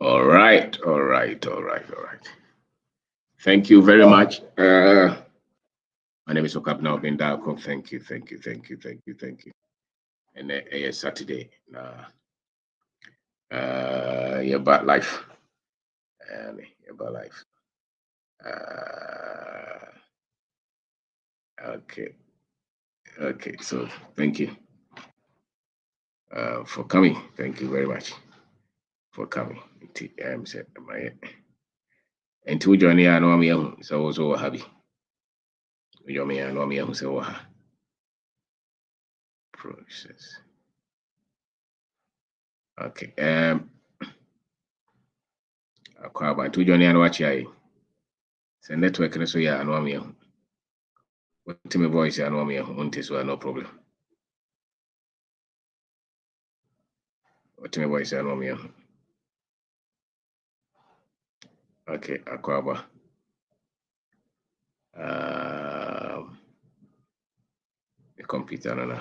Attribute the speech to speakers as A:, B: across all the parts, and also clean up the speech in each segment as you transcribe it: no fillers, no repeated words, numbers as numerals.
A: All right. Thank you very much. My name is Okapna Obendako. Thank you. And it's Saturday. Your bad life. Your bad life. Okay. So thank you for coming. Thank you very much for coming. And to join here, I know I'm young, so also happy. You me, I know I'm young, so process. Okay. Akwa to join here, I know what you say network, so yeah, I know I'm young. What to my voice, I know I'm young, so no problem. What to my voice, I know I'm young. Okay, Akwaba. The computer no.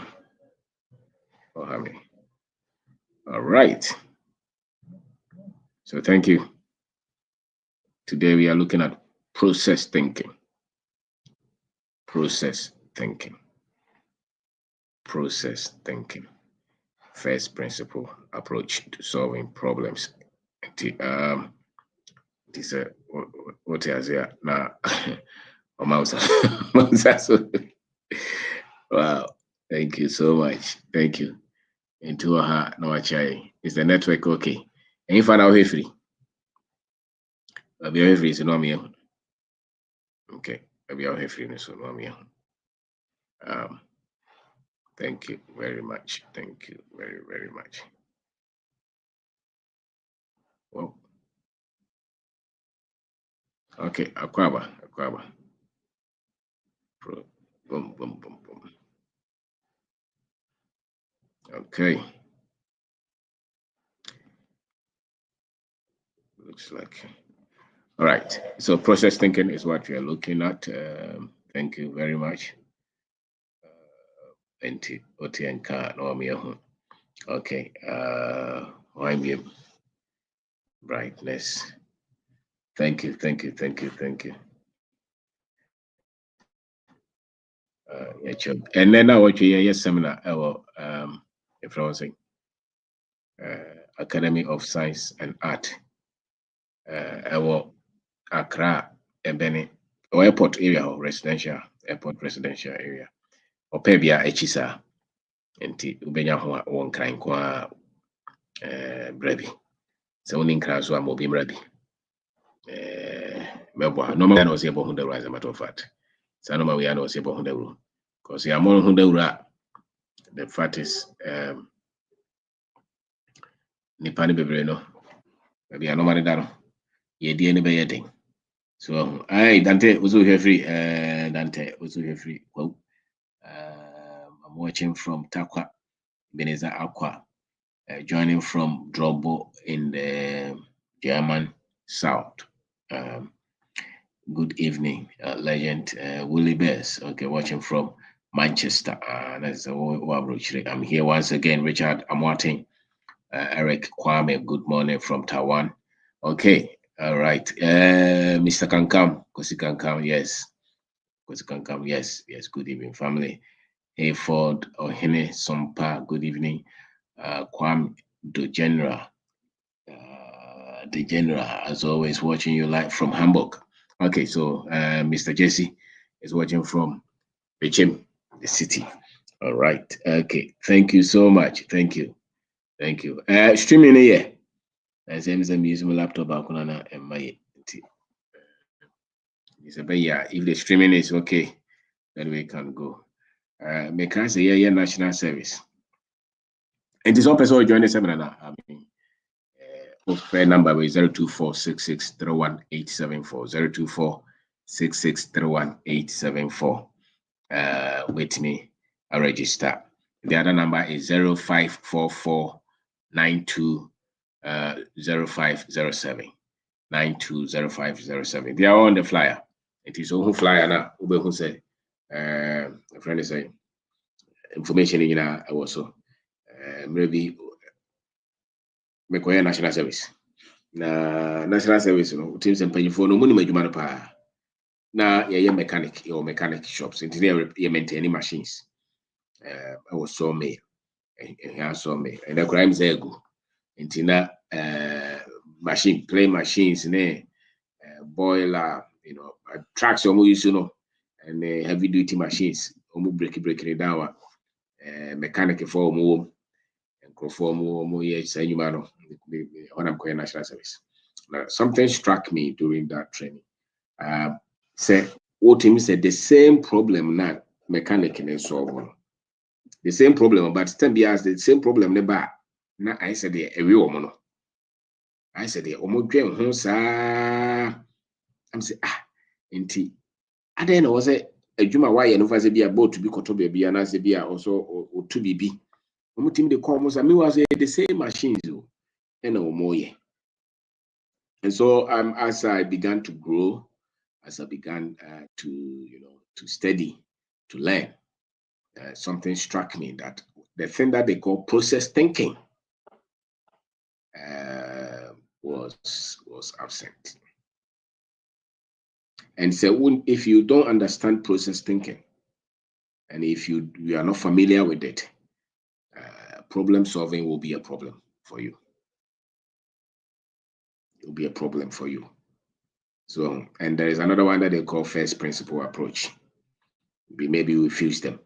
A: Oh, how many? All right. So thank you. Today we are looking at process thinking. Process thinking. First principle approach to solving problems. This what is here now? Wow, thank you so much. Thank you. Into her no chai. Is the network okay? And if I now free. I'll be free, so no me. Okay, I'll be free, so no me. Thank you very much. Thank you very much. Well, okay, Akwaba. Boom. Okay. Looks like. All right. So process thinking is what we are looking at. Thank you very much. Okay. Brightness. Thank you. And then now what you seminar if I was saying Academy of Science and Art. Accra, Ebene, or airport area or airport residential area. Or Pebia Echisa, and Ubenya one kind qua brevi. So only class one will be brevi. No man was able to as a matter of fact. Sanoma we are not able to do because you are more Hundura. The fact is, Nipani Bebreno, maybe I no money down. Ye dear any so Dante also here free. Dante also here free. Well, I'm watching from Takwa, Beneza Aqua, joining from Drobo in the German South. Good evening, legend Willie Bears. Okay, watching from Manchester. That's I'm here once again, Richard Amwati, Eric Kwame. Good morning from Taiwan. Okay, all right. Mr. Kankam, Kosi Kankam, yes. Kosi Kankam, yes. Good evening, family. Hayford Ohene Sompa, good evening. Kwam the General, as always, watching you live from Hamburg. Okay, so Mr. Jesse is watching from Bichim, the city. All right. Okay. Thank you so much. Thank you. Streaming here. As I'm using my laptop, and my if the streaming is okay, then we can go. Make us a year national service. And this one person join the seminar now. I mean, phone number is 02466318874. 02466318874. With me, I register. The other number is 0544920507. 920507. They are on the flyer. It is on flyer now. Who say, a friend is saying, information in also maybe make national service. na national service no teams and pay for no money adwuma no pa na ye mechanic or mechanic shops engineer ye maintain machines I was so me and so me and the crimes ego entina machine play machines ne boiler trucks omo use and heavy duty machines omo break it down mechanic for omo and conform omo ye say you man when I'm going national service. Now, something struck me during that training. Say what him said the same problem now mechanic and solve the same problem, but still be as the same problem never. Now I said the every woman. I said the omo home sa. I'm say inti. I then was a juma why and over be about to be koto baby and as be also or to be. Omo team the commons and me was the same machines and no more. And so as I began to grow, as I began to study, to learn, something struck me that the thing that they call process thinking was absent. And so if you don't understand process thinking, and if you are not familiar with it, problem solving will be a problem for you. It will be a problem for you. So, and there is another one that they call first principle approach. Maybe we fuse them.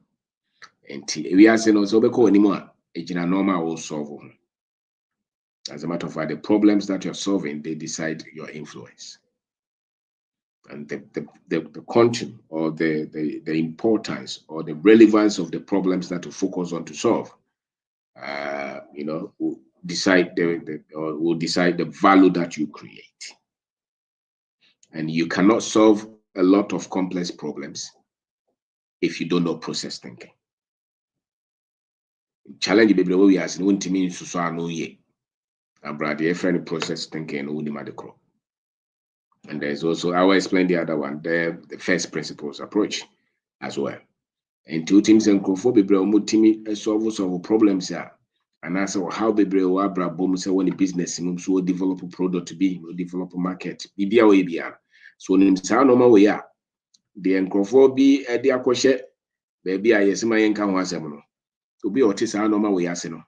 A: And we are saying also because anymore, it's normal will solve. As a matter of fact, the problems that you're solving, they decide your influence. And the content or the importance or the relevance of the problems that you focus on to solve, will decide will decide the value that you create. And you cannot solve a lot of complex problems if you don't know process thinking. Challenge baby we are saying won't mean so no ye. And brother, friend process thinking only madecro. And there's also I will explain the other one, the first principles approach as well. And two teams and Conformity solve problems here. And also how baby or abra boom say when the business moves will develop a product to be develop a market. So in some normal way, the Conformity be the question baby I yes my income was to be autis our normal way as we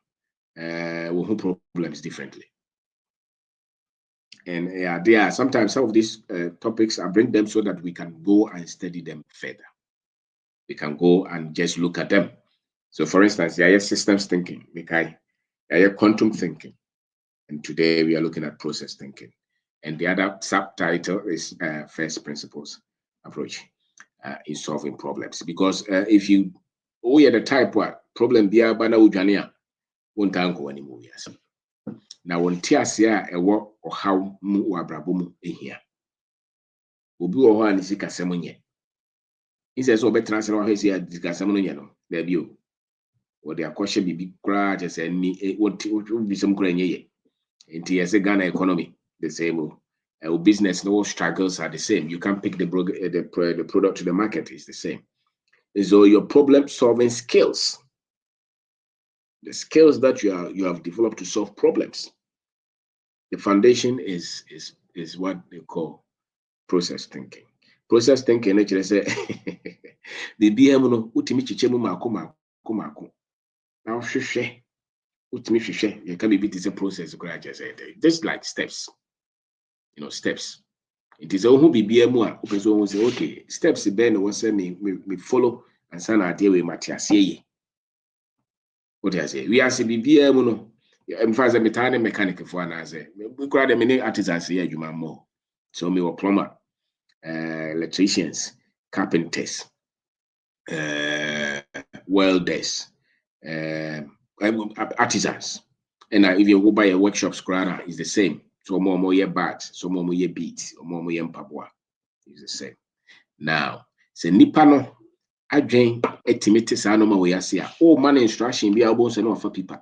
A: problems differently. And there are sometimes some of these topics I bring them so that we can go and study them further. We can go and just look at them. So for instance, there is systems thinking, there is quantum thinking. And today we are looking at process thinking. And the other subtitle is first principles approach in solving problems. Because if you are the type what problem be bana ujania won't go anymore. Yes. Now when tiasia a work or how mu wabrabomu here. Obi o ho anisi kasem nye. Inse so betra se ho hesi kasem no nye no. There be o. Or the akoshe bibi kra je se ni what be some kra nye ye. Enti yes Ghana economy the same. Business no struggles are the same. You can't pick the product to the market is the same. So your problem solving skills, the skills that you have developed to solve problems, the foundation is what they call process thinking. Process thinking actually say the BM no utimi chichemu mako. Now shwe utimi shwe you can be this a process gradually just like steps. Steps. It is who be BM who say okay steps ben was say me follow and san idea we matiase. What I say we are say BM no emphasize metane mechanic for na say we call them many artisans here you more. So me were plumber, electricians, carpenters, welders, artisans. And if you go buy a workshop scrana, it's the same. So more ye bags, so more ye beats, or more ye mpabwa. It's the same. Now, say nipano adwen estimate sa no ma we ase a o man instruction bi abo so no for people.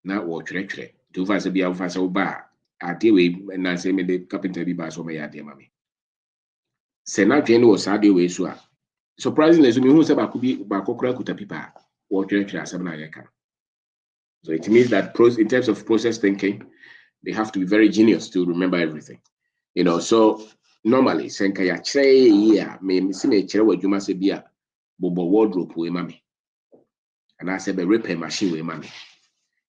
A: Na wo twere do fa se bia fa se wo ba ade we na se me de carpenter bi ba so me ya de ma me. Se na dwen no sa de we so a surprisingly so me hu se ba kokora kuta pipa wo twere asem na ye ka. So it means that in terms of process thinking, they have to be very genius to remember everything. You know, so normally, senka ya chere me see me chere wadwuma se bia bobo wardrobe we mami. And I said be repair machine we mami.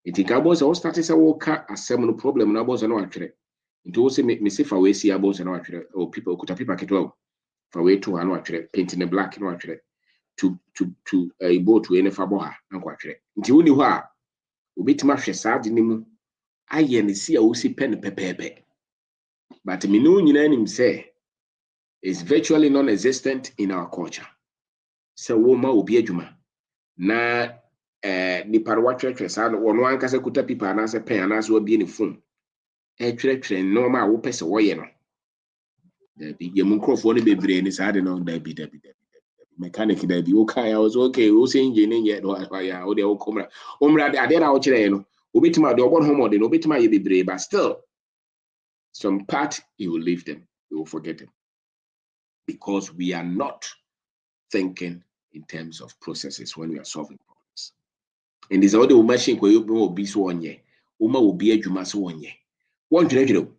A: It ka boss o start say wo ka asem no problem na boss no atwere. Nti wo se me se fa we see boss no atwere o people kuta people ketwa fa we to no atwere paint in the black no atwere to a boat we ne fa bo ha na kwa atwere. Nti woni ho a obetima hwe saa de nimu aye ne si a wo si pen pepepe. But me no nyina nim say is virtually non-existent in our culture. So woma obi adwuma na ni parwa twetwe sa no wono ankasa kuta pipa na se pen na se obi ne phone twetwe no ma wo pese wo ye no da bi ye mun krofo ne bebre ni sa de no da bi mechanic da bi o kai I was okay o se engineer ye do ya o de o komra omra de ade na wo kire no obitima de obon homo de no obitima ye bebre but still some part you will leave them, you will forget them. Because we are not thinking in terms of processes when we are solving problems. And this other machine where you will be so on ye, Uma will be a jumas one ye. One general,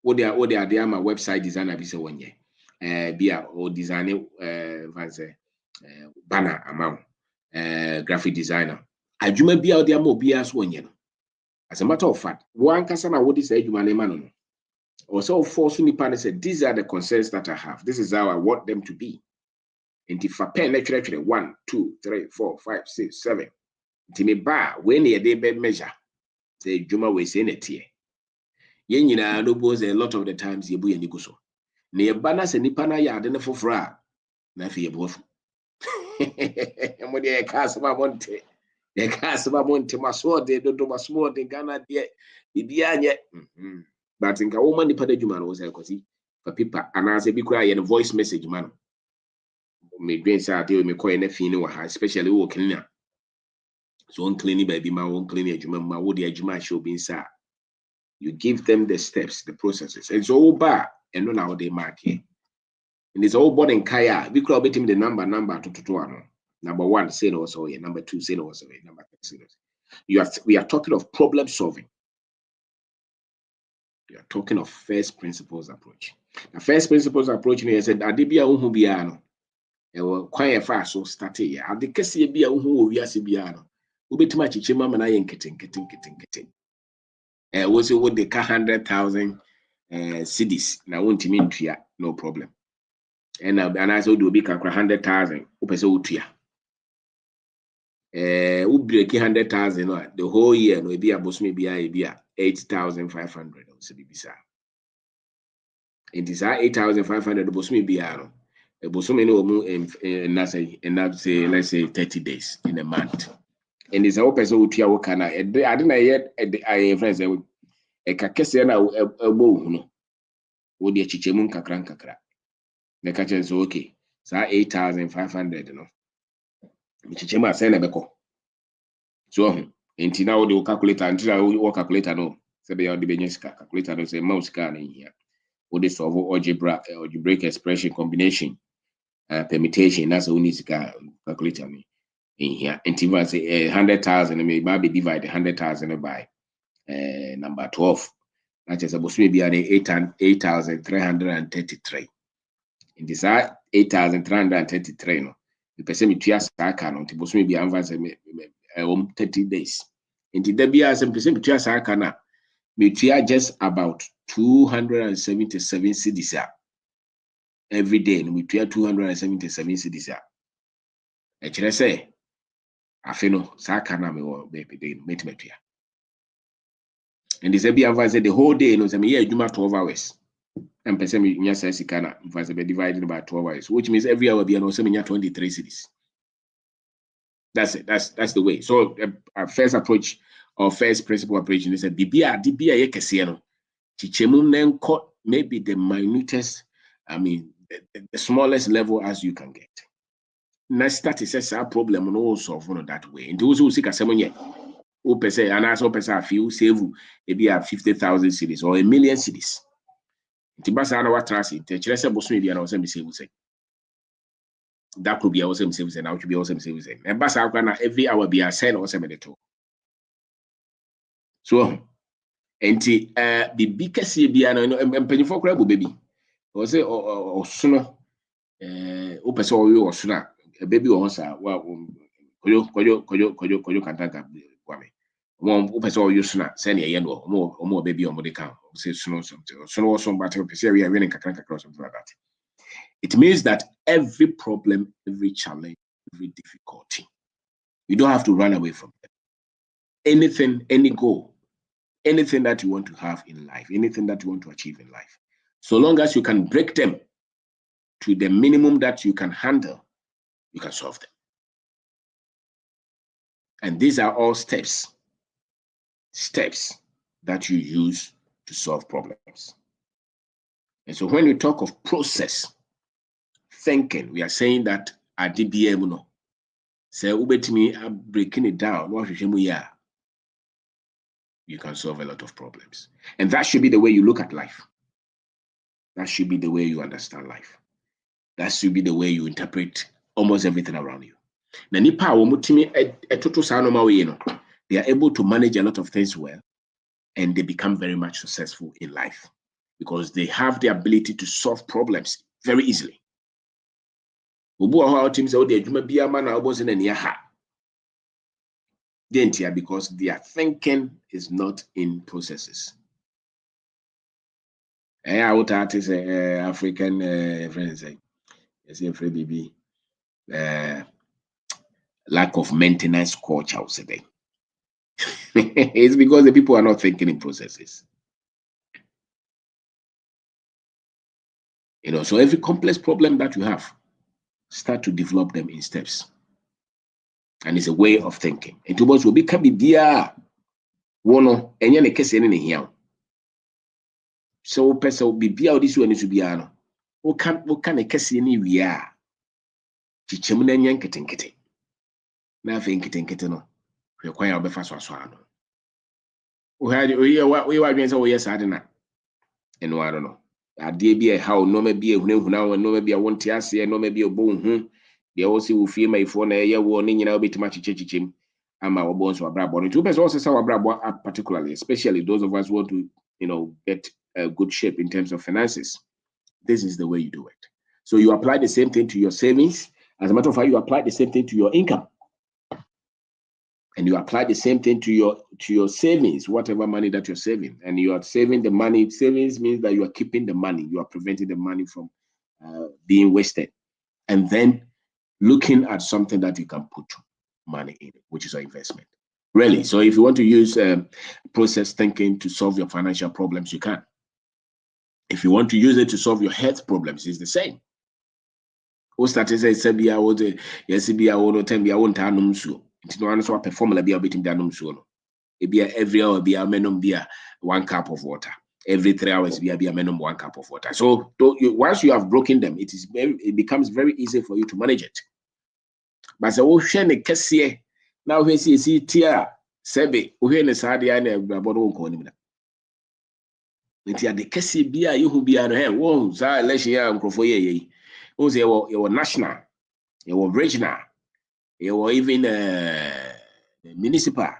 A: what they are there, my website designer be so one ye. Be a or designer banner amount, graphic designer. I do be out there more be as one ye. As a matter of fact, one casana what is a human man. Also, force nipa said, these are the concerns that I have. This is how I want them to be. And if I pen actually 1, 2, 3, 4, 5, 6, 7. Timmy bar when ye day bed measure. Say Juma we say net here. Yen yina no boys a lot of the times ye bu ye nikuso. Ne bana se nipa na ya de for fra. Na fi ye bofu. Mo de cast ma monte. Ye cast ma monte maso de do maso de Ghana de bibia nye. But in Kaoma nipa de juma was because for people and as a big cry and voice message man. Me green say I me call anything especially wo cleaner. So on cleaning baby my own cleaning juma ma wo de juma show be inside. You give them the steps, the processes. And so all bad and no now they mark here. And it's all born in kaya. We could him the number to number 1 say no also here, number 2 say no also here, number 3 say we are talking of problem solving. We are talking of first principles approach. The first principles approach is said adibia uhu biano. Ewo kwan fa so start here. Ade kese bia uhu wo wiase biano. Obetima chiche mama na ye nketen. We say what they ka 100,000 cedis na wontimi ntua no problem. And I say do be ka 100,000 upese utua. We break 100,000 no the whole year no be abosumi bia 8,500 so bisa. It is 8,500 abosumi bia no. Abosumi no mu and let's say 30 days in a month. And it's all person utua wo kana I didn't yet I friends e ka kese na ebo no. Wo de chichemu nkakra. The catch is okay. So 8,500 no. Chichemu asay na beko. So enti na wo de calculator until wo calculator no. Say be the business calculator no say mouse can in here. Wo de solve algebraic expression combination permutation that's only calculator me in here. Enti we say 100,000 maybe divide 100,000 by number 12. That is supposed to be 8,333. In this 8,333 no. The person between Saka no, supposed to be 30 days. In the Debia, some person between Saka na, between just about 277 cedis every day. No, between 277 cedis. Actually, say, I feel no Saka na me wo baby meet. And this Debia advised the whole day. No, say me here 12 hours. And person me says Sikana was divided by 12 hours, which means every hour be an also 23 cities. That's it. That's the way. So our first approach or first principle approach is a DBA yekesiano. Chichemu nenko maybe the minutest, I mean the smallest level as you can get. Next that is a problem and also solve that way. And those who seek a seven who per se and as per se a few save maybe 50,000 cities or 1 million cities. Tibasa na watrasi techrese bosumi bia na wose msevu say that could be also msevu say now should be also msevu say e basa akwa na every hour bia say na wose medeto so Enti bibi kese bia no mpanyifo kora bo baby o say osono opese o yo osono a baby o sa wa koyo kantaka kwame mo opese o yo sono say na ye no mo baby o mo de kan say sono something sono so but opese we are winning kakran something like that. It means that every problem, every challenge, every difficulty, you don't have to run away from it. Anything, any goal, anything that you want to have in life, anything that you want to achieve in life, so long as you can break them to the minimum that you can handle, you can solve them. And these are all steps that you use to solve problems. And so when we talk of process thinking, we are saying that at DBM, say ubetimi breaking it down, you can solve a lot of problems. And that should be the way you look at life. That should be the way you understand life. That should be the way you interpret almost everything around you. They are able to manage a lot of things well, and they become very much successful in life because they have the ability to solve problems very easily. Because their thinking is not in processes. I would artist African friends say, lack of maintenance culture today. It's because the people are not thinking in processes. So every complex problem that you have, start to develop them in steps. And it's a way of thinking. It will become bia wono enye ne kese ne hia. So person will be bia this one to be ano. O kan ne kese ne wi a. Chichemu na nya nketenkete. Na afa nketenkete no. Hwe kwan ya obefa so ano. O ha we wa dwen say o yes ade na. Eno aro no. Ade bia how no ma bia hunahuna no ma bia wonte ase no ma bia obo hu. They also will feel my phone a warning in a bit much chim. I'm our bones or brabo. Two person also our brabo particularly, especially those of us who want to, get a good shape in terms of finances. This is the way you do it. So you apply the same thing to your savings. As a matter of fact, you apply the same thing to your income. And you apply the same thing to your savings, whatever money that you're saving. And you are saving the money. Savings means that you are keeping the money. You are preventing the money from being wasted. And then looking at something that you can put money in, which is an investment. Really. So if you want to use process thinking to solve your financial problems, you can. If you want to use it to solve your health problems, it's the same. Who started say Sebia would Yesibia would tell me I won't anum so. It's no answer perform la bia beating danum so. Every hour be a menum beer 1 cup of water. Every 3 hours be a minimum 1 cup of water. So once you have broken them, it becomes very easy for you to manage it. But the ocean kesiye now we see tia sebe uhene saade ya na abraboro nko ni na. Nti ade kesiye bia yehu bia no he wo za election ya nkrofo ye o say your national, your regional, your even municipal,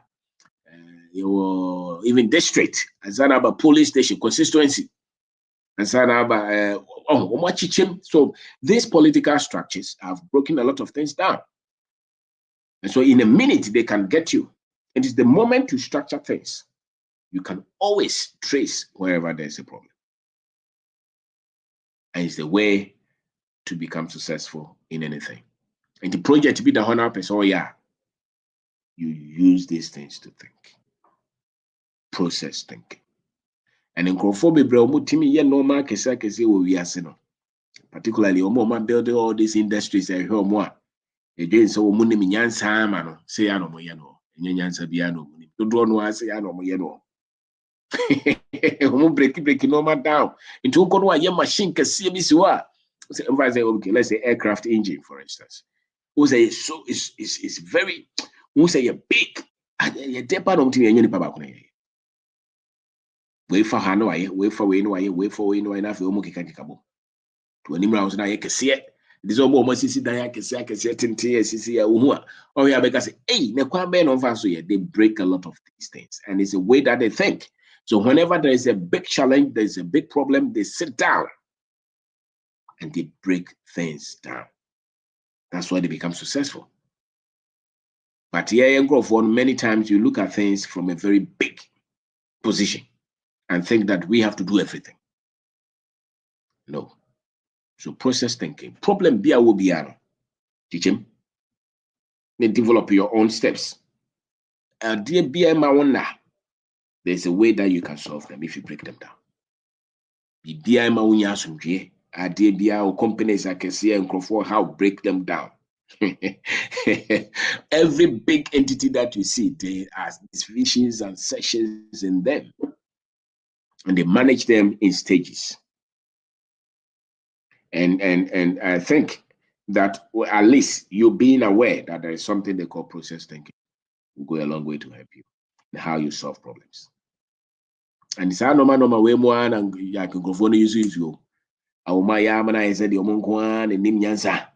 A: your even district, azana police station constituency. So these political structures have broken a lot of things down. And so in a minute, they can get you. It is the moment to structure things. You can always trace wherever there's a problem. And it's the way to become successful in anything. And the project to be the 100%, you use these things to think. Process thinking. And in Conformity, normal particularly building all these industries and more. Again, so money nyansa ma no say ya no mo ye no enye nyansa bia no money do no ase ya no mo ye no break normal down into ko no aye machine kase bi si wa say okay, let's say aircraft engine for instance. Who say so is very who say a big ye depa no mti enye ni pa ba ko na ye we fa ha no aye we fa we no aye we fa we no aye na fe o mo kika bo to animra ho na ye kase. This is almost sisi dan akese tintin sisi ya uhu oh yeah because hey ne kwa be no fa so they break a lot of these things and it's a way that they think. So whenever there is a big challenge, there is a big problem, they sit down and they break things down. That's why they become successful. But here, many times you look at things from a very big position and think that we have to do everything. No. So process thinking. Problem be will be teach him. Then develop your own steps. There's a way that you can solve them if you break them down. Companies I can see and how break them down. Every big entity that you see, there are divisions and sections in them, and they manage them in stages. And I think that at least you being aware that there is something they call process thinking will go a long way to help you in how you solve problems. And it's normal way more and I can go for use you. I said the omunkwan and nimyansa.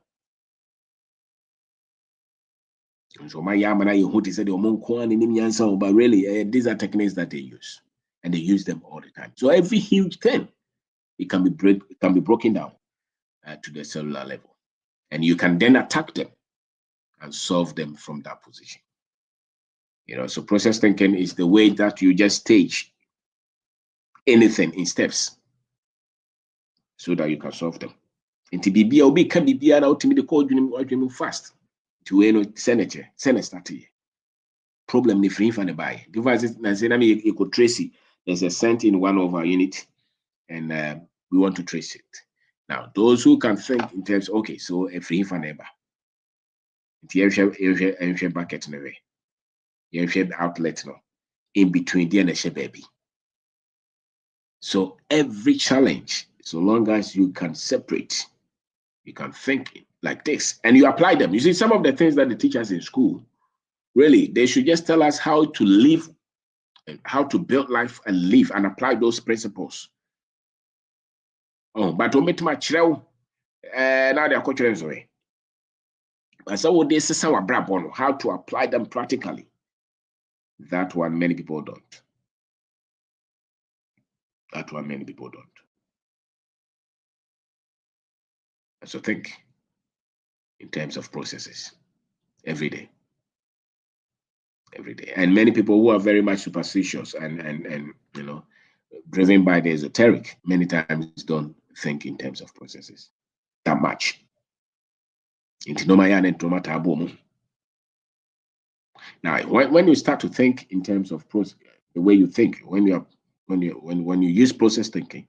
A: So my yamana you who said the omunkwan and nimyansa, but really these are techniques that they use, and they use them all the time. So every huge thing it can be broken down to the cellular level, and you can then attack them and solve them from that position. So process thinking is the way that you just stage anything in steps so that you can solve them. And to be can be now to me the code you fast to senator study. Problem ni free for the buy. Devices you could trace it. There's a cent in one of our unit, and we want to trace it. Now, those who can think in terms, okay, so a free for neighbor. Bucket in a way. You outlet no in between the and baby. So every challenge, so long as you can separate, you can think like this, and you apply them. You see, some of the things that they teach us in school, really, they should just tell us how to live and how to build life and live and apply those principles. Oh, but omit my child, now they are cultural away. But so this is our brab how to apply them practically. That one many people don't. So think in terms of processes every day. And many people who are very much superstitious and driven by the esoteric, many times don't think in terms of processes that much. Now, when you start to think in terms of process, the way you think, when you use process thinking,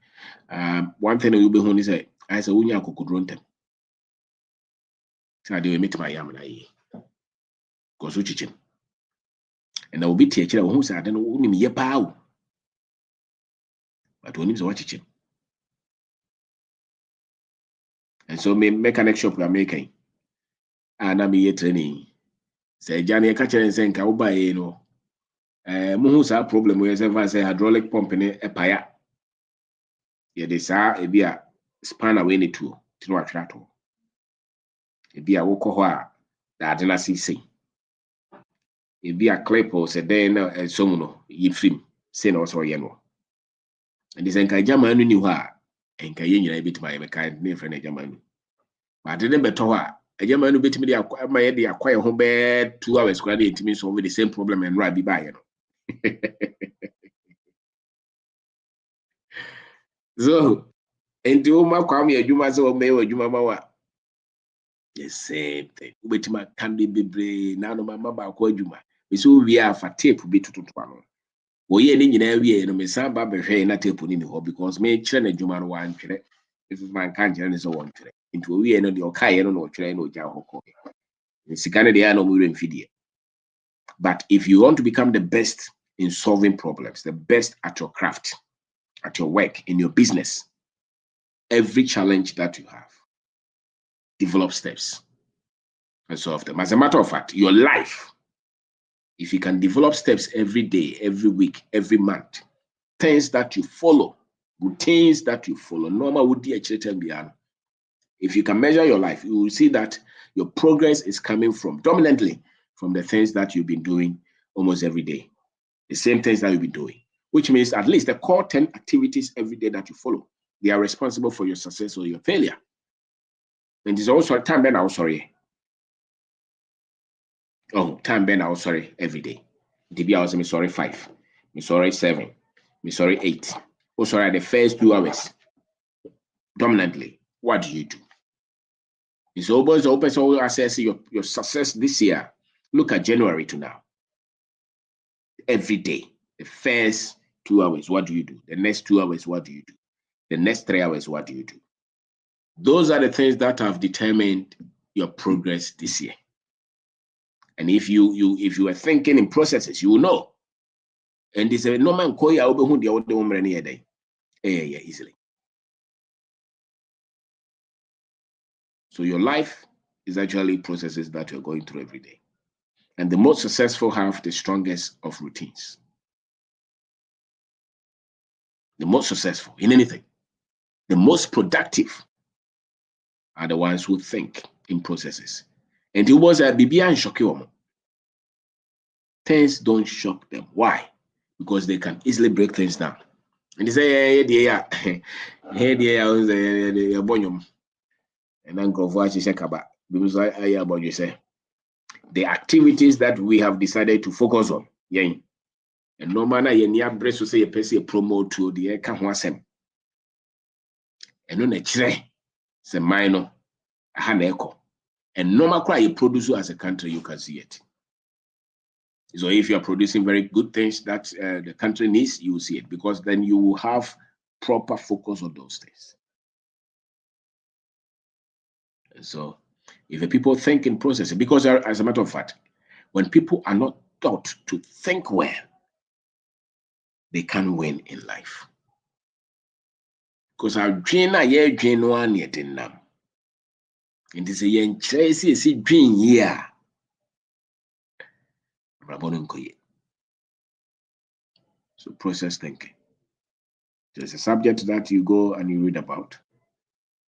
A: one thing you'll be when you say, I say, "Unya kukudrontem." So I do meet my yamana because uchichin, and I will be teacher who said, "I don't know who me pow," but when he's watching, and so me mechanic shop we are making, and I'm here training. Say Johnny catcher and saying, "Ka uba muhu sa problem we say hydraulic pump in a paya." Yeah, they say a be a span away ni two to watch that. It be a wokoha that I didn't see. It be a clip or say then a somuno ye film, say also yeno. And this enka German knew her and Kayin a bit my kind name friend a German. But I didn't better her. A German who bit me my head acquire home bed 2 hours graduate to me solve the same problem and right be by. So, and to my kwame a Juma so may or Juma Mawa. The same thing. Which my candy be now no mama call Juma. We so we are for tape be to one. We ain't in every no me samba be na tape in the because me train a Juma one train. If man can't join is one train. Into we no the okay no train no jaw. In Sikana de no we feed. But if you want to become the best in solving problems, the best at your craft, at your work, in your business, every challenge that you have, develop steps and solve them. As a matter of fact, your life, if you can develop steps every day, every week, every month, things that you follow, routines that you follow, normal would be beyond. If you can measure your life, you will see that your progress is coming from dominantly from the things that you've been doing almost every day. The same things that you've been doing. which means at least the core 10 activities every day that you follow, they are responsible for your success or your failure. And it's also time ben I was sorry. Oh, time ben I was sorry every day. DB I was me sorry 5, me sorry 7, me sorry 8. Oh, sorry, the first 2 hours. Dominantly, what do you do? It's always open so assess your success this year. Look at January to now. Every day, the first 2 hours, what do you do? The next 2 hours, what do you do? The next 3 hours, what do you do? Those are the things that have determined your progress this year. And if you are thinking in processes, you will know. And this is no man call you easily. So your life is actually processes that you're going through every day. And the most successful have the strongest of routines. The most successful in anything, the most productive are the ones who think in processes. And it was a BBI and shock. Things don't shock them. Why? Because they can easily break things down. And they say, hey, and then go for because about you say the activities that we have decided to focus on. Yeah. And no matter you near breast to say a person promote to the can wasem. And no nature say minor echo. And no matter you produce as a country, you can see it. So if you are producing very good things that the country needs, you will see it, because then you will have proper focus on those things. And so if the people think in processes, because as a matter of fact, when people are not taught to think well, they can win in life. Because our dream one yet in them. It is a young Tracy dream year. So process thinking. There's a subject that you go and you read about.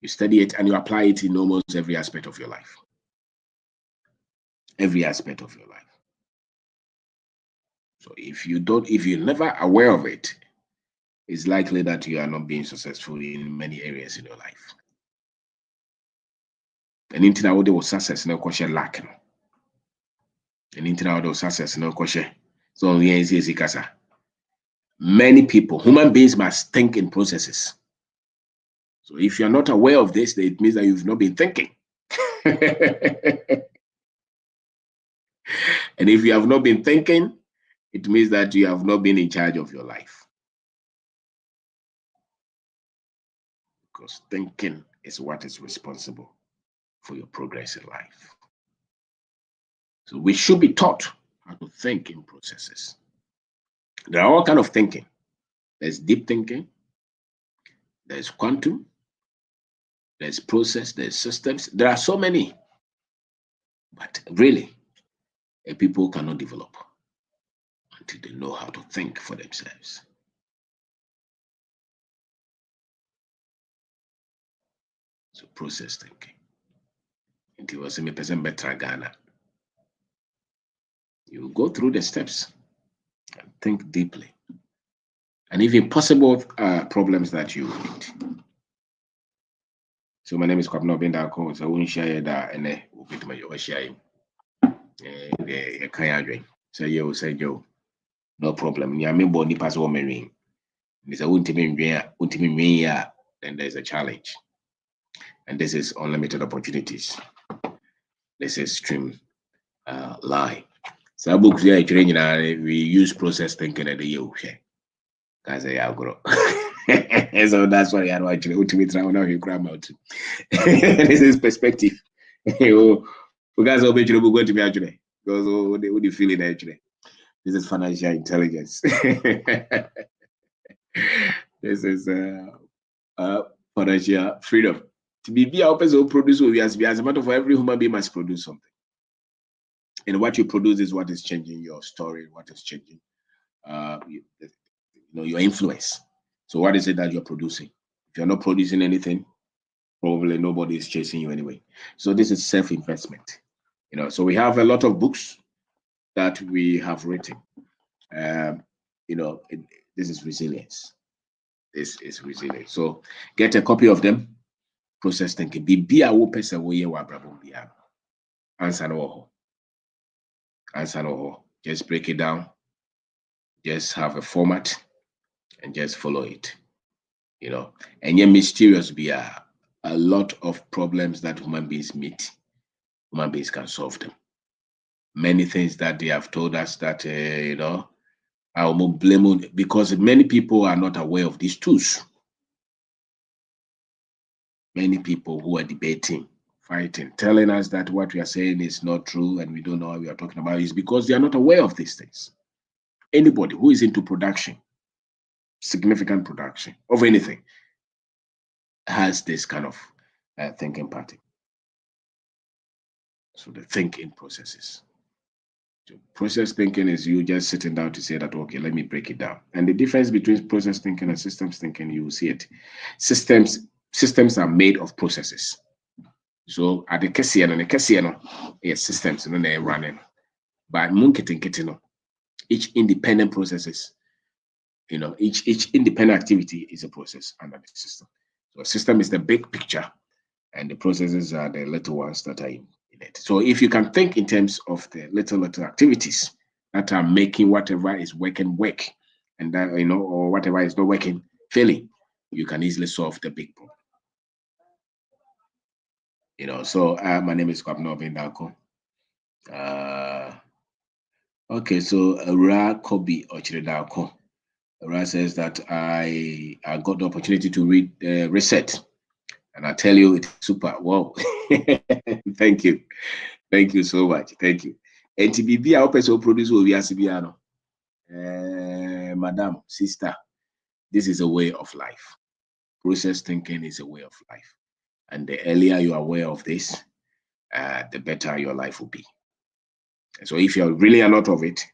A: You study it and you apply it in almost every aspect of your life. Every aspect of your life. So if you're never aware of it, it's likely that you are not being successful in many areas in your life. And into now there was success, no question lacking. And into now there was success, no question. So many people, human beings must think in processes. So if you're not aware of this, it means that you've not been thinking. And if you have not been thinking, it means that you have not been in charge of your life. Because thinking is what is responsible for your progress in life. So we should be taught how to think in processes. There are all kinds of thinking. There's deep thinking, there's quantum, there's process, there's systems. There are so many. But really, people cannot develop until they know how to think for themselves. So process thinking. Until was a person better Ghana. You go through the steps and think deeply. And even possible problems that you meet. So my name is Kwabno Bindako. So we share that and we'll be to my sharing. So you say Joe, no problem. You mean body pass over marine. There's a ultimate then there's a challenge. And this is unlimited opportunities. This is stream lie. So books here we use process thinking at the year. So that's why I actually ultimate now you grab out. This is perspective. Because I'll be going to be actually. Because what do you feel it actually? This is financial intelligence. This is financial freedom. To be a person produce, as a matter of every human being must produce something. And what you produce is what is changing your story, what is changing your influence. So what is it that you're producing? If you're not producing anything, probably nobody is chasing you anyway. So this is self-investment. So we have a lot of books that we have written. This is resilience. This is resilience. So get a copy of them. Process thinking. Be a person wo ye wa brabo bia. Answer no. Answer no. Just break it down. Just have a format and just follow it. You know, and yet mysterious be a lot of problems that human beings meet. Human beings can solve them. Many things that they have told us that you know, I will blame because many people are not aware of these tools. Many people who are debating, fighting, telling us that what we are saying is not true and we don't know what we are talking about is because they are not aware of these things. Anybody who is into production, significant production of anything, has this kind of thinking pattern. So the thinking processes. So process thinking is you just sitting down to say that, okay, let me break it down. And the difference between process thinking and systems thinking, you will see it. Systems are made of processes. So at the Kessiano, yes, systems and they're running. But each independent processes, you know, each independent activity is a process under the system. So a system is the big picture, and the processes are the little ones that are in it. So if you can think in terms of the little activities that are making whatever is working work, and that, you know, or whatever is not working failing, you can easily solve the big problem. You know, so my name is Kwabno Bindako. Okay, so Ra Kobi Ochredako. Ra says that I got the opportunity to read Reset, and I tell you it's super. Wow. Thank you. Thank you so much. Thank you. And to be a person produce will be Asibiano. Madam, sister, this is a way of life. Process thinking is a way of life. And the earlier you are aware of this, the better your life will be. So if you're really a lot of it,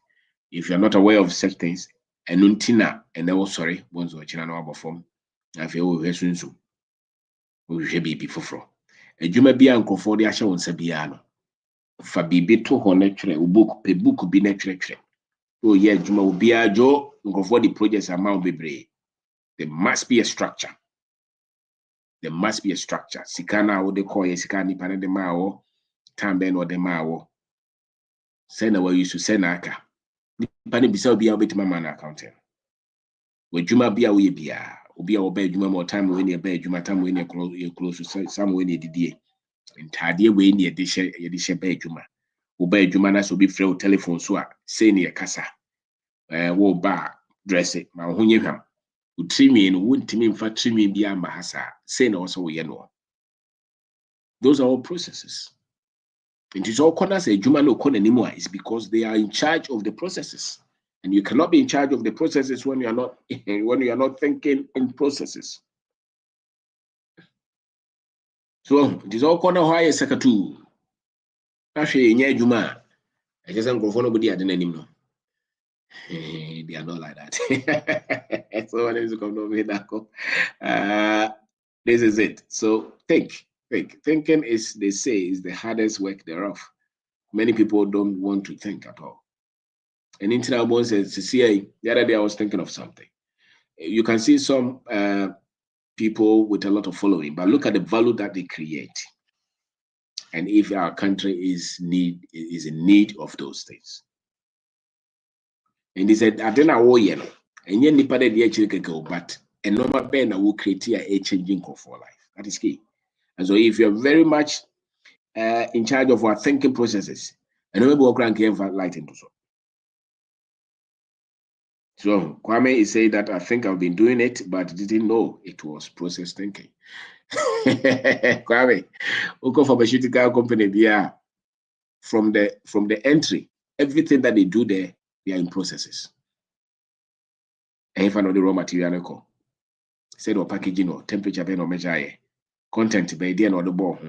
A: if you're not aware of such things, and untina, and then sorry, once or china no form, I feel we soon. We should be before. A juma be uncle for the asha on Sabiano. For bibi to her natural book, a book be natural. Oh, yeah, juma will be a joe, uncle for the projects amount be. There must be a structure. There must be a structure. Sikana or the call Sikani Panademao, Tamben or the Mao. Send away you to send Aka. Pani Bissau be a bit man accounting. When Juma be a wee be a obey Juma more time when you bed, Juma time when you're close to some when you did. And Tadia way near the share bed Juma. Obey Jumana so be frail telephone so say near Casa. Wo bar, dress it, my hunyam. Would trim me and wouldn't mean for trimming beyond Mahasa, saying also we know. Those are all processes. It is all corners a Juma no con anymore is because they are in charge of the processes. And you cannot be in charge of the processes when you are not thinking in processes. So it is all corner why a second. Actually, in Juma, I just go for nobody at the name. They are not like that. So when is this is it. So think. Thinking is, they say, is the hardest work thereof. Many people don't want to think at all. And in Tinabon says, the other day I was thinking of something. You can see some people with a lot of following, but look at the value that they create. And if our country is in need of those things. And he said, I don't know, and yet nipa de actually go, but a normal ben will create a changing for life. That is key. And so if you're very much in charge of our thinking processes, and maybe we'll crank light into so. So Kwame is saying that I think I've been doing it, but didn't know it was process thinking. Kwame, Uko Pharmaceutical Company, yeah, from the entry, everything that they do there, they are in processes. And if I know the raw material, said or packaging or temperature or measure content by the end of the ball.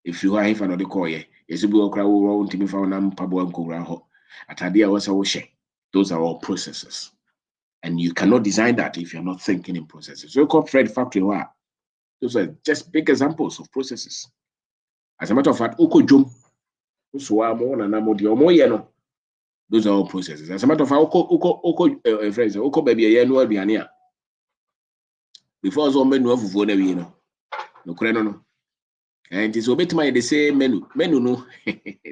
A: If you are if I know the call, yes, you will crowd around to me for an pabo and go at idea was a share. Those are all processes. And you cannot design that if you're not thinking in processes. So called Fred Factory, those are just big examples of processes. As a matter of fact, Uko Jum, so I'm on and I'm on the Omoyano. Those are all processes. As a matter of fact, friends, baby, a no biania. Before so many of phone, no creno. And it's obey my the same menu. No.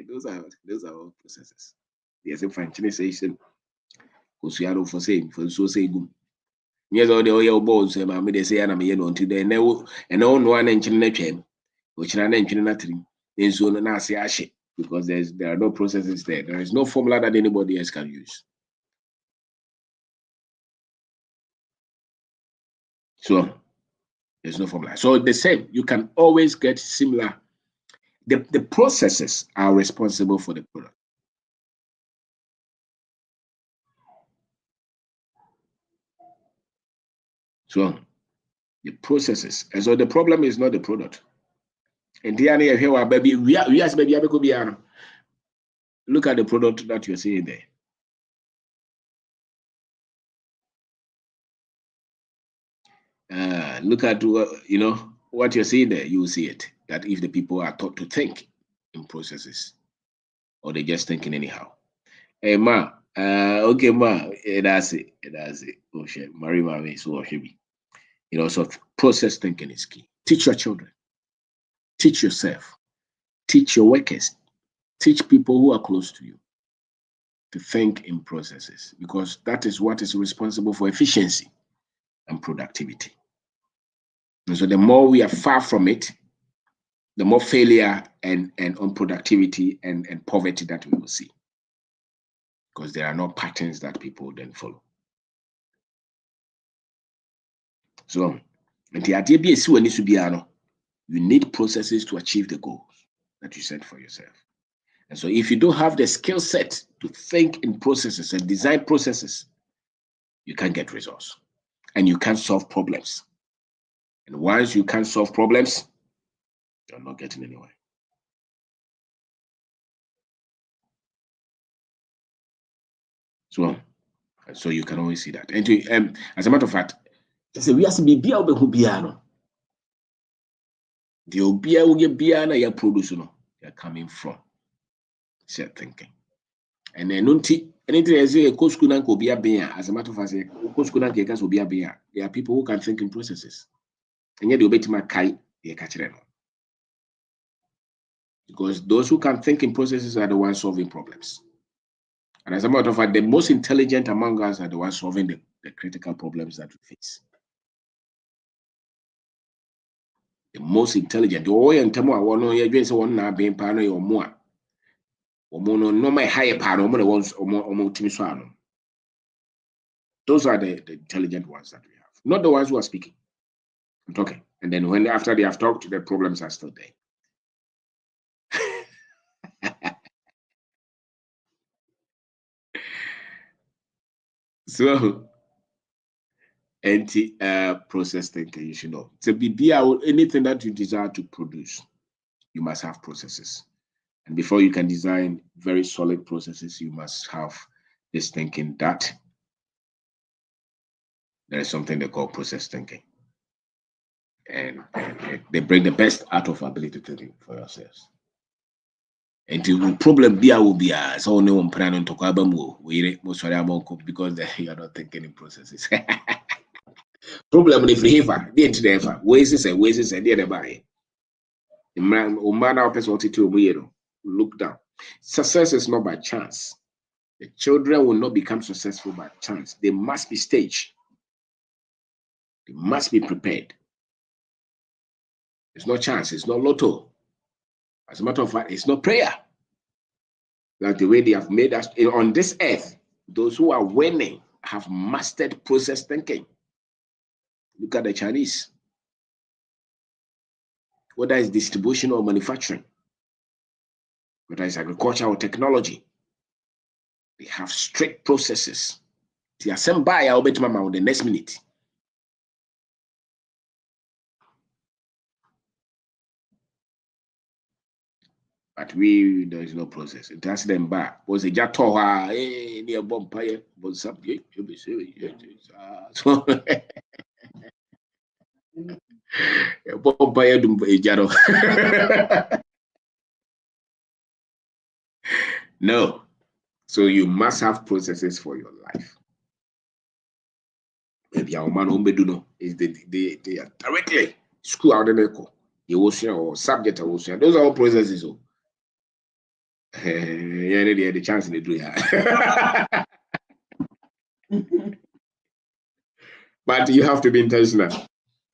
A: those are all processes. There's a franchisation. Because we are for saying for so say good. Yes, all the oil balls, and I say, and I'm here until they know, and no one engine chain, which are engine nothing. Then so now say ashe, because there are no processes there. There is no formula that anybody else can use. So there's no formula. So the same, you can always get similar. The processes are responsible for the product. So the processes, and so the problem is not the product. And the other here, baby, we as baby, look at the product that you're seeing there. Look at what you're seeing there. You will see it. That if the people are taught to think in processes, or they're just thinking anyhow. Hey ma, okay ma, that's it. Oh shit, Marie Mami, so heavy. So process thinking is key. Teach your children, teach yourself, teach your workers, teach people who are close to you to think in processes, because that is what is responsible for efficiency and productivity. And so the more we are far from it, the more failure and unproductivity and poverty that we will see, because there are no patterns that people then follow. So, you need processes to achieve the goals that you set for yourself. And so if you don't have the skill set to think in processes and design processes, you can't get results and you can't solve problems. And once you can't solve problems, you're not getting anywhere. So you can always see that. And as a matter of fact, we have to be the obia will get biana you're producing, you're coming from set thinking. And then anything as a coskuna could be a beer, as a matter of fact, coskuna gekas will be a beer. There are people who can think in processes. And yet, you'll bet my kite, they catch them. Because those who can think in processes are the ones solving problems. And as a matter of fact, the most intelligent among us are the ones solving the critical problems that we face. The most intelligent. Those are the intelligent ones that we have, not the ones who are speaking. I'm talking. And then after they have talked, the problems are still there. So, process thinking, you should know. To be anything that you desire to produce, you must have processes. And before you can design very solid processes, you must have this thinking that there is something they call process thinking. And they bring the best out of ability to think for yourselves. And the problem will be so no one plan on Tokabamu, because you are not thinking in processes. Problem if you have the ways and the other by the man or person to look down. Success is not by chance. The children will not become successful by chance. They must be staged. They must be prepared. It's not chance, it's not lotto. As a matter of fact, it's not prayer. Like the way they have made us on this earth, those who are winning have mastered process thinking. Look at the Chinese. Whether it's distribution or manufacturing, whether it's agriculture or technology, they have strict processes. The assembly I'll bet mama the next minute. But there is no process. It has them back. Was a jatoha, near Bompire, was subject. So, Bompire jaro. No.
B: So you must have processes for your life. Maybe our man home is they are directly school out in the or subject or those are all processes. Oh. Yeah, they had the chance to do it. But you have to be intentional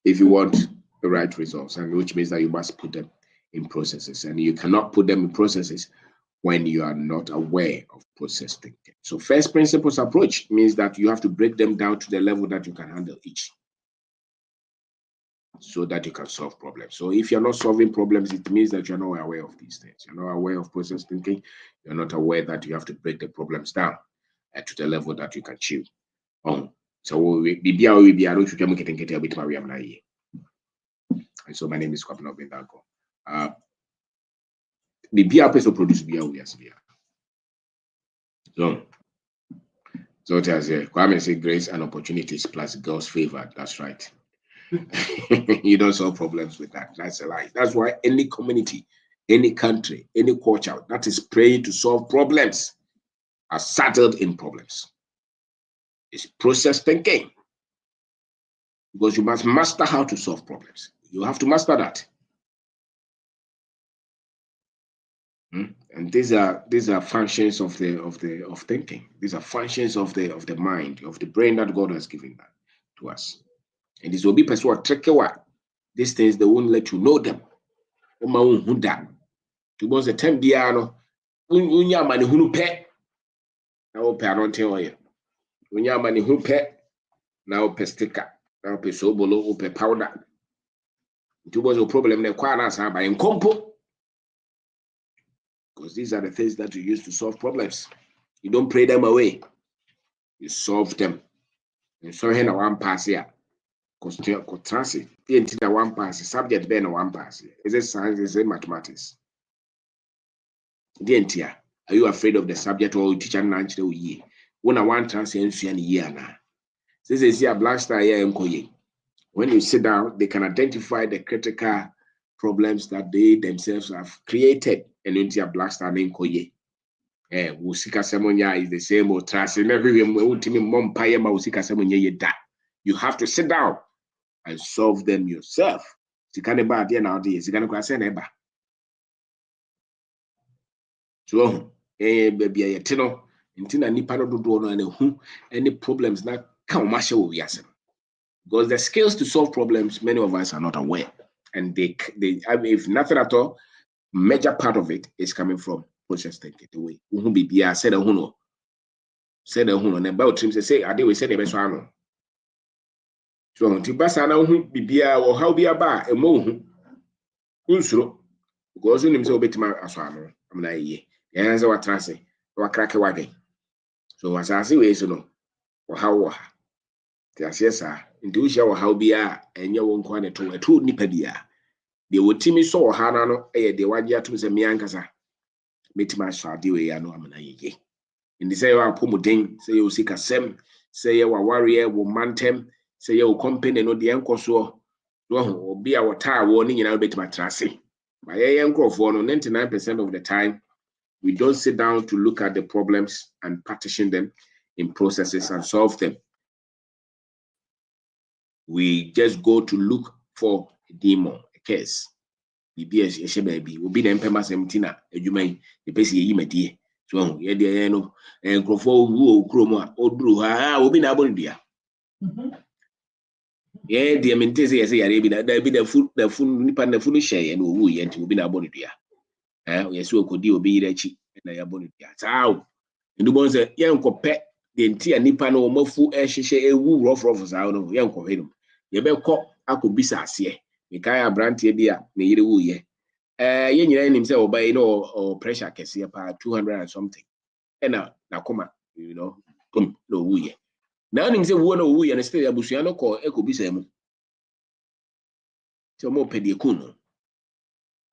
B: if you want the right results, and which means that you must put them in processes, and you cannot put them in processes when you are not aware of process thinking. So first principles approach means that you have to break them down to the level that you can handle each, so that you can solve problems. So if you're not solving problems, it means that you're not aware of these things. You're not aware of process thinking. You're not aware that you have to break the problems down to the level that you can chew on. So and so my name is Kwapno Bendanko. The BR person produce BR. So it has Kwame say grace and opportunities plus God's favor. That's right. You don't solve problems with that. That's a lie. That's why any community, any country, any culture that is praying to solve problems are settled in problems. It's process thinking. Because you must master how to solve problems. You have to master that. And these are functions of thinking. These are functions of the mind, of the brain that God has given that to us. And this will be person tricky one. These things they won't let you know them. Because the time biano, unya mani hunu pe. Na ope anonte oye. Unya mani hunu pe. Na ope sticker. Na ope sobolo, ope powder. It was a problem ne kwa na sa ba enkompo. Because these are the things that you use to solve problems. You don't pray them away. You solve them. And so here na one pass here. Because transit, the one pass, subject ben one pass. Is it science? Is it mathematics? The are you afraid of the subject or teacher lunch the year? When I want transit and year now. This is here black star here in Koye. When you sit down, they can identify the critical problems that they themselves have created and into a black star named Koye. Usika Semonia is the same old trust in every ultimate Mompire Usika Semonia that. You have to sit down and solve them yourself. Sikaneba at the end of the day, Sikaneba. So, baby, I tell until any part of the door and who any problems that come marshal will yes. Because the skills to solve problems, many of us are not aware. And they if nothing at all, major part of it is coming from process thinking. The way who be said a huno. Said a huno, and about him say, I did we said a best one. So, Tibasana who be or how be a bar a mo who because in himself bit my aswano. I'm like, yeah, answer what transit or crack a wagon. So, as I see, ways no or how yes, sir. Into show how be and you won't quite to a true nipedia. They would Timmy saw Hanano, the 1 year to the Miancasa. Meet my swadi, I know I'm ye. In the say, I'll pumuding, say you seek a sem, say you a warrior, will mantem, say you company no the uncle so. Will be our tire warning and I'll bet my trassi. My uncle for 99% of the time, we don't sit down to look at the problems and partition them in processes and solve them. We just go to look for a demon, a case. BBS, baby, will be the Empema Semtina, a Jumay, the Pessi Yimati. So, yeah, the no, and Crofo, who Chroma, or Drew, will be Nabon dear. Yeah, the Mentesi, I say, Arabia, there be the food nipan the foolish share, and who yet will be Nabon dear. Yes, we could be the cheap, and I abon dear. How? And the ones that young compet the entire Nipan or Mofu, Eshe, a woo rough of out of young Covidum. You better call Akubisa, see. Mikaya Branty dear, may you woo ye. Yen himself by or pressure can see about 200 and something. And now come you know, come no woo ye. Now himself one woo and stay a Busiano call Ecobisem. So more pedicuno.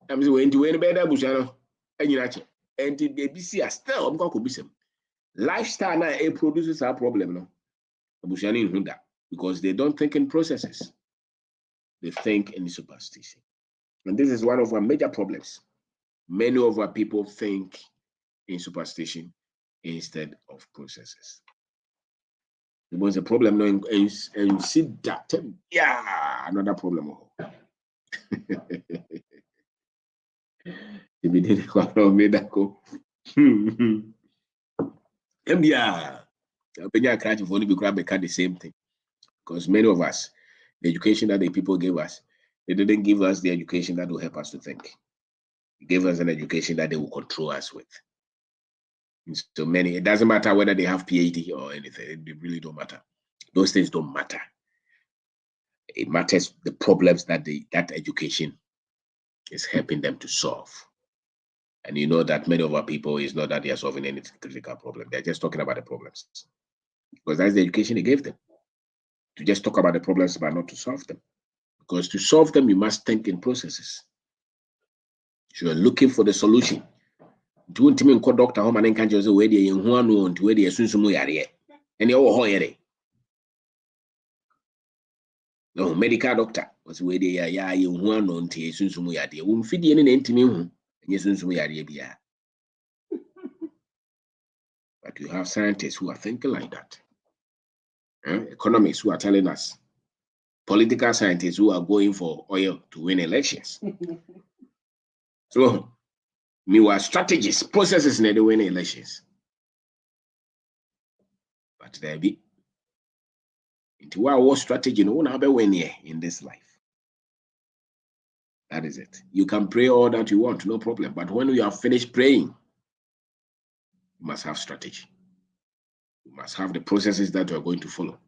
B: I'm going to any better Busiano, and you and the BC still I'm going to be some lifestyle now produces our problem no. Busiano in Hunda because they don't think in processes. They think in superstition. And this is one of our major problems. Many of our people think in superstition instead of processes. There was a problem and see that another problem. If we did the same thing. Because many of us, the education that the people gave us, they didn't give us the education that will help us to think. They gave us an education that they will control us with. And so many, it doesn't matter whether they have PhD or anything, it really don't matter. Those things don't matter. It matters the problems that that education is helping them to solve. And you know that many of our people is not that they are solving any critical problem. They're just talking about the problems. Because that's the education they gave them. To just talk about the problems but not to solve them. Because to solve them, you must think in processes. So you're looking for the solution. Do you mean doctor home and can't just where they know to where they assume some way and you're no medical doctor was where they are you know to assume some way won't feed any intimate and yes some way but you have scientists who are thinking like that. Economists who are telling us, political scientists who are going for oil to win elections. So, meanwhile, strategies, processes in the win elections. But there be into what strategy no one have a win here in this life. That is it. You can pray all that you want, no problem. But when you have finished praying, you must have strategy. You must have the processes that you are going to follow.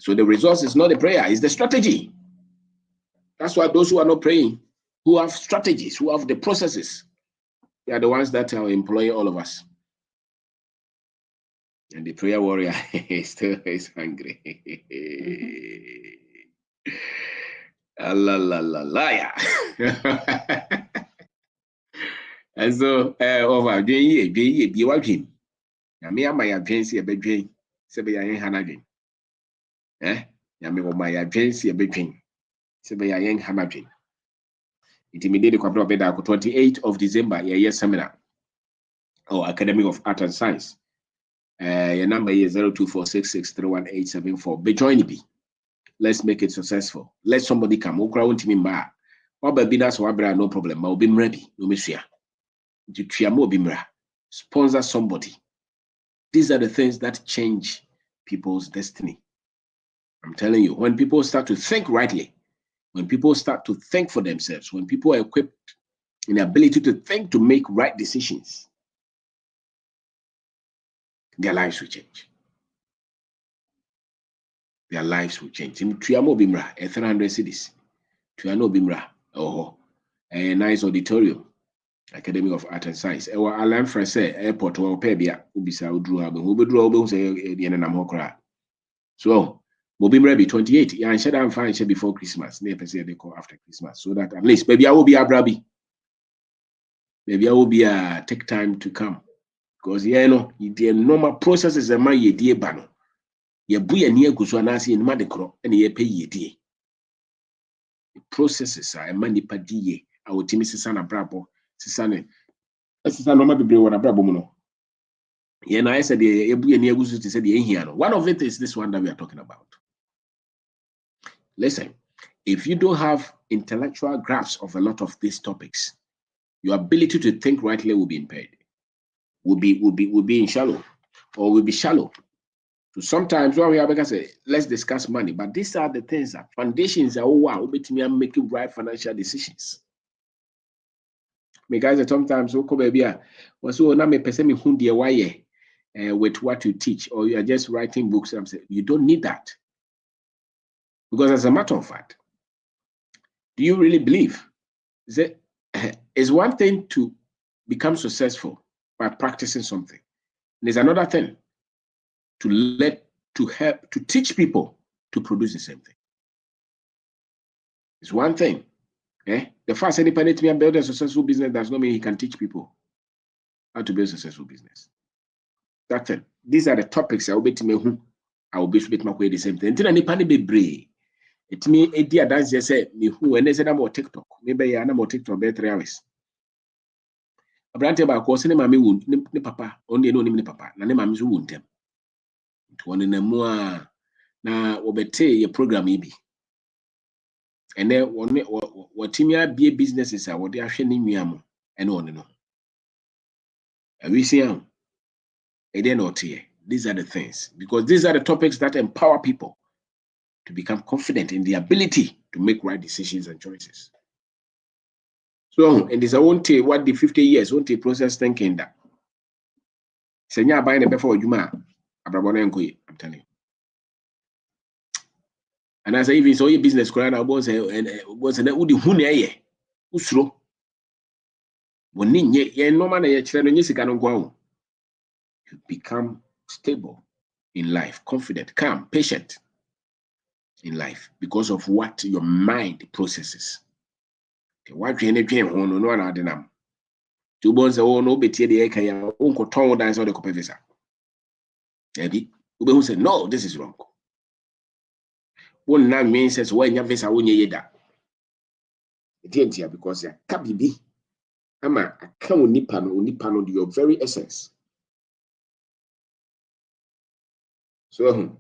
B: So the resource is not the prayer, it's the strategy. That's why those who are not praying, who have strategies, who have the processes, they are the ones that are employing all of us. And the prayer warrior still is hungry. And so, over be watching. Yami my agency a bedroom, Sebia Hanagin. Yami my agency a bedroom, Sebia Yang Hanagin. Intimidated Quabra Beda 28th of December, year seminar or Academy of Art and Science. Your number is 0246631874. Be join me. Let's make it successful. Let somebody come. Okra won't me ma. Baby that's why no problem. I'll be ready. No misia. Sponsor somebody. These are the things that change people's destiny. I'm telling you, when people start to think rightly, when people start to think for themselves, when people are equipped in the ability to think to make right decisions, their lives will change. Their lives will change. Triamo Bimra, 300 cities. Triano Bimra, a nice auditorium, Academy of Art and Science. Alan Fraser, airport, or Pebia, Ubisa, Udruha, who would draw bones the Enamokra. So, Mobimra be 28. Yeah, and I'm fine before Christmas. Never say they call after Christmas. So that at least, maybe I will be a brabby. Maybe I will be a take time to come. Because, the normal processes are my dear bano. Ye buya near Guswanasi and Madecro, and ye pay ye dear. The processes are a manipa die. Our team is Sana Brabo, Sisane. As is a normal be one a Brabomono. Yen I said the Ebuya near Gusu said the Ehiano. One of it is this one that we are talking about. Listen, if you don't have intellectual grasp of a lot of these topics, your ability to think rightly will be impaired. Will be in shallow, or will be shallow. So sometimes when we have say, let's discuss money, but these are the things that foundations are making right financial decisions. Me guys, sometimes with what you teach, or you are just writing books. I'm saying you don't need that. Because as a matter of fact, do you really believe that it's one thing to become successful by practicing something? There's another thing to help to teach people to produce the same thing. It's one thing. The first independent man build a successful business does not mean he can teach people how to build a successful business. That's it. These are the topics I will be to me. I will be to my way the same thing. Until any panic be brave. It me a dear dance just say me who and there's a more TikTok. Maybe I'm more TikTok better 3 hours. abrante ba ko se ne mame wu ne papa onde no ne papa na ne mame so wu ntem to one na mu a na obete ye program yi bi ene one watimi abie businesses a wode ahwe ne nwia mo ene one no awisi am ede na otie. These are the things, because these are the topics that empower people to become confident in the ability to make right decisions and choices. So, and this I won't take what the 50 years won't take process thinking that. Senya buying a before Juma, I'm telling you. And as I even saw your business crying, I was an Udi Hune, Usro. When ye no man a children, you become stable in life, confident, calm, patient in life because of what your mind processes. What you energy and no one adenam. Two bones oh no betie the ekaya unko ton dance or the copevisa. Maybe who say no, this is wrong. One now means says when you visa when you yeda. It ain't here because ya kabibi. Ama account nipano your very essence. So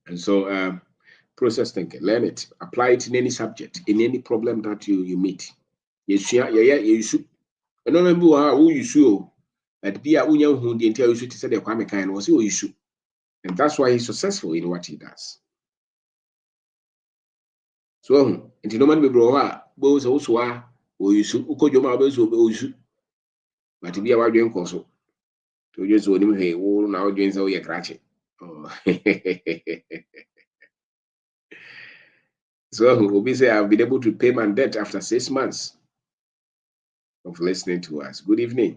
B: and so process thinking, learn it, apply it in any subject, in any problem that you meet. Yes, you should. I don't remember who you should. But be a union who the entire issue to say the Kwame Kane was who issue. And that's why he's successful in what he does. So, and you know, man, we bro, both also are, or you should, Uko Joma, also, but to be a wide also. To just when him, hey, all now joins all your cratchit. So, Obi say, I've been able to pay my debt after 6 months of listening to us. Good evening.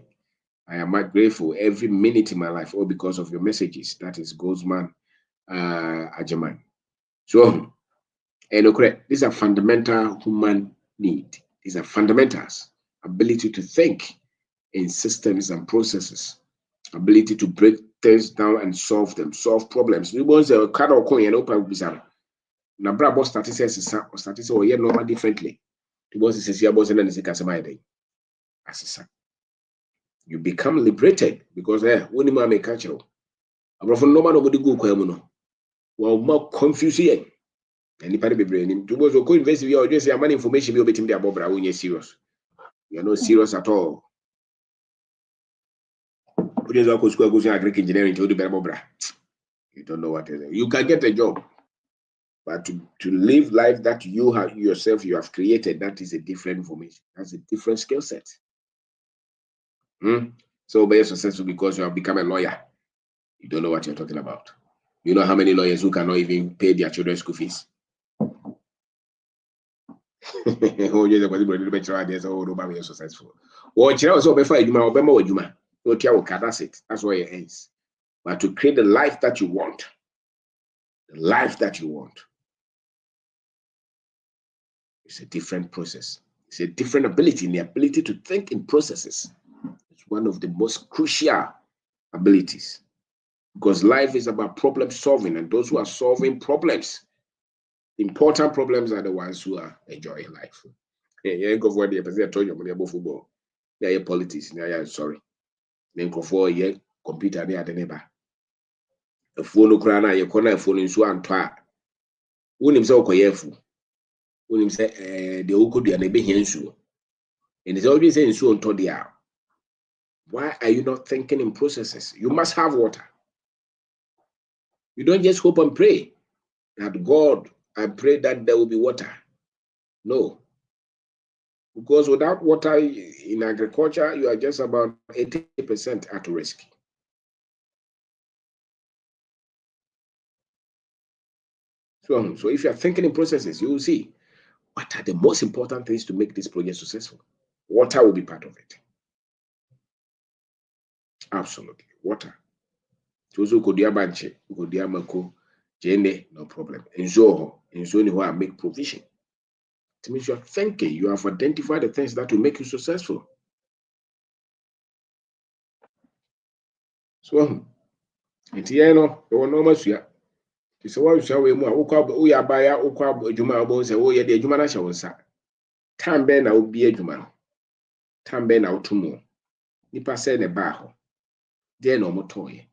B: I am grateful every minute in my life, all because of your messages. That is Gozman Ajaman. So, and these are fundamental human need. These are fundamentals. Ability to think in systems and processes. Ability to break things down and solve them, solve problems. We want to cut or coin and open bizarre. Now, bravo statistics or yeah, normal differently. Because it's a boss and it's a customer day. You become liberated because when you make catch you, I'm from no man nobody go kwamuno. Well, more confusing. Anybody be brain to go so invest or just say man information be obetim there about when you're serious. You're not serious at all. You just go school go to agric engineering to do better. You don't know what it is. You can get a job, but to live life that you have yourself you have created, that is a different information. That's a different skill set. So be successful because you have become a lawyer. You don't know what you're talking about. You know how many lawyers who cannot even pay their children's school fees? Oh, yes, nobody successful. Watch out, so before you that's it. That's where it ends. But to create the life that you want, it's a different process. It's a different ability, and the ability to think in processes. It's one of the most crucial abilities because life is about problem solving, and those who are solving problems, important problems, are the ones who are enjoying life. Yeah, go for the person told you about football. Yeah, politics. Yeah, sorry. Then go for computer. They are the neighbor. A phone crana, you corner phone in so and twa. When himself koyefu. When him say the oko do anabe hensu. And it's always saying so on todia. Why are you not thinking in processes? You must have water. You don't just hope and pray that God, I pray that there will be water. No. Because without water in agriculture, you are just about 80% at risk. So if you are thinking in processes, you will see what are the most important things to make this project successful. Water will be part of it. Absolutely. Water. So could you banche, could you mako, jene, no problem. In where I make provision. It means you are thinking, you have identified the things that will make you successful. So, it's here, no, there were no much here. It's a one shall we are buyer, Juma bones, oh, yeah, the Jumana shall say. Time Ben, I will be a Juma. tambe na utumo. Nipa say ne ba ho. Dey no motoye.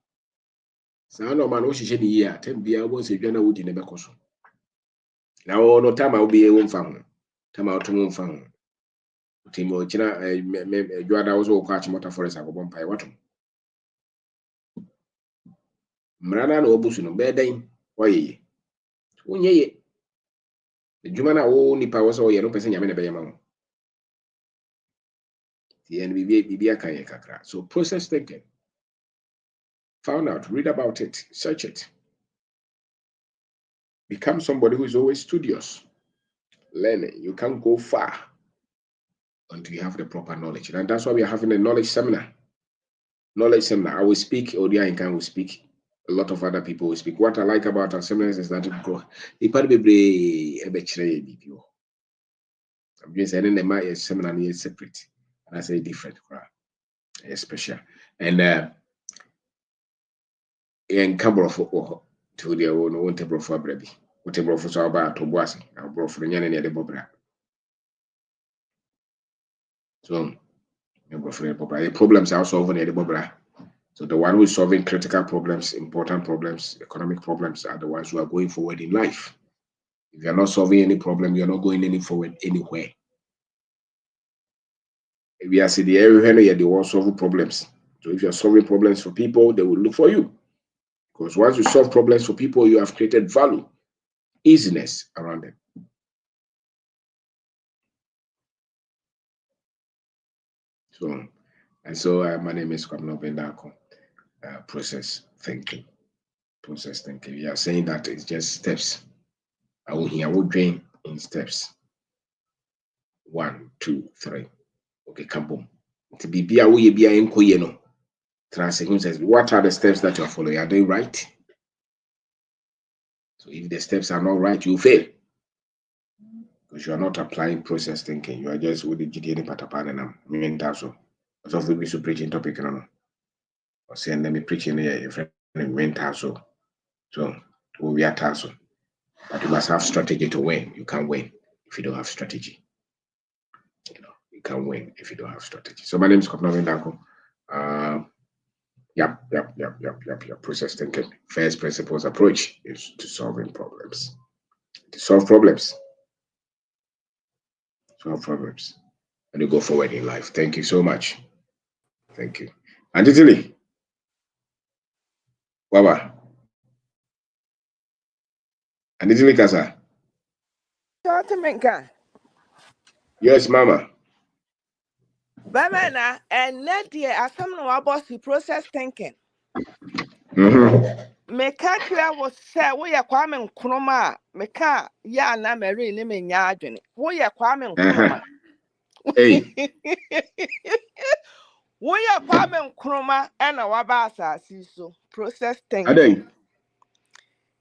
B: Sa no man wo hihye ni yi a tem bia wo se dwa na wodi ne bekoso. Na wo no tama wo be wo mfa ho. Tama utumo mfa ho. Timo china dwada wo so kwa chimota forest akobon pai wato. Mrana na obusu no be dan oye. Unyeye. Juma na wo nipa wo so ye no pese nyame ne be yema wo. The NBB akaye kakra. So process thinking. Found out, read about it, search it. Become somebody who is always studious. Learning. You can't go far until you have the proper knowledge. And that's why we are having a knowledge seminar. Knowledge seminar. I will speak, Odia Incan will speak. A lot of other people will speak. What I like about our seminars is that it grow. The part of the I'm just saying the seminar is separate. And I say different, special. And in Cambro for to the own table for baby. Whatever for so about to Bossy, I'll bro for the Yan and the Bobra. So, the problems are solved near the Bobra. So, the one who is solving critical problems, important problems, economic problems are the ones who are going forward in life. If you're not solving any problem, you're not going any forward anywhere. If you are seeing the area, they will solve problems. So, if you're solving problems for people, they will look for you. Because once you solve problems for people, you have created value, easiness around them. So, my name is Kwamno Bendako. Process thinking. Process thinking. We are saying that it's just steps. I will drain in steps. 1, 2, 3. Okay, come boom. To be in Koyeno. Translation says, what are the steps that you are following? Are they right? So if the steps are not right, you fail. Because you are not applying process thinking. You are just with the GDN Patapan and mental. So we be preaching topic. Or saying let me preaching a friend mental. So we are tasso. But you must have strategy to win. You can't win if you don't have strategy. You can't win if you don't have strategy. So my name is Kopno Vendako. Yep. Process thinking. First principles approach is to solving problems. To solve problems. Solve problems. And you go forward in life. Thank you so much. Thank you. And Italy. Baba. And Italy Casa. Yes, Mama.
C: Bamana and Nadia are some about the process thinking. Mekakra was say we are Kwame Nkrumah. Meka ya na Mary ni me nyadwene. We are Kwame Nkrumah.
B: Hey.
C: We are Kwame Nkrumah and our basa so process thinking.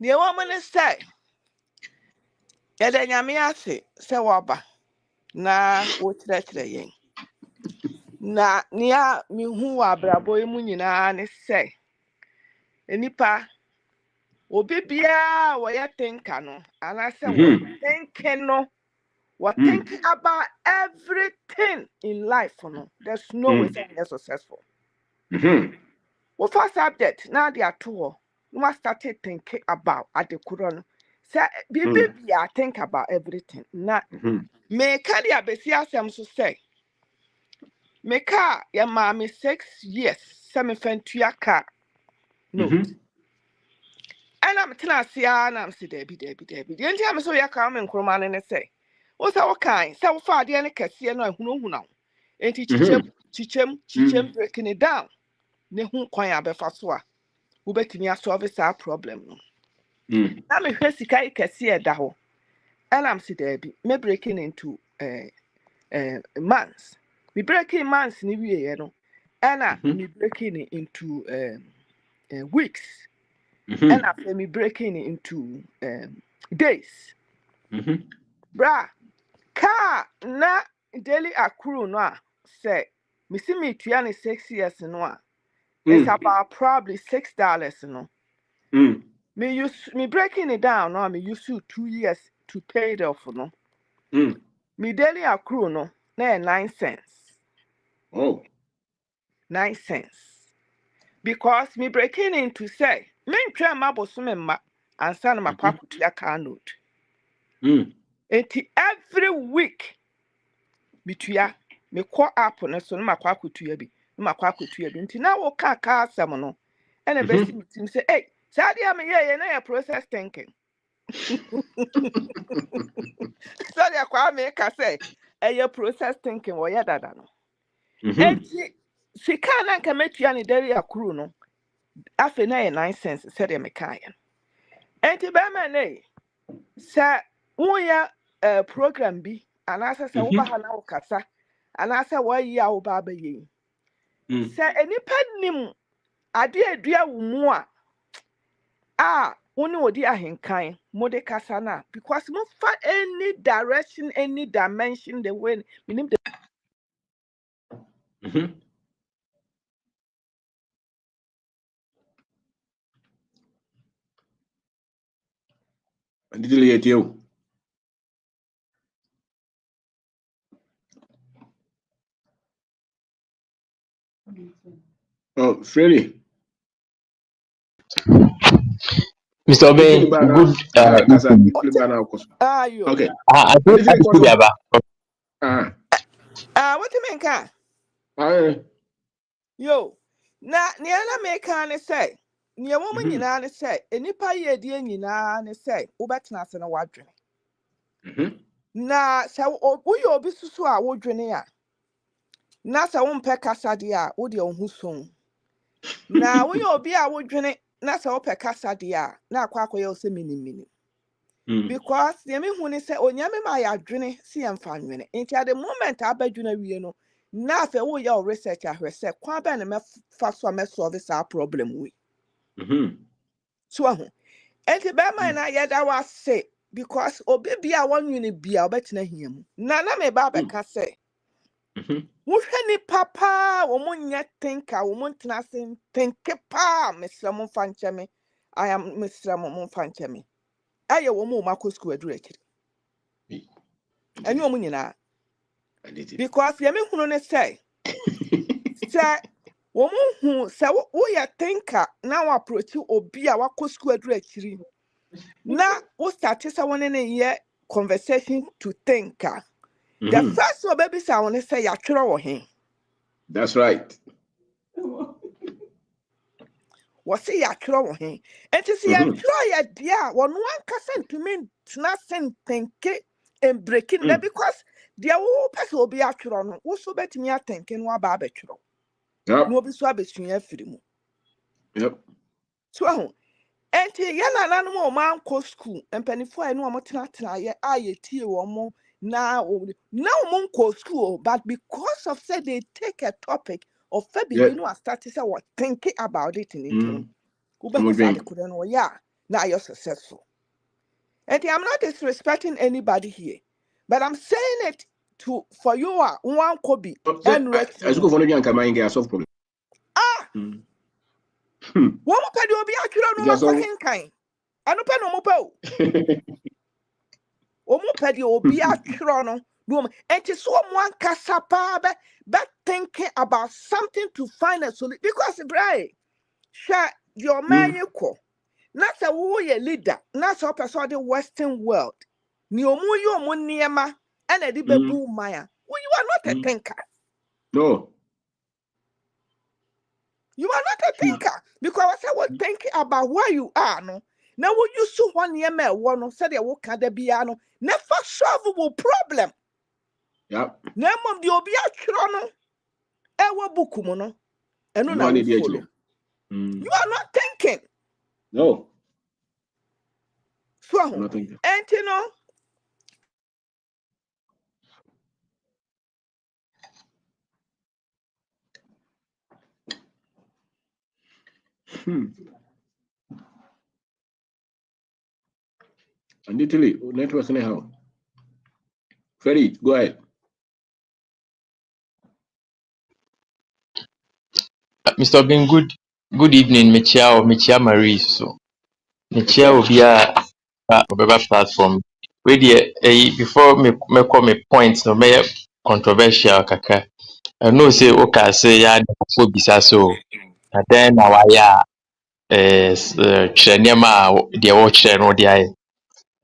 C: The woman say Yada nyame ase se waba na wo kyerɛkyerɛ yɛn. Na nia mihu wa abrabo mu nyinaa ne sɛ enipa obi bia wo ya thinker no anase wo thinking no wo think about everything in life no there's no way you're successful. Wo first subject na dey ato you must start thinking about adekuro no say bia think about everything na me ka dia besi asem so say me car ya mama 6 years semi fentua car no and I'm tenasia na am si debi the enti so ya ka me nkroma ne say wo sa wo kan say wo fa ade ne kase no ahunu na enti chichem breaking it down ne hu kwan abefa so a wo betimi solve sa problem no na me hwe sika kase e da ho and I'm si debi me breaking into months. We breaking months ni wie no. And me breaking it into weeks. And after me breaking it into days. Bra, car na daily accrue no say me see me 6 years no. It's about probably $6 no. Me breaking it down no, me use 2 years to pay it off no. Me daily accrue no, na 9 cents.
B: Oh.
C: 9 cents. Because me breaking into say, men try my bosumema and son my papa to your car note. Every week, between me call up on a son my quack to your be, my quack to your be. Until now, car some and a best team say, hey, Sadia, me and I process thinking. Sorry, I make a say, a process thinking, or ya dada no. She can't commit you any dairy a crew no. After 9 cents, said a mechanic. And to Bama, sir, we a program be, and as I said, Ubahana Cassa, and as I were ya Baba ye. Sir, any pen I dear more. Only what dear Henkai, Mode Cassana, because not for any direction, any dimension, the way, meaning the.
B: Did you hear you? Oh, Freddie.
D: Mr. Obey, good.
B: Okay.
D: I think I should be about.
C: What do you mean, Yo, na niana meka say, nia woman nyina ne say, enipa ye die nyina ne say, wobetena se na wadwene. Na sa wo ye obi susu a wodwene a. Na sa wo mpe kasa de a, wo de ohun so. Na wo ye obi a wodwene, na sa wo pe kasa de a, na akwa akoye o se minimini. Because the me hu ne say onyame ma ya dwene si emfa nwene. Enti at the moment abadwene wie no, na fe wo ya research ahwe say kwa ba na me fa so me solve this problem we. So ahu. Enti be man na ye da wa say because obi bia wonwene bia obetena hiam. Na me ba be ka say. Wo hwe ni papa wo munya thinker wo muntena sen think pa mesra mo fa ncheme. I am mesra mo fa ncheme. Aye wo mu makọ school aduru akiri. Enye omu nyina. Because ye me hunu ne say wo mu hu say wo ya thinker na wo approach obi a wakọ school aduru akiri. Na wo start say won ne ye conversation to thinker. The first one baby say won say ya twere wo hen.
B: That's right.
C: Wo say ya twere wo hen. Enti say ya twere ya dia wo no ankasa ntumi tena sen thinke and breaking that because there will person will be actual no wo so betimi atenke no aba abetwero. No be so abesua afiri
B: Yep.
C: So enti ya na nanu o man ko school empanifo ai no o tena ye aye tie wo mo na mo ko school but because of say they take a topic of fabi you know start to say what thinking about it in it. Who be no yeah now you're successful. And I'm not disrespecting anybody here, but I'm saying it for you one Kobe and Rex.
B: As go for no can mind get solve problem.
C: One pedi obi akiro no fucking kind. Anu pe no mo pe o. Omo pedi obi akiro no and so one kasapa be thinking about something to find a solution because bray sha your man you call. Not a warrior leader, not a person of the Western world. Ni omu yo omu niema, and a dibebu maya. Well, you are not a thinker.
B: No.
C: You are not a thinker. Because I was thinking about where you are, no. Now, what you so one year, one said, I will can't be ano. Never solvable problem.
B: Yep.
C: Name of the Obia Chrono, Ewa Bukumono, and no, you are not thinking.
B: No.
C: So, and you know,
B: And Italy, network anyhow. Freddie, go ahead.
D: Mr. Obin, good evening, Michia Marie. So, Michia will be a platform. Before me call me points, no may controversial kaka. no say okay say ya for bisa so and then na waya kyerɛ nneɛma a deɛ wɔkyerɛ no de ayɛ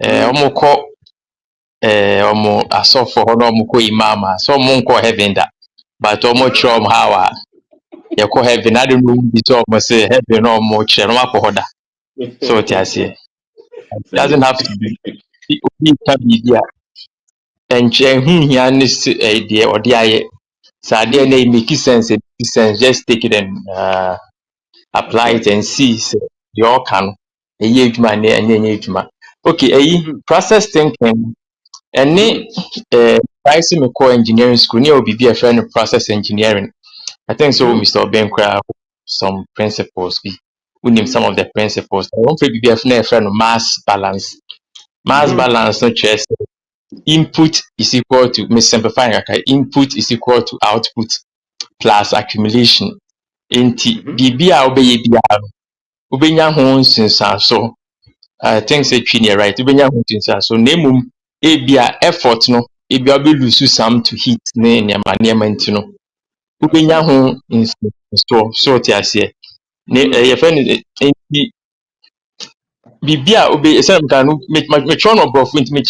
D: ɔmo kɔ ɔmo asɔfo hɔ na ɔmo kɔ imama so ɔmo nkɔ heaven da but ɔmo kyerɛ ɔmo how a yɛkɔ heaven ade no bi sɛ ɔmo sɛ heaven na ɔmo kyerɛ no akɔ hɔ da so ɔte aseɛ doesn't have to be obi ka biribi a nkyɛn ho hia ne deɛ ɔde ayɛ saa adeɛ na make sense just take it and apply it and see sɛ deɛ ɔka no ɛyɛ adwuma ne ɛnyɛ adwuma okay process thinking ɛne price me call engineering school ne obi bi a friend no process engineering I think so Mr. Obenkra some principles be we name some of the principles I won't be a friend of mass balance no chess input is equal to me simplifying okay input is equal to output plus accumulation enti bibia obeye bia obenya ho nsensanso I think say twini right obenya ho nsensanso na emum ebia effort no ebia be lose some to heat ne nneɛma nti no ubenya ho so ti ase ne ye friend enti bibia obe say mka no me try no brofo enti me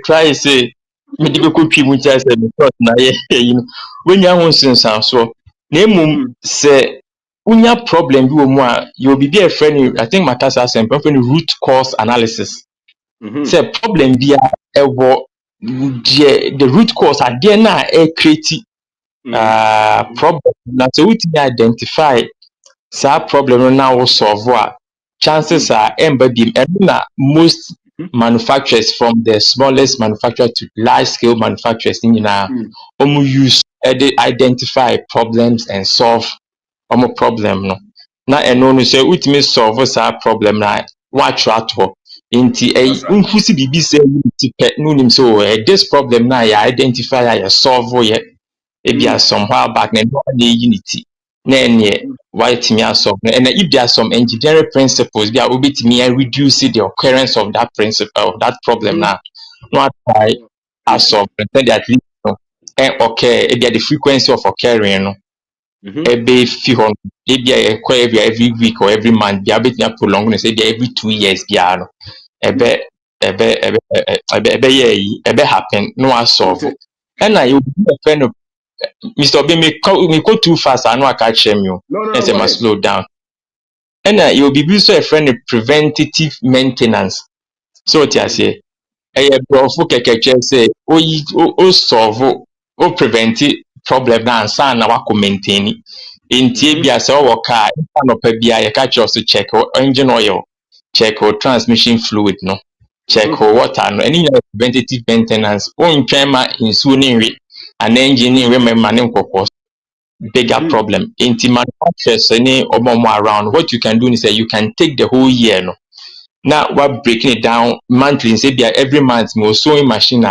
D: try say me de be kotwi mu ntia say me thought na ye yi no wenya ho nsensanso na emum se unya problem bi wo mu a you be a friend I think makasa say friend root cause analysis say problem bi a ewo the root cause ade na e create problem na so we identify sa problem no now we solve a chances are embedding and na most manufacturers from the smallest manufacturer to large scale manufacturers in use identify problems and solve problem no na eno no say ultimate solve sa problem na what try to inti unfusi bibi say no nim so this problem na ya identify ya solve ye ebia somehow back na unity na enye white me solve and if there are some engineering principles bia obetimi reduce the occurrence of that principle of that problem na no try solve and at least okay ebia the frequency of occurring no ebe fi hon ebia every week or every month bia betimi prolong no say every 2 years bia no ebe happen no solve and I you friend Mr. Obi, me go too fast. I know I catch him. You, I must slow down. And you'll be so a friend of preventative maintenance. So what I say, I bro for keke say, solve, prevent problem na answer na wako maintain. In TBA so our car, no PBI, catch also check or engine oil, check or transmission fluid, no, check or water, no, any preventative maintenance. In trema in sooning an engineer remember bigger problem. Inti manufacturers any around what you can do is that you can take the whole year no. Now we're breaking it down monthly say every month me sewing machine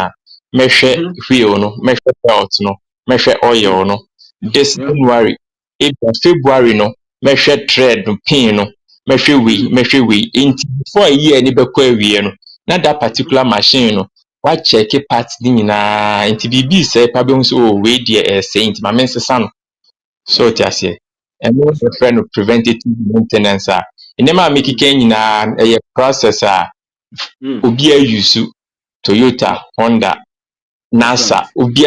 D: measure wheel no, measure belt no, measure oil no. This January, February no, measure thread no, pin no, measure we. Inti before a year ni be no. Now that particular machine no. What check parts din na inti bibi say problem so we there say inti ma mensa no so just here and no friend of preventative maintenance inema make ken na a process obi use Toyota, Honda, NASA, obi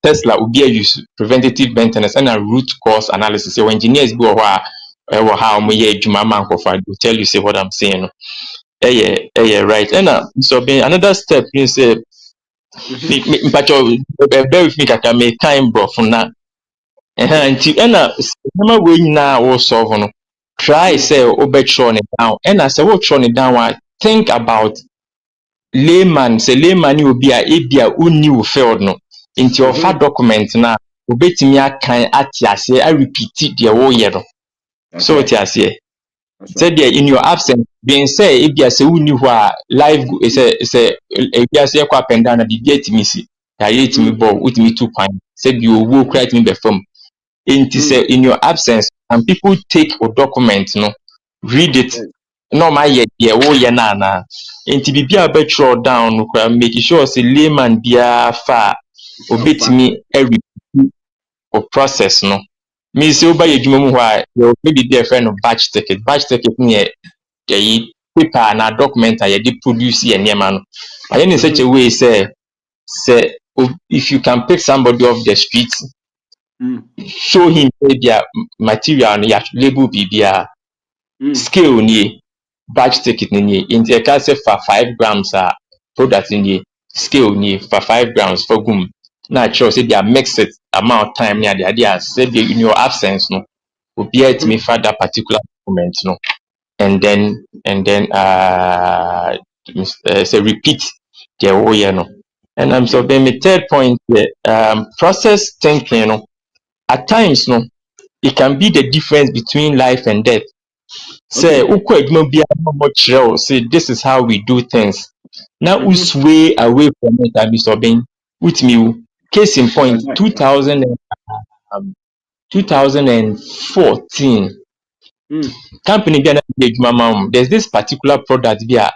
D: Tesla obi use preventative maintenance and a root cause analysis. So engineers go how me adwuma man will tell you say what I'm saying. Right. And so being another step you say but bear with me kaka me time bro for now. Nti na number we na wo solve no try say obetro it down and as we try it down think about layman say layman you be a ebia uni wo field no into your fat document na obetimi akan atiase I repeat the wo ye no so atiase say there in your absence being say ebia say uni ho a live say ebia say kwa penda na bibia timisi ya yetimi ball utimi 2 point say bi owo create me be from in your absence and people take a document no read it no my na inti bibia be throw down no make sure say layman bia fa obetimi process no means you buy a jumum why you maybe be a friend of batch ticket near the paper and a document I did produce here near man. I in such a way say if you can pick somebody off the street, show him their material and you label BBR scale ni batch ticket ni in the case for 5 grams product ni scale ni for 5 grams for gum. Natural say they are mixed amount of time near the idea say in your absence no will be able to me for that particular document no and then say repeat the whole year no. And I'm so then my third point process thinking, you know, at times, no, it can be the difference between life and death. Say, say this is how we do things. Now, we sway away from it and be sobbing with me. Case in point, 2014. Company there's this particular product there.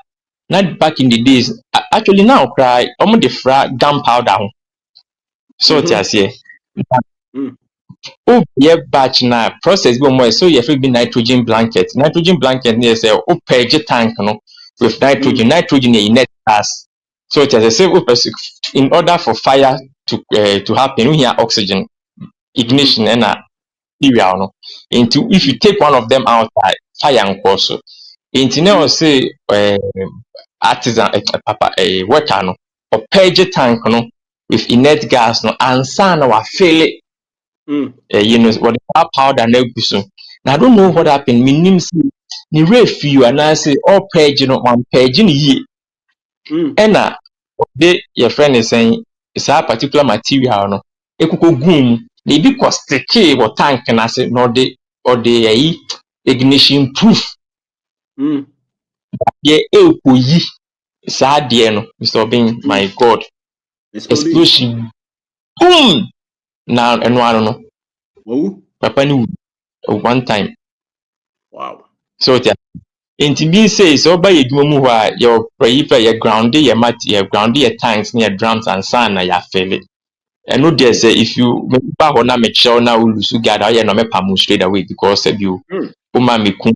D: Not back in the days, actually now cry almost the gunpowder. So it's here. Oh, yeah, batch now process go more so you be nitrogen blanket. Nitrogen blanket near say oh page tank no with nitrogen in net gas. So it has a in order for fire to happen, we have oxygen ignition and material no. Into if you take one of them out, fire and course. Into now say artisan worker no or page tank no with inert gas no and sun or fail it. You know what the powder na so. Now I don't know what happened. Me name say ni ref you and I say all page no one page in ye. And your friend is saying it's a particular material no. Ekuko gum they be cost the or tank and I say no they or the ignition proof. Yeah, ye sad dear no Mr. Being my God explosion boom now and one no. Papa knew one time.
B: Wow.
D: So it means says so by your prayer your grounded your mat your grounded your tanks near drums and sun na ya fail it. And no dare say if you back on make sure now lose gather you no me pam straight away because of you uma me kun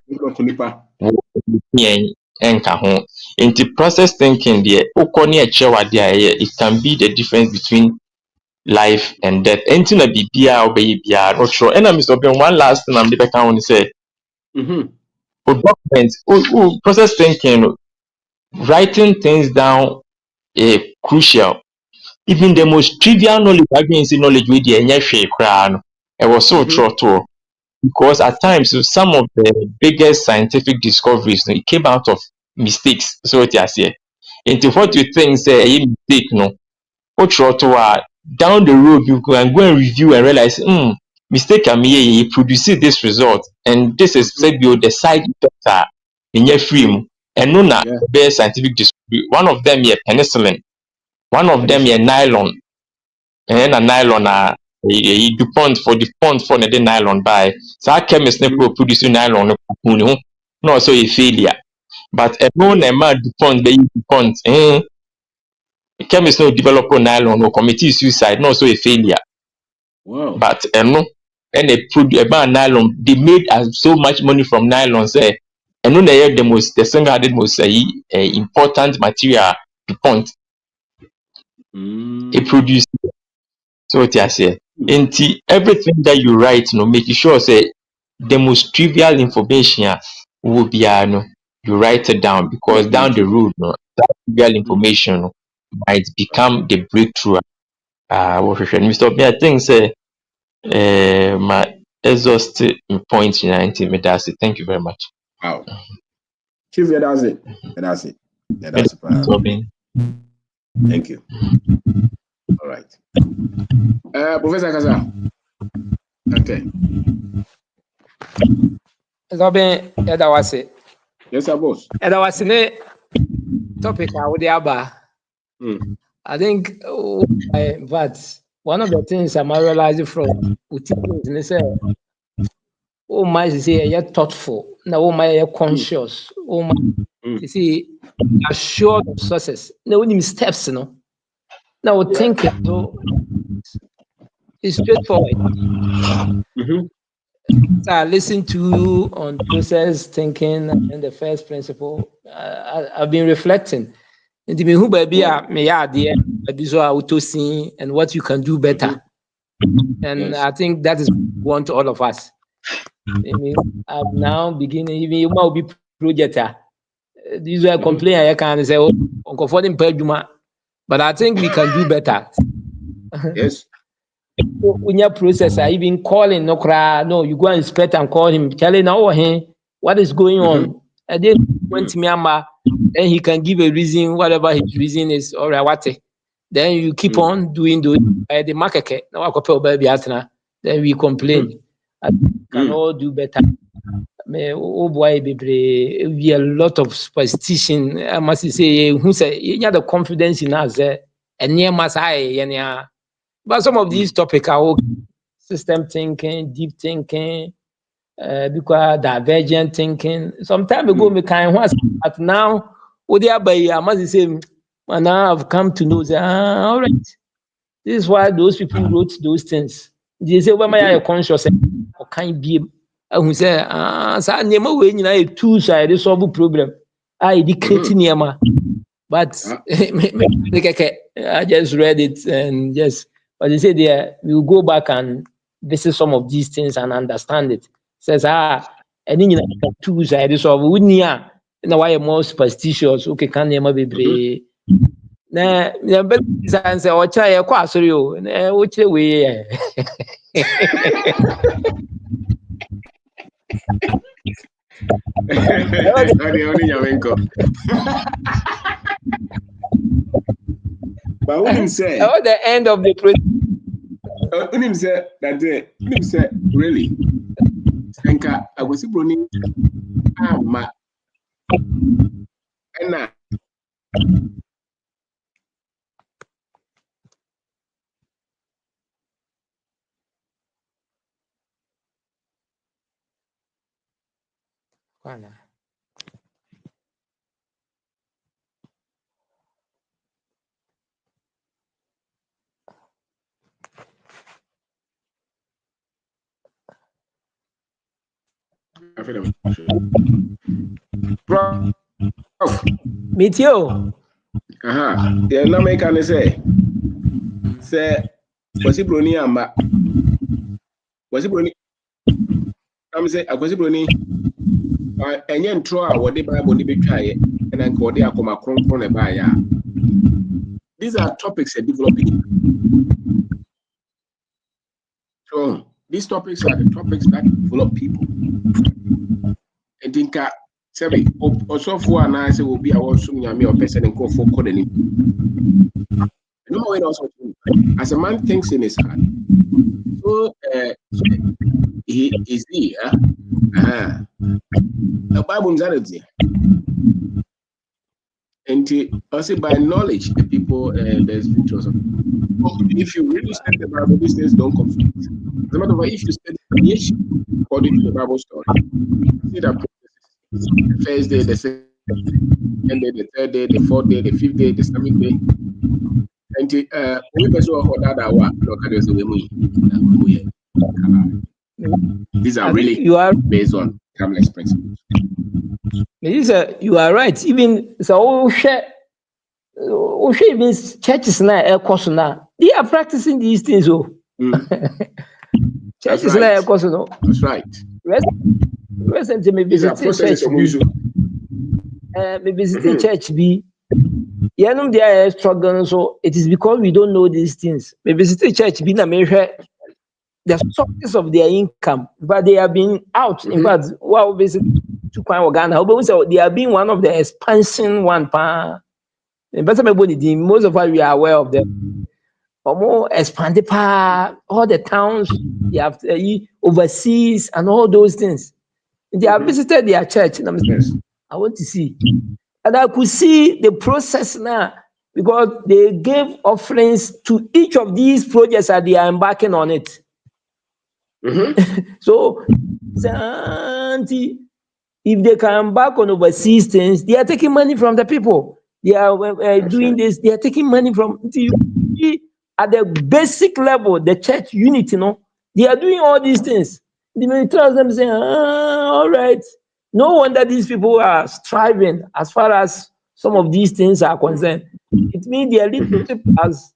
D: enka ho. Into process thinking there okoni e chewa there it can be the difference between life and death. Anything na bibia obey bia not sure. And I'm Mr. Ben one last thing I'm the back on say documents process thinking writing things down crucial. Even the most trivial knowledge knowledge with the it was so true because at times some of the biggest scientific discoveries it came out of mistakes. So it is here. Into what you think say a mistake no down the road you can go and review and realize mistake I made he produces this result and this is said the side effects in your film and no best scientific discovery. One of them here penicillin, one of them here nylon and a nylon DuPont for the nylon by so our chemist never produce nylon no so a failure but a known amount DuPont they use DuPont chemists no develop nylon or committee suicide, not so a failure.
B: Wow.
D: But no, and they produce about nylon. They made so much money from nylon. Say, and no, they had the single had the most important material to point. It produced so it is here. And everything that you write, make sure say the most trivial information will be you write it down because down the road, that trivial information might become the breakthrough. Mr. B, I think say my exhausted point 90 me that's it. Thank you very much.
B: Wow. Chief, that's it. That's it. That's it. Thank you. All right. Professor Kaza. Okay.
E: Robin, that was it.
B: Yes, sir, boss.
E: And that was the topic I would have. I think but one of the things I'm realizing from is oh my say you're thoughtful. Now oh my you're conscious. Oh my you see you're sure of success. No any steps, no. Now think so It's straightforward. So I listened to you on process thinking and the first principle. I've been reflecting. And who baby me idea and what you can do better. And I think that is one to all of us. I mean, I'm now beginning, even you might be projector. These are complain I can say, oh, comforting Peduma. But I think we can do better.
B: Yes.
E: When your processor, even calling no cry, no, you go and inspect and call him, tell him now what is going on. And then went to Myanmar, then he can give a reason, whatever his reason is, all right, what? Then you keep on doing the market. Now then we complain. I can all do better. Oh boy, baby, we a lot of superstition. I must say, who say you have the confidence in us, and near Masai, but some of these topics are okay. System thinking, deep thinking, because divergent thinking. Some time ago, me kind was, but now, what they are by, I must say, and now I've come to know that, all right, this is why those people wrote those things. They say, well, my conscious or can't be, who say, so never when you know, two side solve problem. I create Nema, but I just read it and just. But they say there we'll go back and visit some of these things and understand it. Says and then you know two sides so we wouldn't why you're more superstitious. Okay, can never be brave. Nah, but say or try a sorry, which way.
B: But when him say
E: at the end of the process.
B: When him say that day, him say really. Enka I was brony ama ena
E: Meet you.
B: Yeah, now me can say was it brony ama was it brony I'm say was it brony enye ntro a wo de Bible ni betwaye na nka wo de akoma kronkron na ba ya. These are topics that developing. So these topics are the topics that develop people. I think Sebi also for an answer will be our Sunyami or person and go for coding. No way also as a man thinks in his heart. So he is here. The Bible is and also by knowledge, the people there's victorious. If you really study the Bible, these things don't conflict. As a matter of fact, if you study creation according to the Bible story, see that the first day, the second day, the third day, the fourth day, the fifth day, the seventh day. And we these are really based on timeless principles.
E: You are right. Even so, even churches now, they are practicing these things. Churches now,
B: that's right.
E: Recently, maybe visit church. Maybe visit church. They are struggling, so it is because we don't know these things. Maybe visit church. Be na measure the sources of their income, but they have been out. In fact, wow, basically, they are being one of the expansion one. Most of us we are aware of them. More expanded all the towns they have overseas and all those things. They have visited their church. And I want to see, and I could see the process now because they gave offerings to each of these projects that they are embarking on it. So, if they come back on overseas things, they are taking money from the people. They are doing this. They are taking money from at the basic level, the church unity, they are doing all these things. The military them saying, all right. No wonder these people are striving as far as some of these things are concerned. It means their leadership has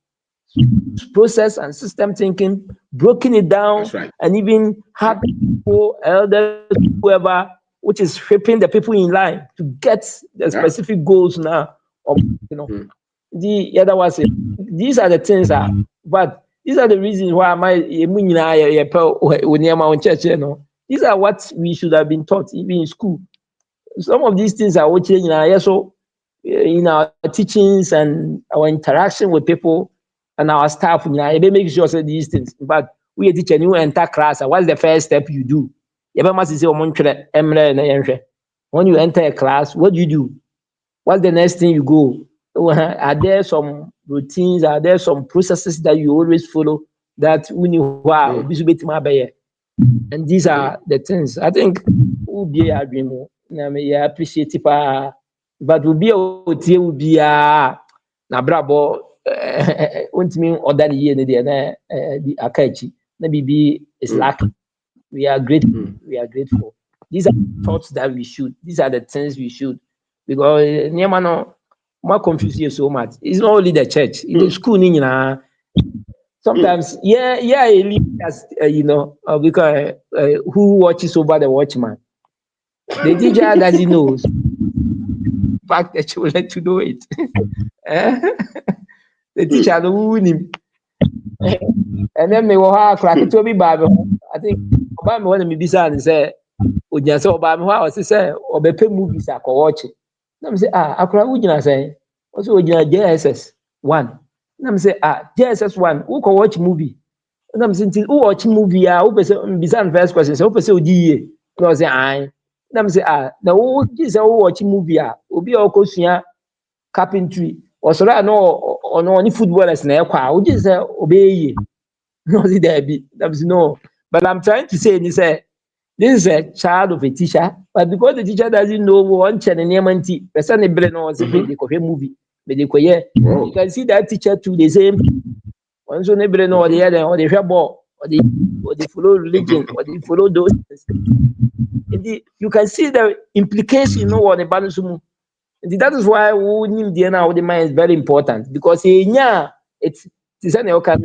E: process and system thinking, broken it down,
B: right.
E: and even had people, elders, whoever, which is shaping the people in line to get the specific goals now. The other was these are the things but these are the reasons why church, these are what we should have been taught even in school. Some of these things are watching so in our teachings and our interaction with people and our staff, they make sure say these things. But we a teacher, you enter class, what's the first step you do? When you enter a class, what do you do? What's the next thing you go? Are there some routines? Are there some processes that you always follow that when you are and these are the things I think will be a dream. I appreciate it, but will be a na brabo untimi order ye ne de na di akachi na bibi is lacking. We are grateful. We are grateful. These are the thoughts that we should. These are the things we should. Because more confused so much. It's not only the church. In the school, sometimes, as because who watches over the watchman? The teacher doesn't know. In fact, the children to do it. The teacher who him. And then me crack to be Bible. I think about me when me bisa and say, "Unya say about me how say obepe movies I can watch." Let me say akra unya say, also unya JSS 1. Let me say JSS 1 who can watch movie. Let me say who watch movie who person bisa first question say who person odi no say I. Let me say na who just who watch movie obi okosua carpentry or so no or any footballers na ekwa who just say obey. No, no. But I'm trying to say this is a child of a teacher, but because the teacher doesn't know one channel person movie, you can see that teacher too the same. One so no the other or the ball or they follow religion or they follow those things. You can see the implication on the balance. That is why the mind is very important because it's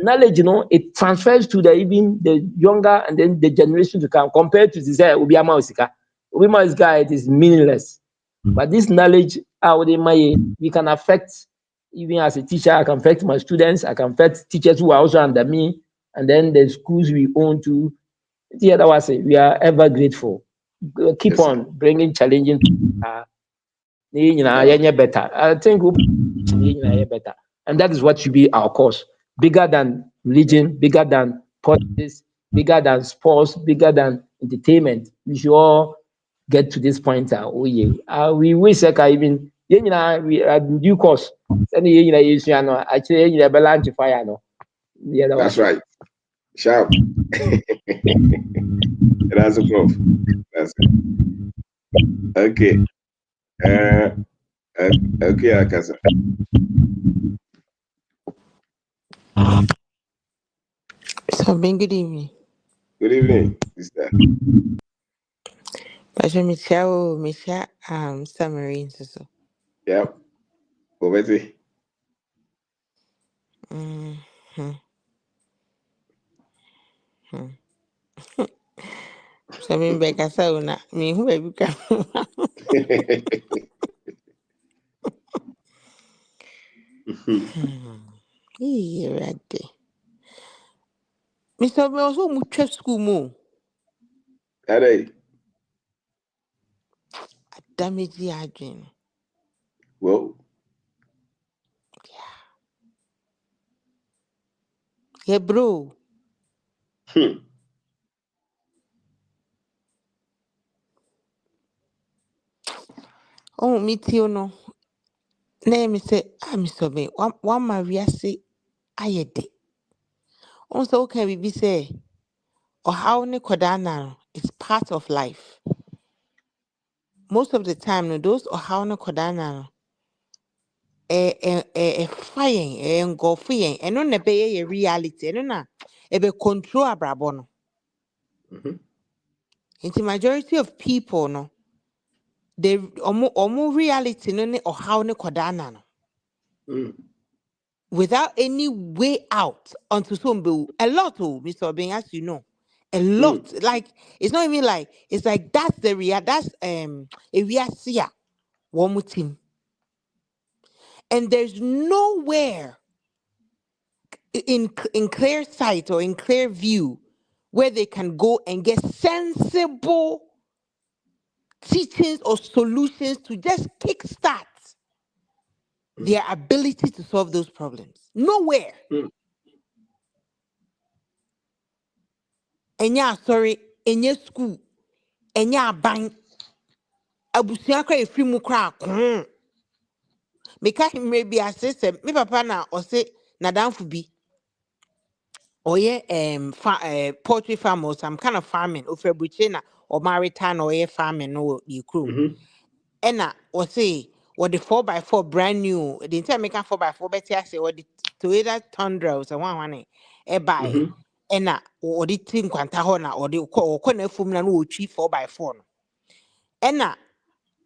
E: knowledge, it transfers to even the younger and then the generation to come compared to this it is meaningless. But this knowledge we can affect even as a teacher, I can affect my students, I can affect teachers who are also under me, and then the schools we own to. The other was we are ever grateful. Keep on bringing challenging better. I think we'll be better. And that is what should be our cause. Bigger than religion, bigger than politics, bigger than sports, bigger than entertainment. We should all get to this point. We wish even we are due course. Actually, fire.
B: That's right. Sharp. That's a prof. That's it. Okay. Okay, Akasa.
F: So, good evening.
B: Good evening, sister.
F: Pastor Michelle, summary so.
B: Yep. Over
F: So, me beka sauna. Me who baby come. Ready. Mr. Me also much school mo.
B: Hey.
F: Damage the adrenaline.
B: Whoa.
F: Yeah, bro. Oh, me too, no. Name say, Mr. Me, one Maria say, I did. Also, okay, we say, or how ne kodana is part of life. Most of the time, no, those or how ne kodana fine engulf yen eno na be ye reality eno na e be control abrabo no. Inti majority of people no they omo reality no ne ohaw ne kodana no. Without any way out onto somebody. A lot, Mr. Obeng, as you know. A lot. Like, it's not even like, it's like that's the that's a reasia one team. And there's nowhere in clear sight or in clear view where they can go and get sensible teachings or solutions to just kickstart their ability to solve those problems. Nowhere. Enya sorry, enya school, enya bank, abusua kra efiri mu kra kon. Meka himre bi asese, me papa na ose nadamfo bi. Oye poultry farm or some kind of farming. Ofrebuche na or maritime oye farming no di krum. Ena ose what the 4x4 brand new. The entire make 4x4 better say what the Toyota Tundra or one e buy. Ena or the tin kwanta ho na or the ko na fum na no 4x4 no. Ena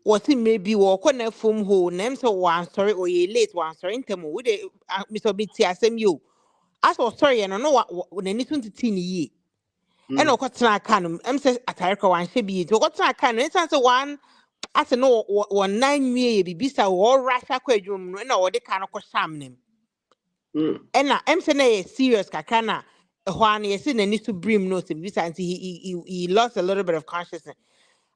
F: was it maybe walk on a from home name so one sorry or ye late one sorry in term with it Mr. BT SMU. I saw sorry and I know what when anything to teen ye. And what's not can says at one should be to what's not can it's answer one as no 9 year be bisa or rasha quadrum no or the kind of sham name. And I'm saying serious kakana. Juan, yes, and needs to bring notes in this and he lost a little bit of consciousness.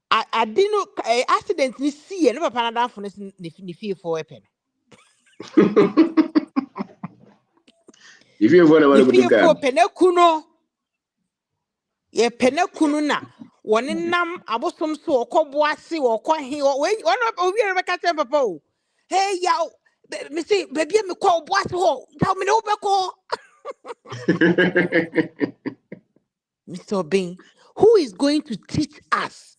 F: I didn't accidentally see and never found out for ni fear for weapon.
B: If you want to
F: Fear for penekuno, ye penekuna. One nam abosom so boasi or he or when one of you ever catch papa. Hey, yow, me see, baby, me call boas ho, tell me no call. Mr. Bing, who is going to teach us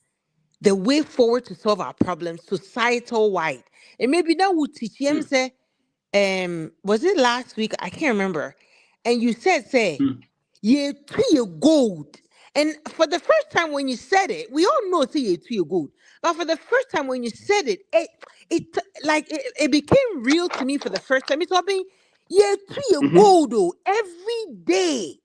F: the way forward to solve our problems societal wide? And maybe that would teach him say, was it last week? I can't remember. And you said, yeah, 2 year gold. And for the first time when you said it, we all know it's a 2 year gold. But for the first time when you said it, it became real to me for the first time. It's all being, yeah, 2 year gold though, every day.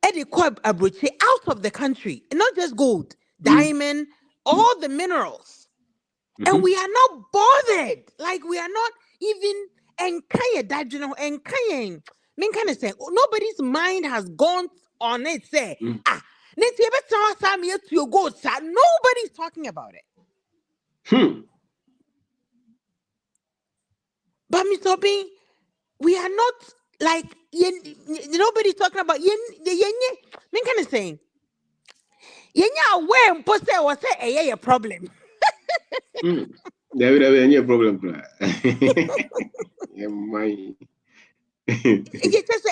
F: Eddie Kwab Abroche out of the country, and not just gold, diamond, all the minerals. And we are not bothered. Like we are not even nobody's mind has gone on it. Say, nobody's talking about it. But Mr. Bing, we are not like nobody's talking about saying. Aware and post was a problem.
B: There will be any problem.
F: It just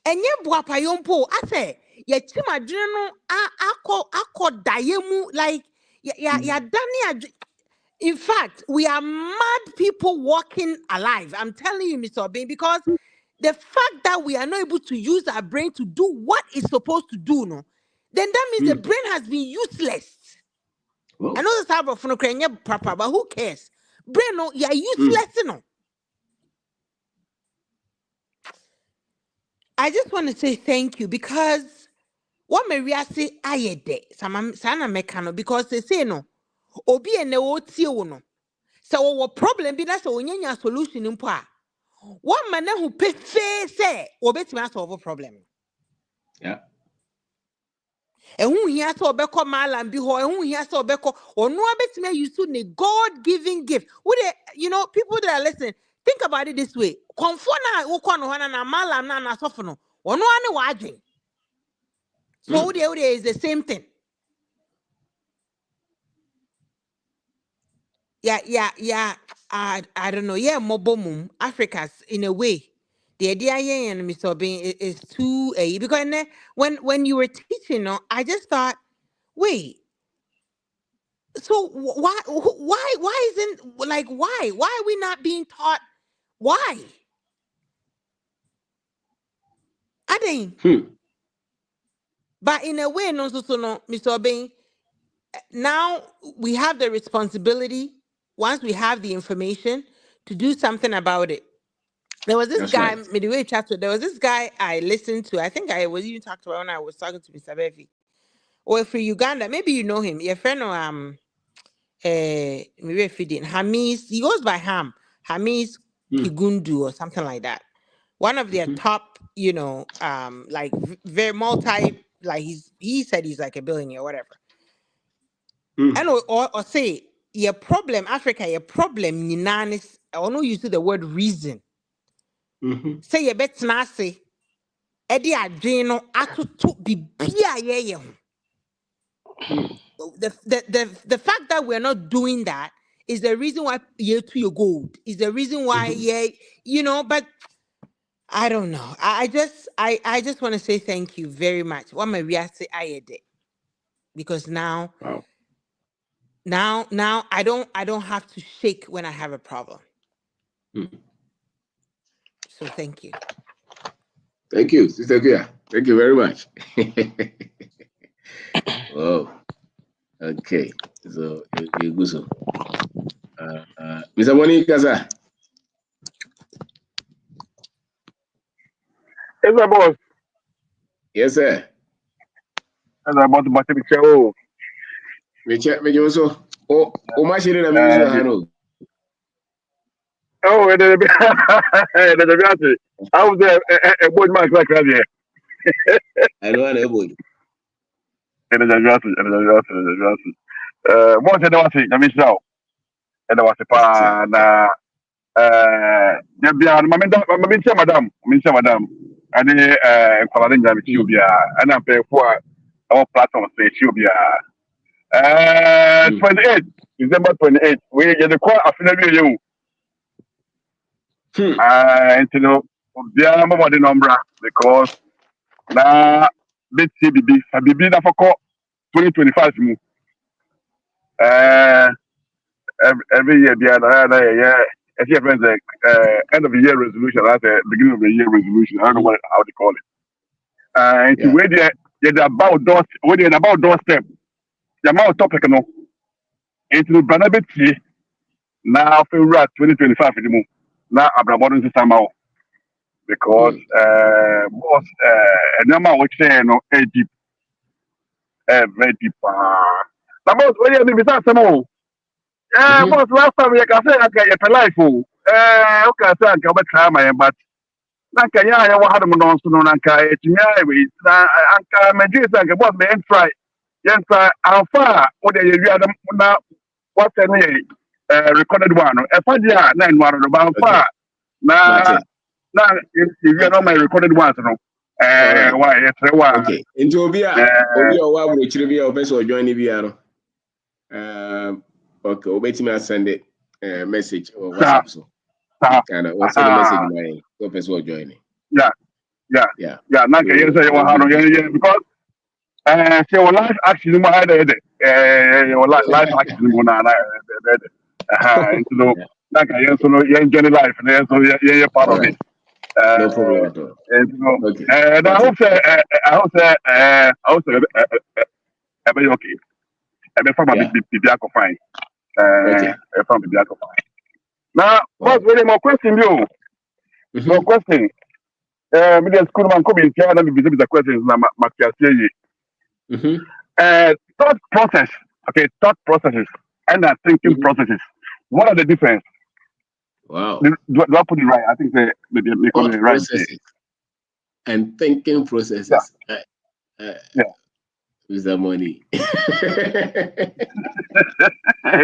F: and ye boapa yompo. I say, ye chima journal ako diemu like ya dani. In fact, we are mad people walking alive. I'm telling you, Mr. Obeng, because the fact that we are not able to use our brain to do what it's supposed to do, no, then that means the brain has been useless. Whoa. I know the type of phone proper, but who cares? Brain, no, you're useless, no. I just want to say thank you because what Maria say I de sana mekano because they say no obi ene wo tie wo no so what problem be na so onyanya solution mpo a one man who pe fe say obetimi solve a problem.
B: Yeah.
F: And who here so obeko malam bi ho who here so obeko ono abetimi use ne God-given gift. Would people that are listening, think about it this way. Conformity wo kwa no na malam na sofo no ono ane wa adwen. So there is the same thing. Yeah. I don't know. Yeah, mobile Africa's in a way. The idea and Mr. Obeng is too because when you were teaching, I just thought, wait, So why isn't, like, why are we not being taught? Why? I think. But in a way, no, Mr. Obeng, now we have the responsibility, once we have the information, to do something about it. There was this
B: That's
F: guy,
B: right.
F: midway chapter, there was this guy I listened to. I think I was even talked about when I was talking to Mr. Bevi. Or for Uganda, maybe you know him. Your friend maybe feeding Hamis, he goes by Hamis Kigundu or something like that. One of their top, like very multi, like he said he's like a billionaire or whatever. And or say your problem, Africa, your problem, Ninanis, I know you use the word reason. Say your bet nasi, Eddie Adreno, atutu bibia ye. The fact that we're not doing that is the reason why year to your gold is the reason why but I don't know. I just want to say thank you very much. What my reaction I did, because now I don't have to shake when I have a problem. So thank you.
B: Thank you, Sister Kia. Thank you very much. Oh, okay. So you go so. Mr. Monica, sir.
G: Yes, my boss.
B: Yes, sir.
G: As I want to match the show.
B: Me check me also. Oh, machine na me use hano.
G: Oh, and then I was there a board man like that here.
B: I know an boy.
G: And then more than I say, I miss now. And I was a pa na madam. And then following them Ethiopia and I'm paying for our platform say Ethiopia. 28 December 28. We get the call after you. Biara mama de number because na bit bibi na for 2025 mu every year biara na if you friends end of the year resolution, that's the beginning of the year resolution. I don't know how they call it. Where they about doorstep the amount of topic no into brana bit now February 2025 mu na abrabodun system out because boss number which say no deep very deep na boss when you be say some boss last time you can say okay your life okay say I can try my but nanka ya wa hadu no so no nanka etimi ayi na anka meji say boss me try yen try alpha what dey you adam na what say recorded one e fa dia na enwaro no ba alpha na if you are not my recorded ones, no. Why? Yes, why?
B: Okay. Into Obia, why would you be a vessel join the okay, obey me. Send it message or WhatsApp. So, and I'll send a message my vessel joining.
G: Yeah. Now, can you say what? Because she will live action. My head, live action. So, now can you so you enjoy life, and so you're part of it.
B: No problem at all.
G: Okay. And I hope everybody okay. And from a bit fine. From the fine. Now, what's really more question, you? More question. Maybe a school man come in here and visit the questions. Thought process. Okay, thought processes and thinking processes. What are the difference?
B: Wow.
G: Do I put it right? I think they call it right.
B: Processes and thinking processes. With the money.
G: It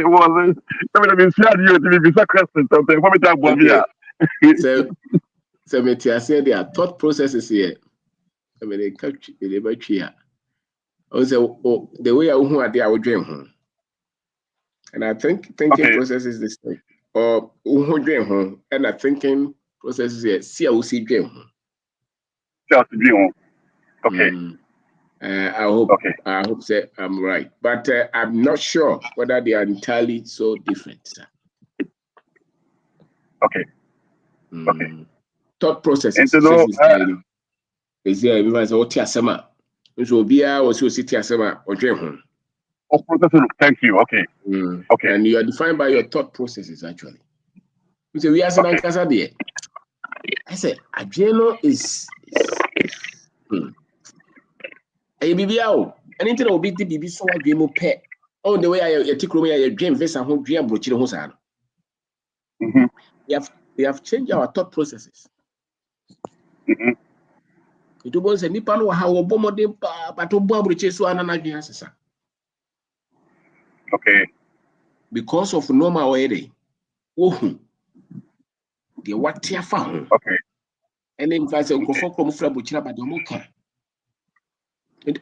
G: was. I mean, I've been sharing you to be question something. What me talk
B: So I said there are thought processes here. I mean, they catch the battery here. Also, the way I would dream. And I think thinking process is this thing. Or dream and I thinking process is here. See, I will see dream.
G: Just dream. Okay.
B: I hope say I'm right, but I'm not sure whether they are entirely so different. Sir.
G: Okay. Okay.
B: Thought processes.
G: And to know,
B: is there everyone say what tiasema? So Bia was also tiasema or dream.
G: Thank you. Okay. Okay.
B: And you are defined by your thought processes actually. So we are saying okay. I said Adreno is anything will be the BB so I dream of pet. Oh, the way I take away a dream vessel who dream broaching hosan. We have changed our thought processes. It was a Nippon or how a bomb de Patobo bridges so an
G: okay.
B: Because of normal way. Oh, the what tear found.
G: Okay.
B: And then if I say go for come from Buchina, but the mocha.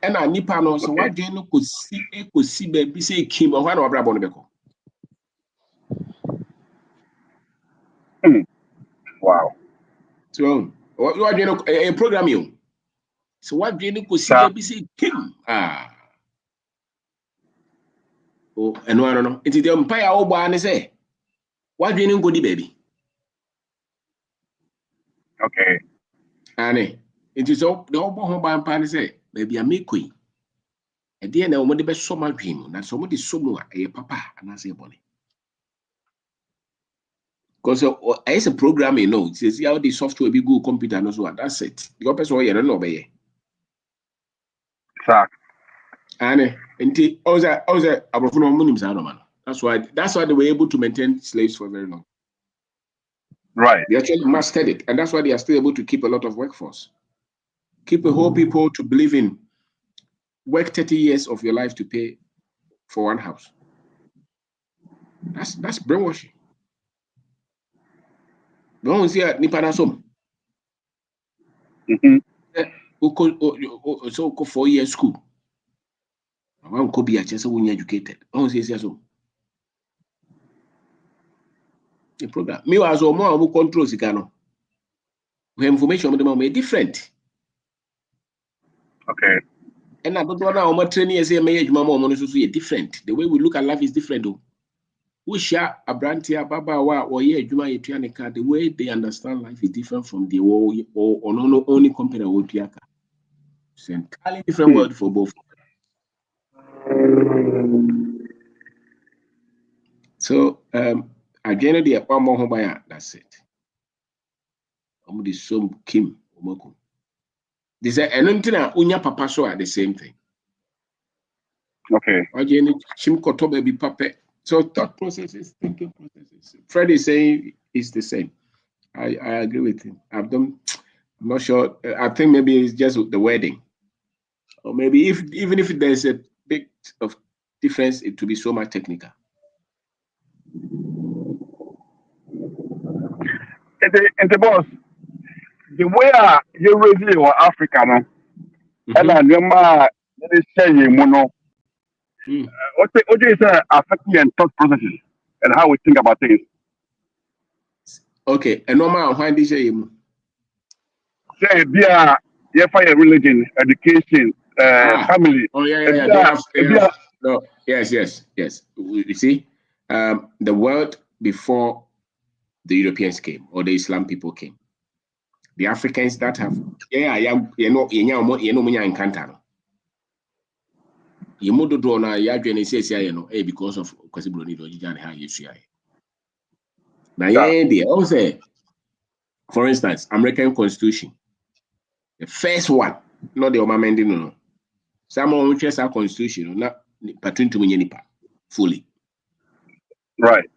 B: And I Nippon so what do you could see baby say Kim or one or Brabonbeco.
G: Wow.
B: So what do you know a program you? So what do you could see baby say Kim? Oh, and I don't know. It's the umpire over and say, what do you go the baby?
G: Okay.
B: Annie, it is all the old home by umpire say, maybe a me queen. At the end, I want the best summer dream, and somebody somewhere a papa and I say bonnie. Because it's a program, you know, it says how the software be good computer and so on. That's it. The person you don't know by Annie, and also that's why they were able to maintain slaves for very long.
G: Right.
B: They actually mastered it, and that's why they are still able to keep a lot of workforce. Keep a whole people to believe in work 30 years of your life to pay for one house. That's brainwashing. We don't see a Nipanasom. So 4 years school. I want to be a chess when you're educated. I don't see so. The program. Me was more who controls the information on the different.
G: Okay.
B: And I don't know how much training is different. The way we look at life is different though. We share a brand here, Baba, or the way they understand life is different from the only company with Yaka. It's an entirely different world for both. So again, the one more home that's it. The some Kim Omoko. They say Enuntina Unya Papa so are the same thing.
G: Okay.
B: Again, Chimkoto baby papa. So thought processes, thinking processes. Fred is saying it's the same. I agree with him. I'm not sure. I think maybe it's just the wording. Or maybe even if there's a bit of difference, it will be so much technical.
G: And the boss, the way you're raising your Africa, no? And I remember they say you know. What is affecting and thought processes and how we think about things?
B: Okay, and normal why did you
G: say yeah, fire religion, education, family.
B: Oh yeah. They have no, yes. You see, the world before the Europeans came or the Islam people came, the Africans that have encounter. Because of for instance, American Constitution, the first one, not the amending, no. Someone which has our Constitution, not patron to me fully.
G: Right.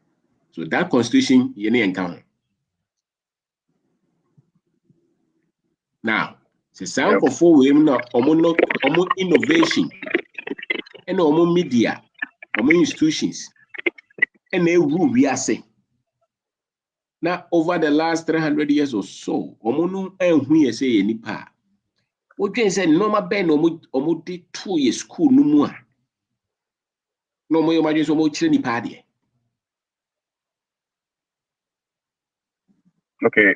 B: So that Constitution, you need encounter. Now, the sound for 4 women, innovation, and media, institutions, and they rule we are saying. Now, over the last 300 years or so, and we say any part. What can say normal ben or 2 years school no more. No more imagine so much any party.
G: Okay.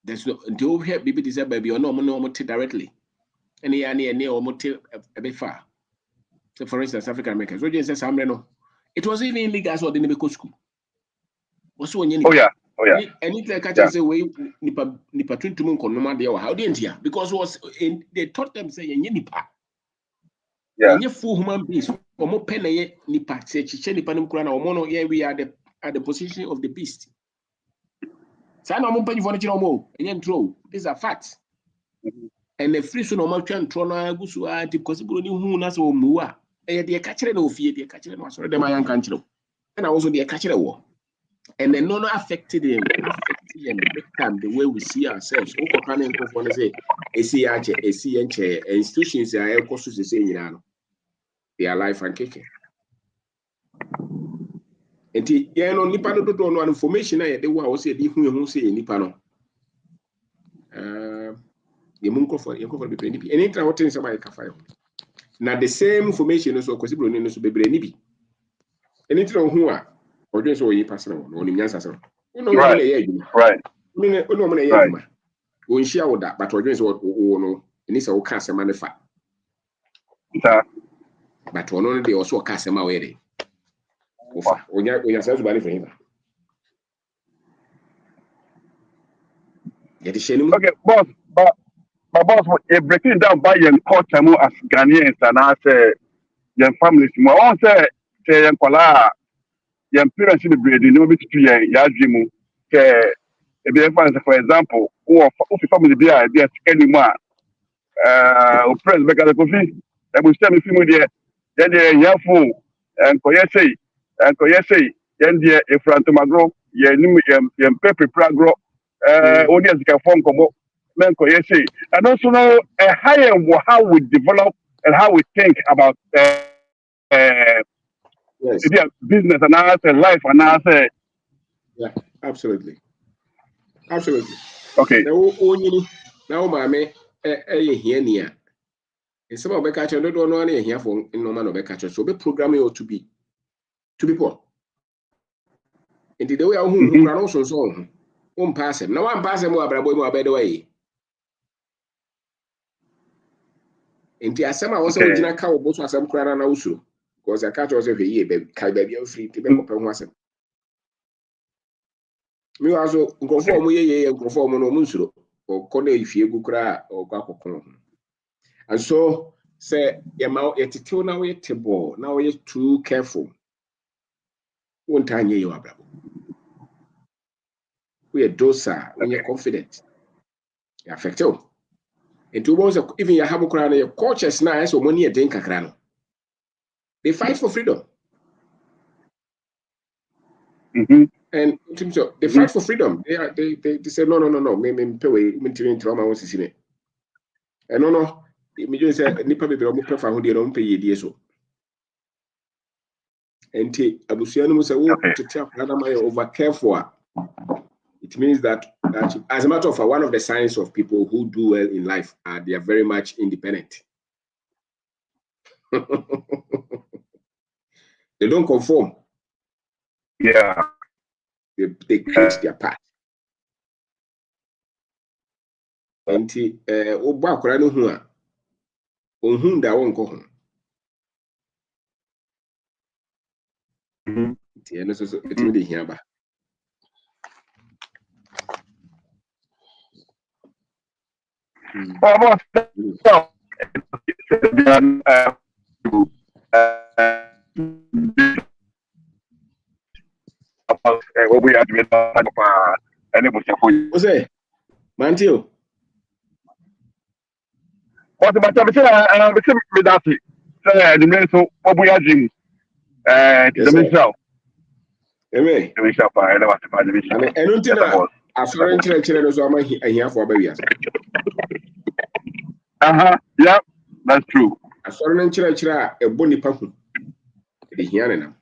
B: There's no until here baby this baby or no directly. any or motive a bit far. So for instance, African Americans, what says no. It was even illegal as well in the school. Also,
G: oh yeah.
B: And it's like I say, way nipa twin to moon conoma there. How didn't you? Because they taught them saying nipa.
G: Yeah.
B: You full human beings. Or more pen nipa say chichen nipa nimkurana or mono. Yeah, we are at the position of the beast. So I'm open for the more. And true. These are facts. And the free son of my chan trona gusua because you who nas or mua. They catcher no fear, they catcher no sorry, my young country. And also they catcher war. And then no affected them big time the way we see ourselves. Say institutions are costs the same, they are life and kicking. And yeah, no nipa no do no information na they wa say di hu say nipa no. The munko for be plenty. Any tra what things about ka na the same information so kwesi bro no so bebre ni bi. Any tra hu a odwen so yi pasere no nim nyansa so.
G: Right.
B: No mo na ye aduma. Wo nhia wo da but odwen so wo no ni se wo ka asema ne fa. But one they also ka asema we dey. Onya says bali for him.
G: Okay, boss, but boss, you're breaking down by your culture as Ghanaians and I say your families more. I say your kola, your parents in the breed, you know, to your dream. For example, who family be a anymore. Friends back at the coffee. I will send me film there. Then your phone and koyese then the front magro ye paper pragro audience can form como men koyese and also know how we develop and how we think about business and our life and our
B: absolutely
G: okay
B: now mame here near and some of the catcher don't know any here for no man of the catcher so be programming or to be poor. Indeed, the way who are also so pass him. No one pass him more by the way. Indeed, as some was original cow, both was some crown also because a cat was every year, baby, baby, free to be open once. Me also conform ye and conform no munsuro or corner if you go cry or go. And so say, Yamau, it's too now yet table, now you're too careful. One time you are bravo. We are dosa when you're confident. You affect you. And two months even you have a crown, your culture is nice or money a dinka crown. They fight for freedom. And they fight for freedom. They say no. Me pay me trauma wants to see me. And no. Me just say nipa be mo prefer who they don't pay ye so. And abusuano mo say wo to tell another man over careful. It means that as a matter of fact, one of the signs of people who do well in life they are very much independent. They don't conform.
G: Yeah.
B: They create their path. And oba akora no hu a ohun da won ko hu. Tie no so etimi de hia ba.
G: What we have to be
B: Ose Mantio.
G: What about that? The men so what we are doing the minister.
B: Amen.
G: The minister I never the minister.
B: And until a foreign church was on my here for baby.
G: Yeah, that's true.
B: A foreign church a bonny pump. The Hiana.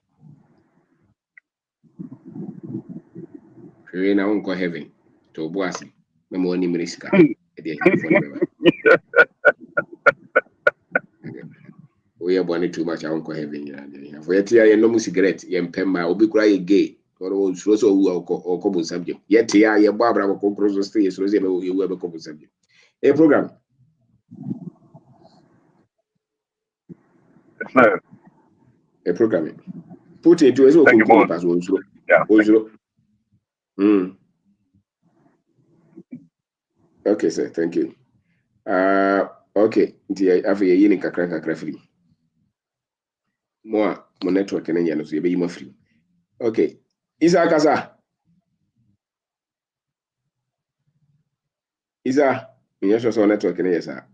B: We now go heaven to Boasi. No more any risk. We are born too much. I won't go heaven. For a year, no cigarette, young Pemba, will be crying gay. Or also who are couple subject. Yet, yeah, your Barbara will compose the stage, so you will have a couple subject. A program.
G: sir.
B: A programming. Put it to a
G: Thank you, boss. Yeah.
B: Okay, sir. Thank you. Okay. After a year, kakra free. More network and then you be more free. Okay. Isa Kasa. Isa, you just saw network and yes, sir.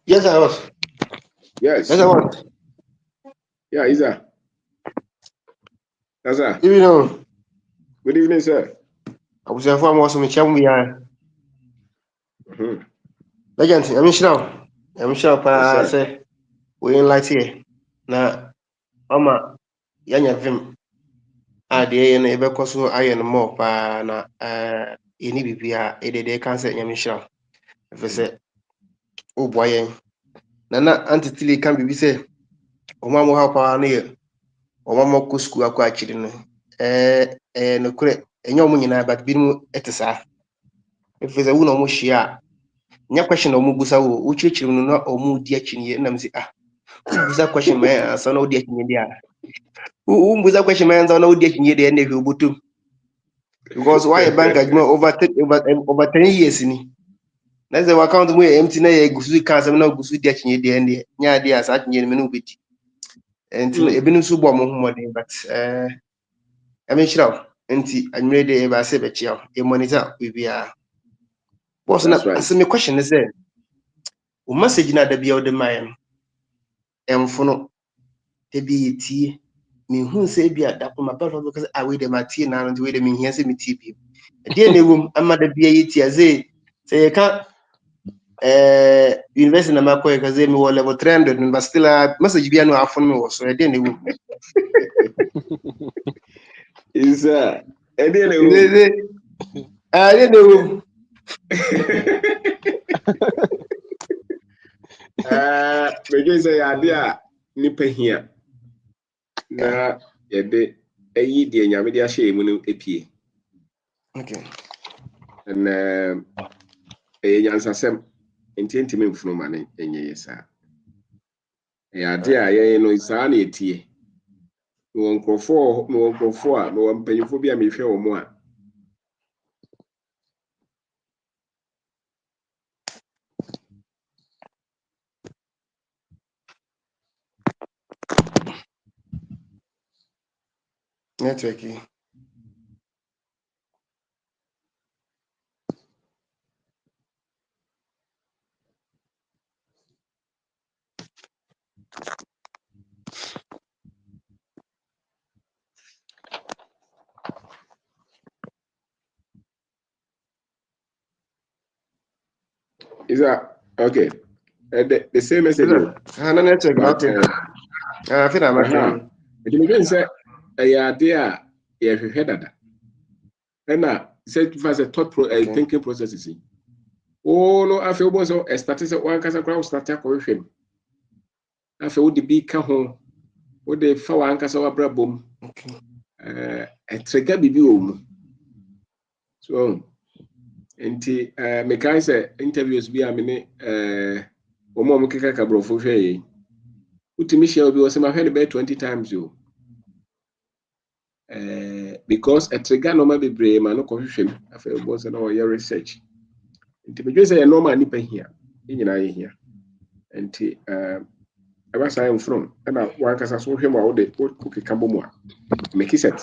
H: Yes, I was.
B: Yes.
H: Yes, I was.
B: Yeah, Isa. That's that.
H: You know.
B: Good evening, sir.
H: I was informed also me cham we are. Legend, I'm sure pa say we in light here. Na ama yanya vim ade na ebe koso aye no more pa na eni bibia edede kan say nyame hira. Efe say o boyen. Na antitili kan bibi say o ma mo ha pa na ye o ma mo ko school akwa akiri no. No kure enyo mo nyina but bi mu etesa. Efe say wo no mo hia. Nya question o mu busa wo uchichiri no na o mu di akini na msi busa question man so na o di akini dia. Busa question man so na o di akini dia na hwe obutum. Because why a bank adwuma over 10 years ni. Na say account mu empty na ye gusu kan sam na gusu di akini dia ndi. Nya dia sa akini me no beti. Enti no ebinu so bo mo humode but I mean shiraw enti anwere de e ba se be chia e monitor we bia. Boss na ask me question is say o message na da bia o de mayen emfono te bi tie me hu se bia da ko ma ba because I we de ma tie na no we de me hia se me tie bi de na ewum ama da bia yi tie say you can university na ma ko e kaze me wo level 300 but still message bia no afon me wo so de na ewum
B: is de na ewum
H: de na ewum
B: me say ade nipa hia na yede ayi de nyame de ahye mu no epie.
H: Okay.
B: And nyansasem ntimi mfuno ma ne enye yesa. Ade a ye no isa na etie. No nkrofo a no mpanyifo bi a mehwe wo mo a
H: network.
B: is that okay? The same message.
H: No network. Okay. I feel I'm okay.
B: It means say ade a ye hwehwe dada. Na say first a thought thinking processes. Oh no, I feel boss o start say one kasa kwa start akọhwehwem. I feel the big ka ho. O de fa one kasa wa brabom.
H: Okay.
B: Trigger bibi o mu. So enti me kai say interviews bi a me ne omo keka kabrofo hwe yi. Utimi share obi o se ma hwe be 20 times yo. Because a trigger normal be brave man no confusion after boss na your research. Nti me say normal nipa here. Nyina ye here. Nti aba say from na one kasa so hwe ma wo de keka bomu a. Make it set.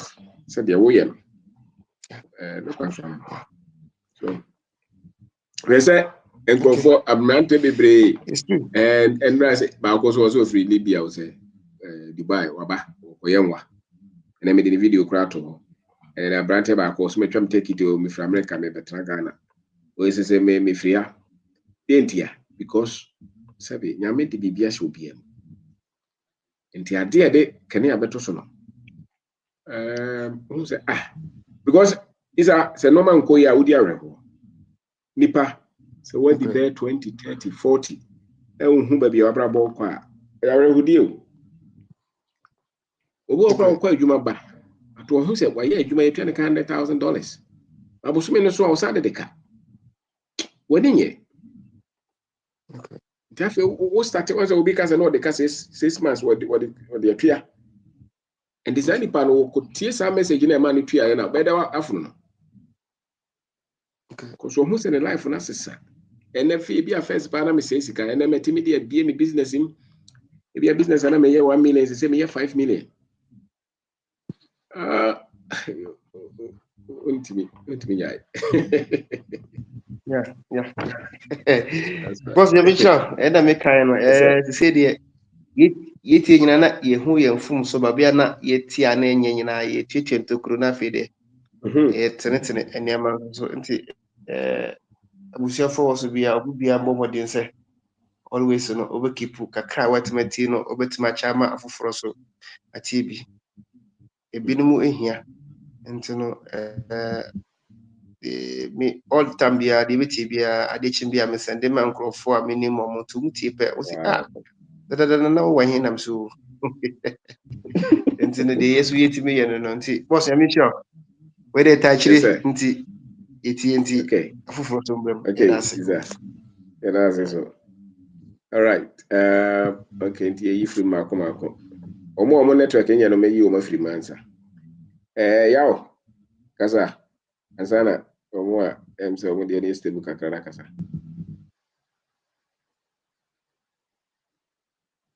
B: Said the way no. No confirm. So we say enkrofo abnante bebre and rise ba ko so also free Libya we say Dubai waba oyenwa. And I made the video crato and I branded back course me try take it to me from America me betra Ghana. O say me free dentia because sabi nyame de bibia show bia. Enti ade ade kene abeto so no. Who say because is a say normal nko ya udi areho. Nipa say what the bear 20 30 40 e hu ba bia abrabo kwa areho die o. Obo okwa nko adwuma ba to who said, why, yeah, you may turn $100,000. I was meaning so outside of the car. What in ye? Therefore, what started was a week as an order, 6 months, what the appear. And this any panel could tear some message in a money tree and a better afternoon. Because almost in a life on us, and then be a first panel, says, and then met immediate be any business in. If you business and I'm a 1 million, the same year 5 million.
H: Yeah. Boss, you sure? And I make kind to say the yet na ye who ye fum so babia na ye tia na enye nyina ye twetwe to corona fede. Tenetene eniama so nti abusia for so bia obubia bomodin se always no obekipu kakra watmati no obetima chama afoforo so atibi ebinumu ehia nti no me all the time bia de beti bia adechim bia me send man crofo a minimum to mutie pe o si na wa hin nam so nti no de yesu yetimi ye no nti boss ya me sure we dey tachiri nti eti
B: okay
H: afoforo to mbem
B: okay that's so all right okay nti yi free mako omo network enya no meyi o ma free mansa yawo kasa asana omo a emse omo de ne stable kakra kasa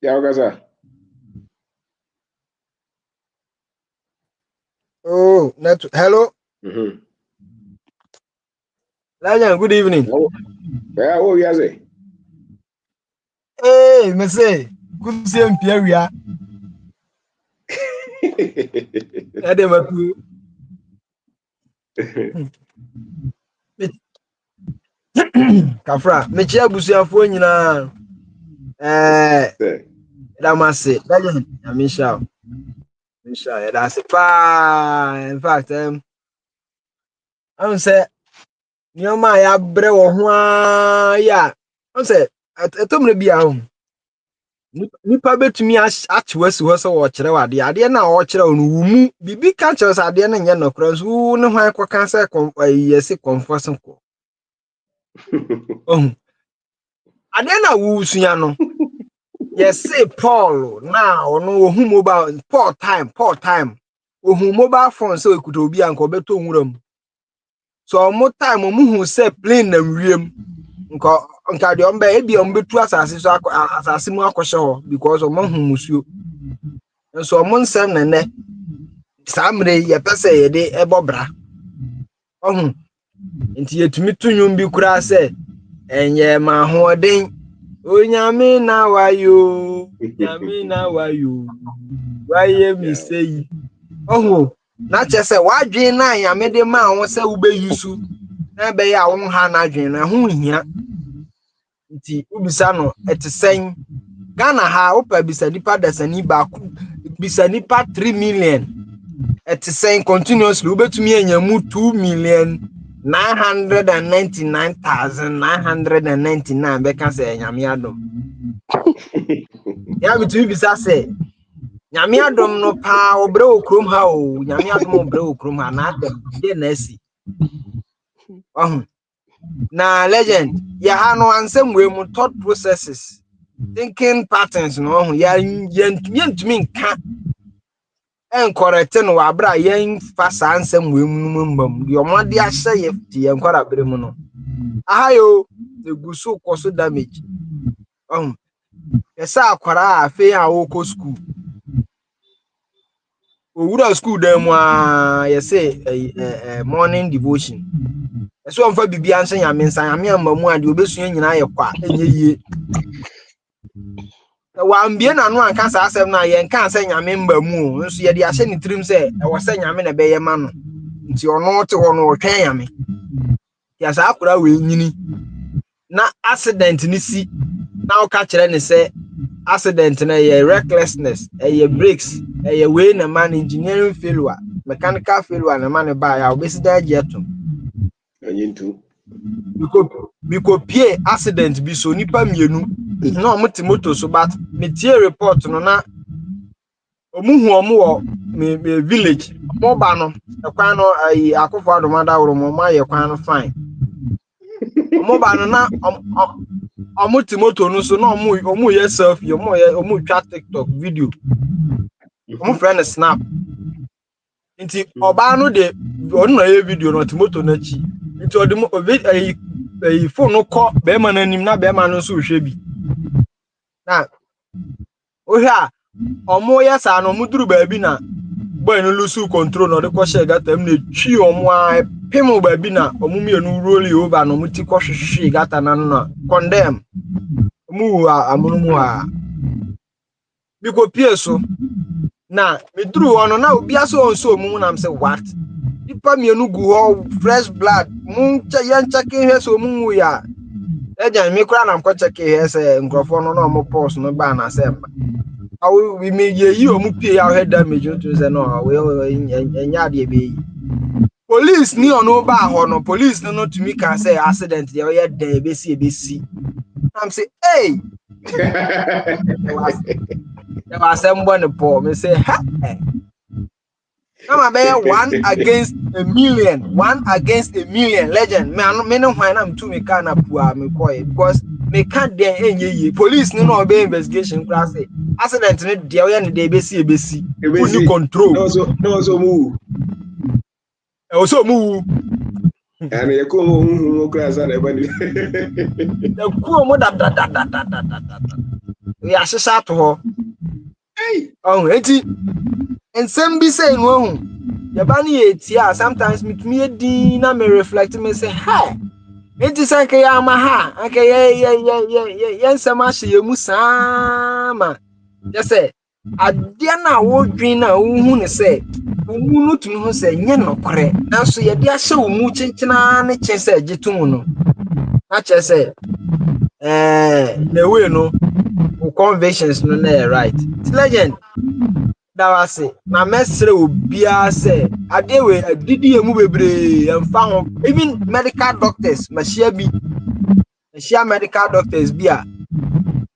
B: yawo kasa
I: oh hello Lion, good evening.
B: Yeah, oh yes.
I: Hey, me say, good same Pierre. Adematu. Kafra, me chia busuafo nyina damase. Lion, Amisha. Misha, that's pa. In fact, I don't say Nyoma ya bre wo ho ya. I say etomre bia ho. Nipa betumi atwasi ho so wo kire wade ade na wo kire no wumu bibi ka kire so ade na nye no kra so ne hwan kwa kan say yesi confusion ko ade na wu suya no yesi Paul na ono wo hu mobile Paul time ohun mobile phone so ekuto obi anko beto nwuram so mo time mo hu say plane na wiem nka de omba ebi ombetu asase so asase mu akɔhye ho because o mahu musuo nso mo nsɛm nene samre ye pese ye de ebobra ohun nti yetumi tunwum bi kura se enye ma hoden onyame na wayo waye mi sei ohun na chese wadwen na nyame de ma wo se wo be yusu na be ya wo ha na adwen na ho hia nti ubisa no etesen Ghana ha opa bisa nipa dasani ba bisa nipa 3 million etesen continuously ubetumi enyamu 2,999,999 beka se nyame adom ya bitu bisa se nyame adom no pa obre okrom ha o nyame adom obre okrom ha na adom de na asi na legend ya ha no ansem we mu thought processes thinking patterns no ya yentumi nka en correct no wabra yen fasa ansem we mu mbam de omode ahye ye ti yen kwara bere mu no ahayo eguso koso damage yesa akwara afi a wo ko school owura school dem a yese morning devotion so on fa bibia nse nyame nsa nyame amamu ade obesua nyina ye kwa enye yie wa ambie na no anka sa asem na ye nka nse nyame mbamu nso ye de ahye ni trim se e wo se nyame na be ye ma no nti ono te ho no otwen nyame ya sa akura we nyini na accident ni si na o ka kire ne se accident na ye recklessness ye brakes ye we na man engineering failure mechanical failure na man ba ya obesi da jeto
B: anyintu
I: biko pie accident bi so nipa mienu na omuti moto so but me tie report no na omuhu wo me village mo ba no ekwan no akofo adomada woro mo ma ye kwan no fine mo ba no na omo timoto no so na omo ye selfie omo twa TikTok video omo friend snap nti oba no de on na ye video no timoto na chi nti odimo phone no call be ma na nim na be ma no so hwe bi na ohia omo ya sa no muduru ba bi na boy no lose control no de ko share gata m na twi omo a pemu ba bi na omo mienu roll over no muti ko hwehwe gata na no condemn mu amunu mu a bi ko pie so na me duru ono na obi aso onso mu na am say what ipa mienu gu ho fresh blood mu yan check here so mu ya ejan me kura na mko check here say nkrofo no na omo pulse no ba na say we may ye omu pie ya head damage to say no we enya de be police ni ono ba ho no police no to me can say accident dey we dey be see I'm say hey there was someone poor me say ha I'm a 1 against a million legend me no why am to me can apua me boy because me can't there any police no be investigation class accident no dey we dey be see who control
B: no so move
I: also move
B: and you come who class and everybody
I: the cool mo da we asesa to ho hey eti ensem bi say no ya ba na etia sometimes me edin na me reflect me say hi enti san ke ya ma ha anke ye ensem a hye mu sama ya say adia na wo dwin na wo hu ne say wo no tumi ho say nye no kore na so ye de ahye wo mu chenchena ne chen say gitum no na che say the way no convictions no na right legend that was it na mesre obia say ade we adidi emu bebre emfa ho even medical doctors machia medical doctors bia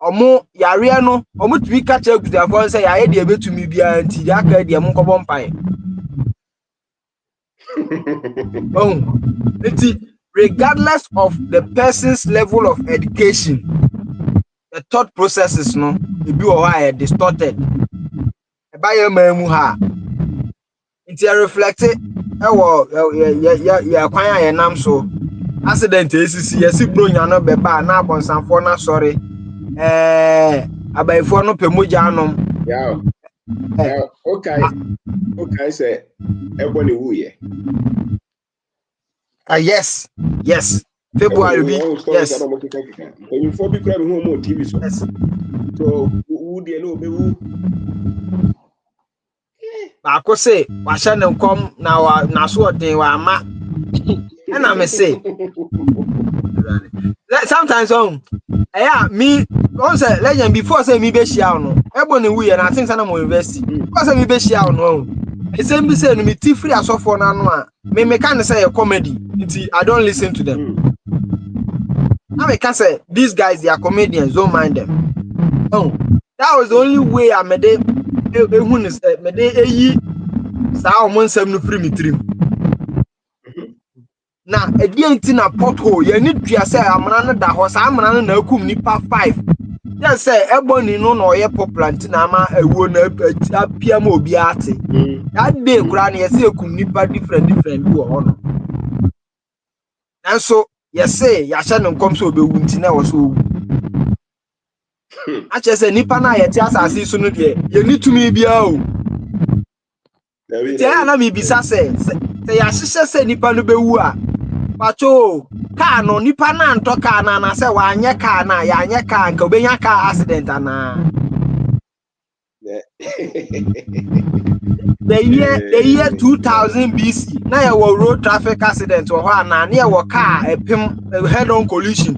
I: omo yare no omo tumi ka che gudiafo say ya de ebetumi bia nti ya ka de em nkobon pai regardless of the person's level of education the thought processes no e bi o ha distorted e ba ye mamu ha nti reflect e wo ya kwan ya nam so accident esisi yesi bronya no be ba na abonsanfo na sorry abaifo no pemoja anom
B: yeah okay say everybody who ye
I: yes February be yes
B: when for be crime home TV so yes so who dey no be who
I: ba ko say wa sha ne nkom na so odin wa ama na me say sometimes me on say legend before say me be shia no ebo ne wu ye na think say na mo university before say me be shia no esem bi say no me ti free asofo na no a me can say a comedy nti I don't listen to them now me can say these guys they are comedians, don't mind them. That was the only way I made it sa o nsem no free me trim na edi enti na pothole ye ni dua say amana no da ho sa amana no na akum nipa 5 yes say ebony no na oye popular nti na ama awuo na apia ma obi ate that day kura na yes akum nipa different bi wo ho no and so yes say ya hye no nkom so obewu nti na wo so owu ache say nipa na ye ti asase so no de ye ni tumi bia o Tia na mi bisa se ya hyehyɛ sɛ nipa no bewu a pacho car no nipa na ntɔ car na na sɛ wa anya car na ya anya car nka obenya car accident ana the year 2000 BC na ya wɔ road traffic accident wɔ hɔ ana na ya wɔ car epem head on collision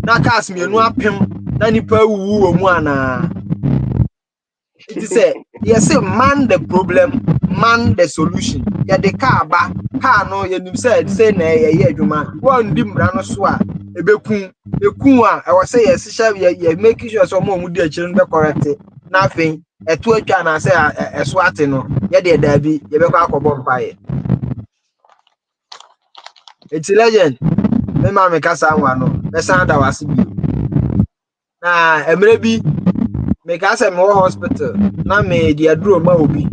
I: na cars mienu apem na nipa wuwu wɔ mu ana it is say yes man the problem man the solution ya the car no ya nim say na ye adwuma won di mra no so a ebekun ekun a e wo say yes ya make sure so mo mu di akire no be correct na afin eto atwa na say eso ate no ya de da bi ye be kwa akobo mpae it's legend me ma me kasa nwa no be san da wase bi na emre bi me ka say me hospital na me di aduro ma obi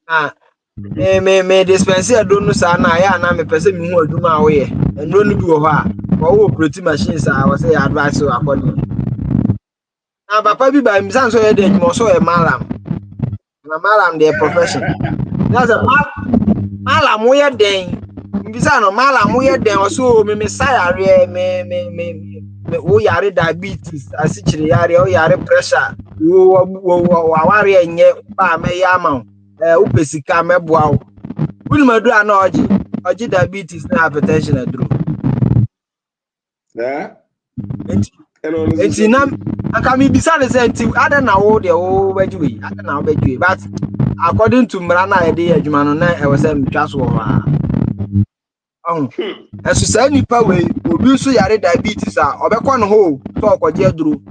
I: na me dispense aduro no sa na ya na me pese me hu aduma a wo ye aduro no bi wo ho a wo operate machines a wo say advice according na papa bi ba mi san so ye de adwuma so ye malam na malam de profession na say malam wo ye den mbisa no malam wo ye den so me sayare me wo yare diabetes asichire yare wo yare pressure wo aware enye ba me ya ma upesika meboa wo wuni madu ana oji diabetes na hypertension aduro enti na aka mi bisa le say enti ada na wo de wo bajuwe ada na wo bajuwe but according to mra na yede adwuma no na e wo say mitwa so ha eso say nipa we obi so yare diabetes a obekọ no ho so okoje aduro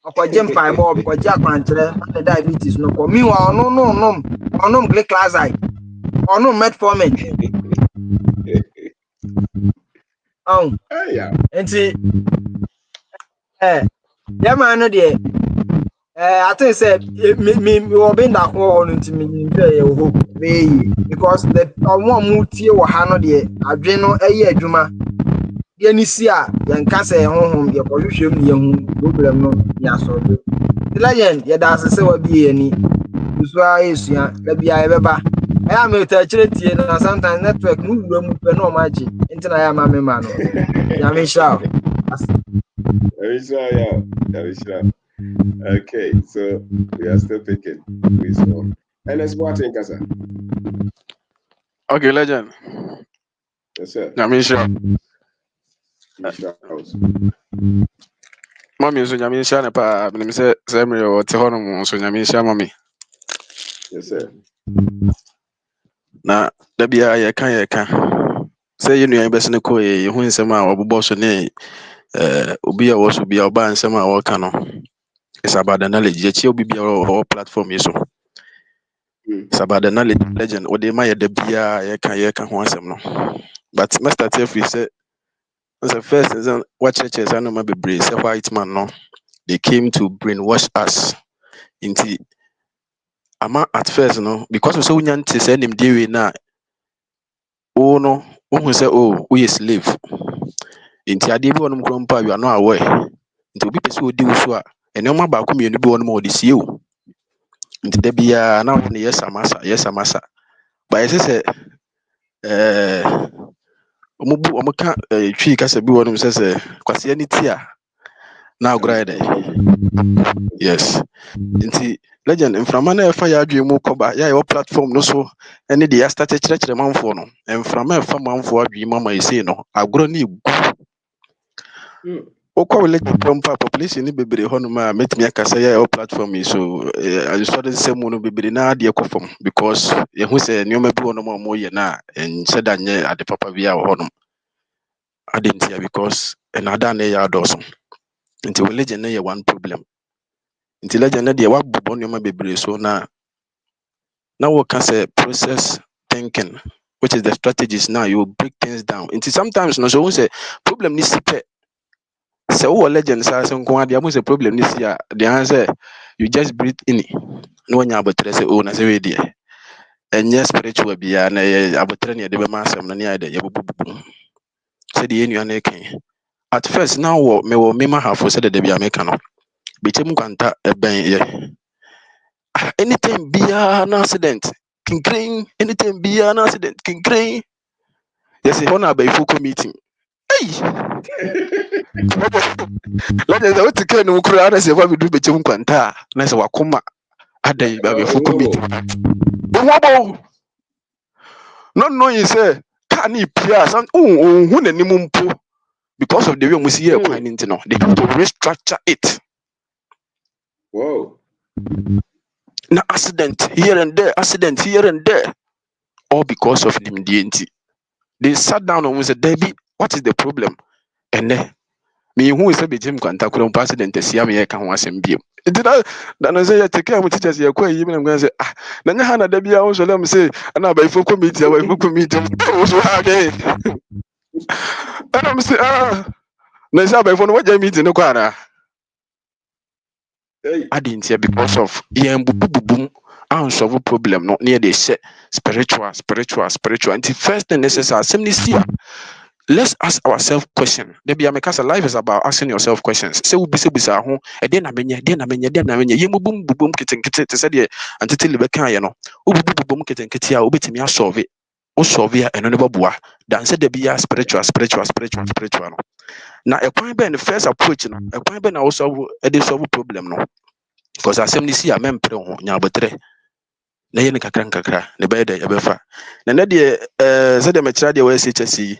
I: okoje mpai bo okoje akwankyere na diabetes no ko mi wa onom glycoside onom metformin enti ya man no de I think say me obi nda ko no nti me nfe ye ho because the one tie wo ha no de adwen no eye adwuma de ni si a ye nka say honhom ye ko hwehwem ne ye hu problem no ya so do the legend ye da se wa bi ye ni usu a esua da bia ye beba ya me ta kire tie na sometimes network mu wura mu pe no ma ji nti na ya ma me ma no ya me sha
B: Okay, so we are still picking. And let's watch in Casa.
J: Okay, legend.
B: Yes, sir.
J: Nyamisha. Mommy, so Nyamisha ne pa, me say me o te hono mo so Nyamisha mommy.
B: Yes, sir.
J: Na da bia ye kan. Say you know best ne ko ye hu nsem a obobọ so ne obi a wo so bia oba nsem a wo ka no. It's about the knowledge. You will be our platform. So it's about the knowledge. Legend. Or they might the beer. You can want some no. But Master Tiff, we said, as a first, what churches I know maybe brace a white man. No, they came to brainwash us into. Ama at first, no, because we so young to send him deal now. Oh no, who say, oh, we a slave. Into a deal on grandpa, you are not aware. Into be pursued do so. And no matter about community, be one more this year. Nti da bia na wo ne yes amasa ba yesi se omo ka twi kasa bi wonum se kwase ani ti a na agora dey yes nti legend inframa na efa ya adwe mu koba ya yo platform no so ene de ya start kire manfo no inframa efa manfo adwe mama yesi no agora na egu okwa wele pompa population ni bebre hono ma metimi akasa ya o platform so I started say mo no bebre na de ekofom because ye hu say nyoma bi hono ma mo ye na en said anye ade papa bi a hono adentia because en ada na ya adoso nti religion na ye one problem nti legend na de wa bobo nyoma bebre so na we can say process thinking, which is the strategies now you break things down nti sometimes no so we say problem ni sipe. So legends are some a problem this year. The answer you just breathe in it. No one about to say, oh, na say dear. And yes, spiritual be an about training the massam and the idea. Said the Indian king. At first, now what me will mema have for said the be American. Bichemu kanta a bang. Anything be an accident. King crane, anything be an accident. King crane. Yes, a honor by full meeting. Hey! Legends what to can ukura na se wa bidu beche nkwanta na se wakoma adai ba be fuku meeting wobo no you say can he pia some hu na nimu mpo because of the way we see here kwan nti no they have to restructure it.
B: Whoa.
J: Na accident here and there all because of them DNT. They sat down and said, Debbie, what is the problem? And then me who is a bit him contact with president to see me can was him be. Did I say I take care of teachers here quite even I'm going to say then Hannah Debbie also let me say and I by full committee so hard and I'm say no by phone what meeting no quara Adin here because of bubu unsolved problem not near the spiritual. And the first thing necessary simply let's ask ourselves questions. Maybe because life is about asking yourself questions. Say we be ho e dey na menye ye bubum kitten te say dey antete libe kan ye no. Wo bubum kitten a obetimi asolve. O solve ya eno ne boboa. Dan say dey be spiritual no. Na e kwan be the first approach no. E kwan be na wo solve solve problem no. Because asem ni si a mempre ho nya abotre. Na ye ne kakra ne be dey e be fa. Na dey say dey me kira dey we SHC.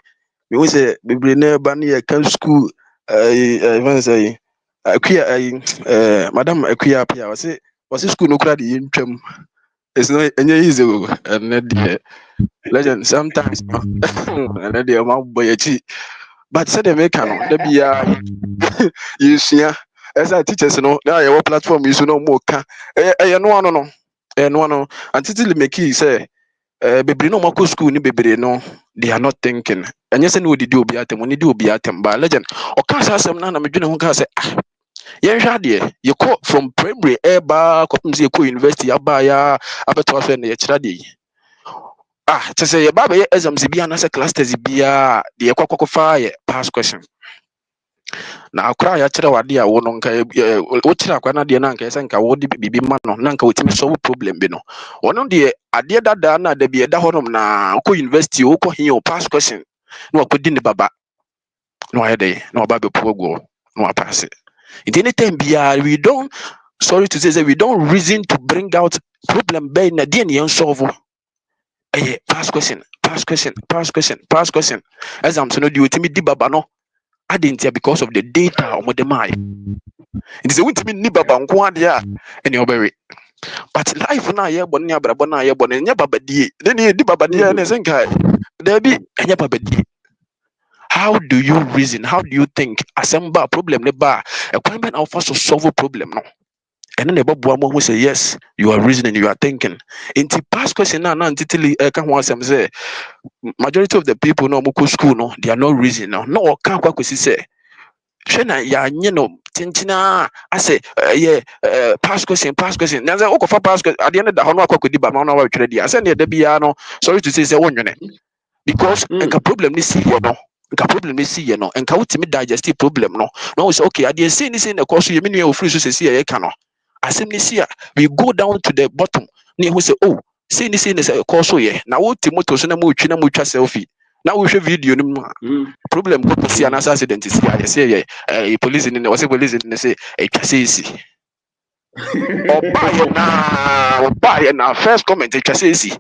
J: Me we say bebre na ba na kan school even say akuya madam akuya apia was school no kra dey ntwam. It's not any easy and the legend sometimes and the amount boy but say the make no there be you see as a teachers no now your platform is no more can no until make say bebre no mako school ni bebre no they are not thinking and yes no dey do obi atem oni dey obi atem ba legend o ka asem na me dwene ho ka say yen hwa de you call from primary eba ko say ko university aba ya abeto aso na ye kira de to say ba be exams bia na say class test bia de kwakoko fa ye pass question na akra ya kira wade a wo no nka wo kira akwa na de na nka nka wo de bibi ma no na nka wotimi solve problem bi no wono de ade dada na da bi da honom na ko university wo ko hin o pass question no akodi ne baba no ayede no baba be pogo no pass it anytime bia we don't sorry to say we don't reason to bring out problem by na de ne solve pass question exams no de wotimi di baba no adentia because of the data or the mind. It is a win to me nibaba nkwade any obere. But life na ye boni abrabo na ye boni nya babadie. Then ye di babadie na senka. There be nya babadie. How do you reason? How do you think? Assemble problem ne ba. A kwan ben alpha to solve a problem no. And then the Bobo who say yes, you are reasoning, you are thinking. In the past question now, until can one say majority of the people no muku school no, they are not reasoning no. No, can't quite say. Shena ya no tintina I say past question na say okofa past question at the end of the hono akodi ba no wa twere dia I say na de bia no sorry to say wonwene because enka problem ni si ye no enka wotimi digestive problem no we say okay at the say ni say na course ye menu ofri so say ye ka no asem ni si we go down to the bottom na who say oh say ni say course ye na wo ti moto so na mo twi na mo twa selfie na we show video no problem go see an accident is here say police in was police in say say oba na first comment say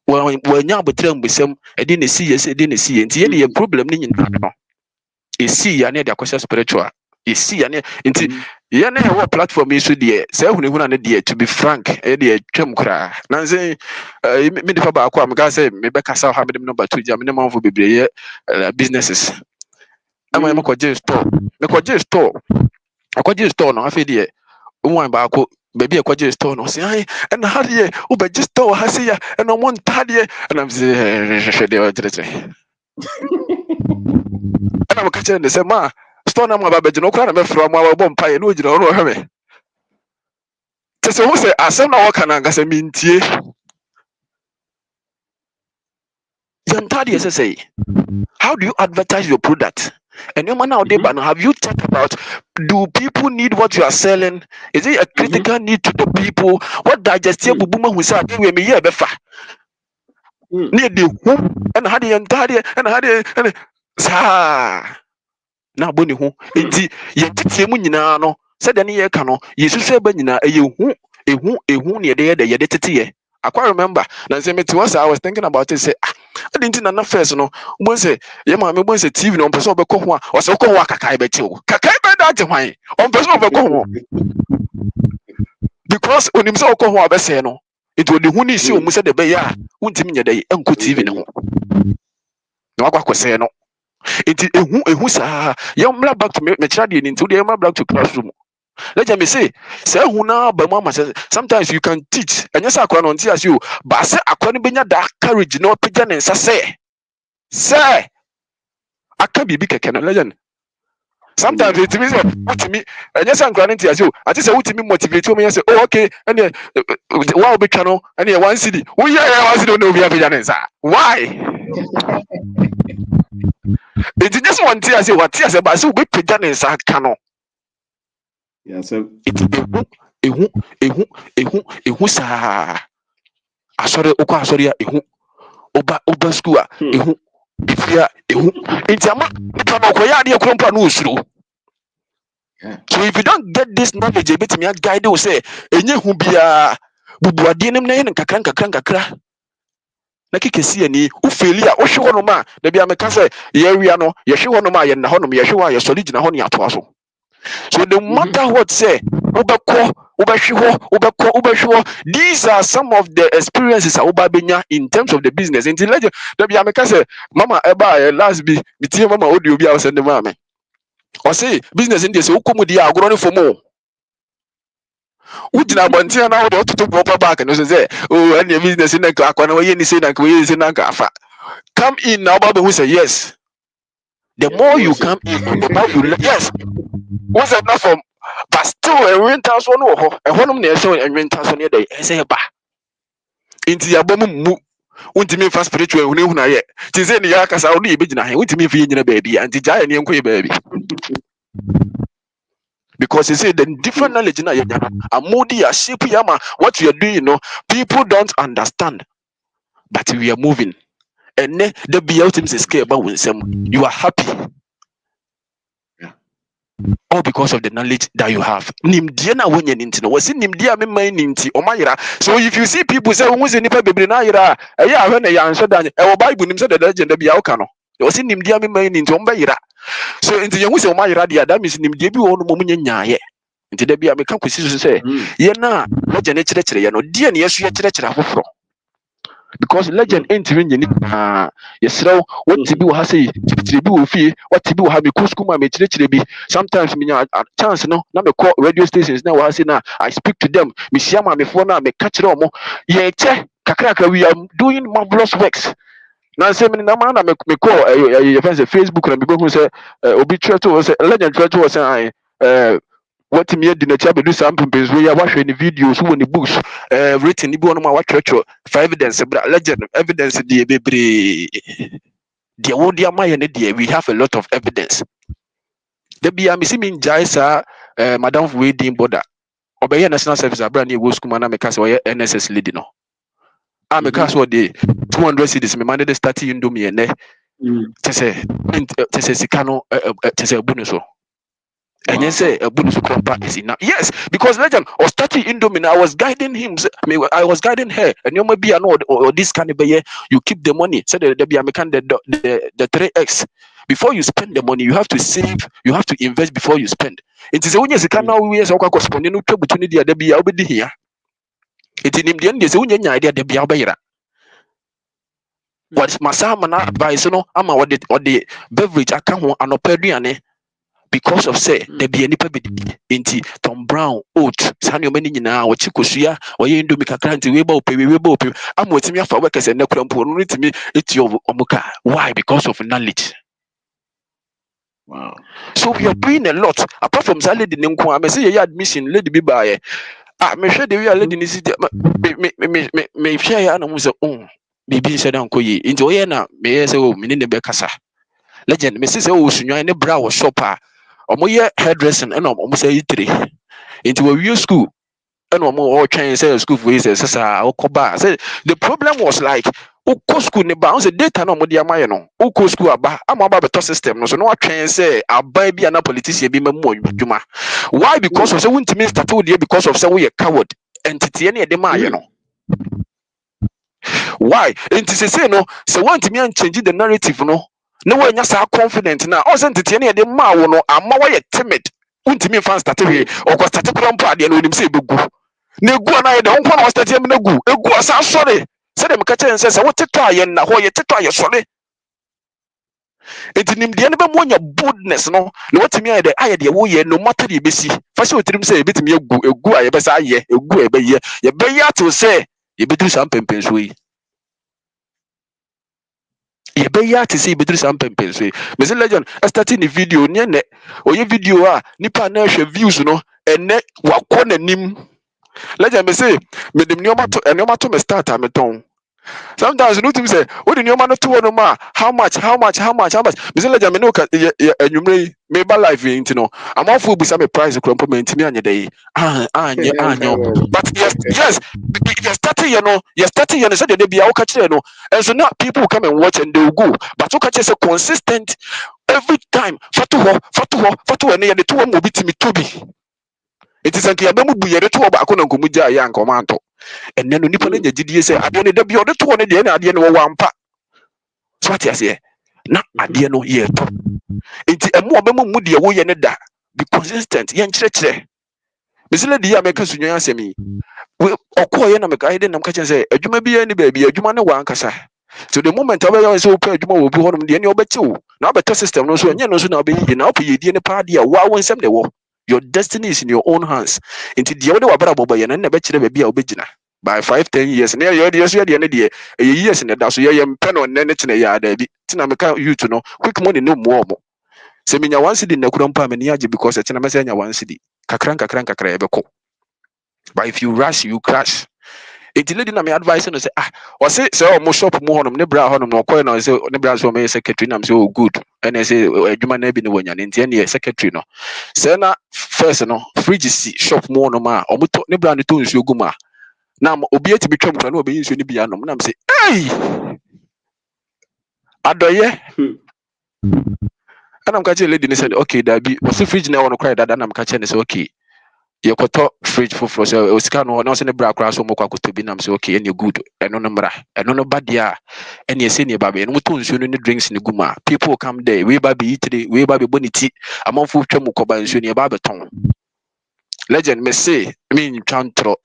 J: when nya betram besem e dey na see yes e dey na see nti ye problem ni nyina no e see ya na dey akosha spiritual e see ya na nti ye na e platform is dey say hunu na dey to be frank e dey twam kra na say me dey fa ba akwa me ga say me be kasa ha me dem number 2 jam ne manfo bebreye businesses ama me ko store no afi dey one ba akọ baby e kwaje store no say ai and how dey o be store ha say ya and o mon tade and am say dey o tere and am ka chere say ma store na ma ba be no kra na me fro ma ba bom pae no gina no hwe me te say who say asem na wo kana nga say mintie yan tade say how do you advertise your product? And your man out there, have you talked about do people need what you are selling? Is it a critical need to the people? What digestive bubuma who said we me here befa? Need the who and had the entire and had it sa now boni who enti ye tete mu nyina no said any ye ka no ye susu ba nyina ehu ne ye de tete I quite remember. Once I was thinking about it, say, I didn't know first, no. Once say, yeah, my once a TV on person be ko or so ko kakai beti o. Kakai be that why on person be ko because when him say ko ho abese no, it will the huni si o mu say the be ya, untimi nye dey enko TV ne ho. Na wakwa say no. It ehu sa, you back to me try dey into the back to classroom. Let me say huna ba mama sometimes you can teach and yes akwa no as you but say akwa no benya that courage no pija ne nsa say aka bibi keke no legend
G: Sometimes it means what me and yes I'm granting as you. I just say what me motivate me and say, oh okay, and wow be channel and one city. Oh yeah, one city no be a why? It just one thing I say what I say, but so be pigeons are canon.
B: Yeah, so
G: Ehu sa asore okwa asore ehu oba school ehu ifia ehu intiama nipa no koya de krompa no usuro. So if you don't get this knowledge a bit me guide you say enye hu bia bubuade nim na yen kakra na kekesi ani u faili a wo hwe hono ma da bia me ka say ye wia no ye hwe hono ma ye na hono ye hwe wa ye solid na hono ya to aso. So no matter what say, these are some of the experiences in terms of the business. In the legend, say, Mama Eba last be Mama audio be send the mama. Or say business in this Ukumudia growing for more. Udina Bantia now to proper back and say, oh, any business in the car, when we say that we is in Nagafa. Come in now, Baba who say yes. The more you come in, the more you yes. What's enough from but still a renters one or a home near so and renters on your day say ba into your bomb won't mean for spiritual when I yet. Tis any yakas I'll be beginning with me for your baby and the giant young baby. Because you say the different knowledge na a moody a shape yama what we are doing, you know, people don't understand. But we are moving. And then the be out is scared about when some you are happy. All because of the knowledge that you have. Nimdiana when you need to know. Was in Nimdia me ninti or Mayra. So if you see people say who's in the baby naira, yeah, when they answer that our Bible him said the legend of Biaukano. It was in Nimdia me ninti Ombayra. So in the young was Mayra, the Adam is Nimdibi on Mumunya ye. Into the Bia become say, Yena, legend literature, you know, dear, yes, you literature. Because legend ain't even yes, so what to be has say to be fee, what to be have a kuskuma be sometimes me a chance no na me call radio stations now I say now I speak to them me siama me phone na me catch them ye che kakraka we are doing marvelous works now say me na man na me call your friends Facebook na me go say obi to say legend to say what me did not do something because we are watching the videos who in the books written ibi on my church for evidence legend evidence the baby the old we have a lot of evidence the be am see me jaisa madam wedding border obey national service abra na go school na me ka say NSS lady no I me ka so the 200 cedis me man dey start indomie ene te say sikano te say bonus. And you say a bonus is enough. Yes, because legend or starting Indomine, I was guiding him. I was guiding her, and you may be an odd or this kind of year. You keep the money. Say the American the 3x. Before you spend the money, you have to save. You have to invest before you spend. It is when you can now we as a correspondent to opportunity there be already here. It in the end is when you idea there be albeira. What's Masama advice? No, I'm what the beverage I can't want an opediane. Because of say there be any inti Tom Brown oat sanyo many na or chikosia or you do make a grant we both I'm waiting me for workers and no to me it's your omuka. Why? Because of knowledge.
B: Wow.
G: So we are doing a lot apart from that lady I may say your admission lady be by me sure the real lady is me share and was baby said uncle ye into na me say oh me bekasa legend me say oh sunyo any bra or shopper omo hairdressing and omo say 3 into a school and omo trying say school for is say the problem was like oko school ne ba say data no omo dia maye no oko school aba am aba beto system no so no trying say aba bi na politician bi mamu adwuma. Why? Because of say won't mean start with because of say we a coward entity any de maye no. Why? Entity say no so want me and change the narrative no. No way you're confident now. Also, entertaining the ma no ama why timid. Untimi fan start here or go start to party and him say begu. Ne gu na dey onko na start him na gu. Egu asa sorry. Say dem ka chen say what try yen na ho ye try sorry. Entinim de ne be mo nya boldness no. Na what me dey aye de wo ye no matter the besi. Fa say otirim say ebetimi egu aye be say aye egu e be ye. Ye be ya to say ye be do some pempen so yi.
J: ye be ya te say bedru sam pempen so me say legend starting the video ne ne oye video a nipa na hwe views no ene wakọ nanim legend me say me dem nioma to me start am ton. Sometimes you know to say, what do you man to one ma? How much? Me say legend me no ka enwumre me ba life you know. I'm all full be price crump me ntimi anye dey. But yes, you're starting you know say they be a catch you know. And so now people come and watch and they will go. But you catch say consistent every time. Fatu and the two one will be to me to be. It is anki abemu bu yere to ba akona nkomu gya ya nkomanto. Enne no nipa na nyagidie say ade ne da bi ode to ne de na ade ne wo wampa. So what you say? Na ade no ye to. Enti emu obemu mu de wo ye ne da. Be consistent. Ye nkyerɛkyerɛ. Mesile di ya meka sunyo asemi. We okoye na meka ide na meka chen say adwuma bi ye ne ba bi adwuma ne wa nkasa. So the moment I say open adwuma wo bi honum de ne obechi wo. Na obeto system no so enye no so na obeyi na opo ye die ne pa de a wa wonsem de wo. Your destiny is in your own hands. Into the other wabra boba yen na be kire baby a obegina. By 5-10 years. Na your years you de years in the so ye pen on ne tene ya da bi. Tina meka you to know quick money no more. Se menya one cedi na kurampa me niaje because tina mesa nya one cedi. Kakran ebeko. But if you rush you crash. Enti lady na me advice no say o say o shop mu honum ne bra honum no koy no say ne bra so me secretary na me say oh good and say adwuma na bi ne wonya ne enti ne secretary no say na first no fridge si shop mu honum a o muto ne bra ne to nsuo guma na obi ati betwam kra na obi nsuo ne bi anom na me say hey adoye and am catch lady ne said okay da bi o say fridge na won cry dada na am catch ne say okay you could talk fridge for so Oscar no na the bra crash so mo kwakoto bi nam say okay any good eno no mbra eno no bad ya any say ne ba be no to nsuo no drinks ne guma people come there we ba be eat today we ba be boniti amanfo twam koba nsuo ne ba be ton legend me say me ntwantro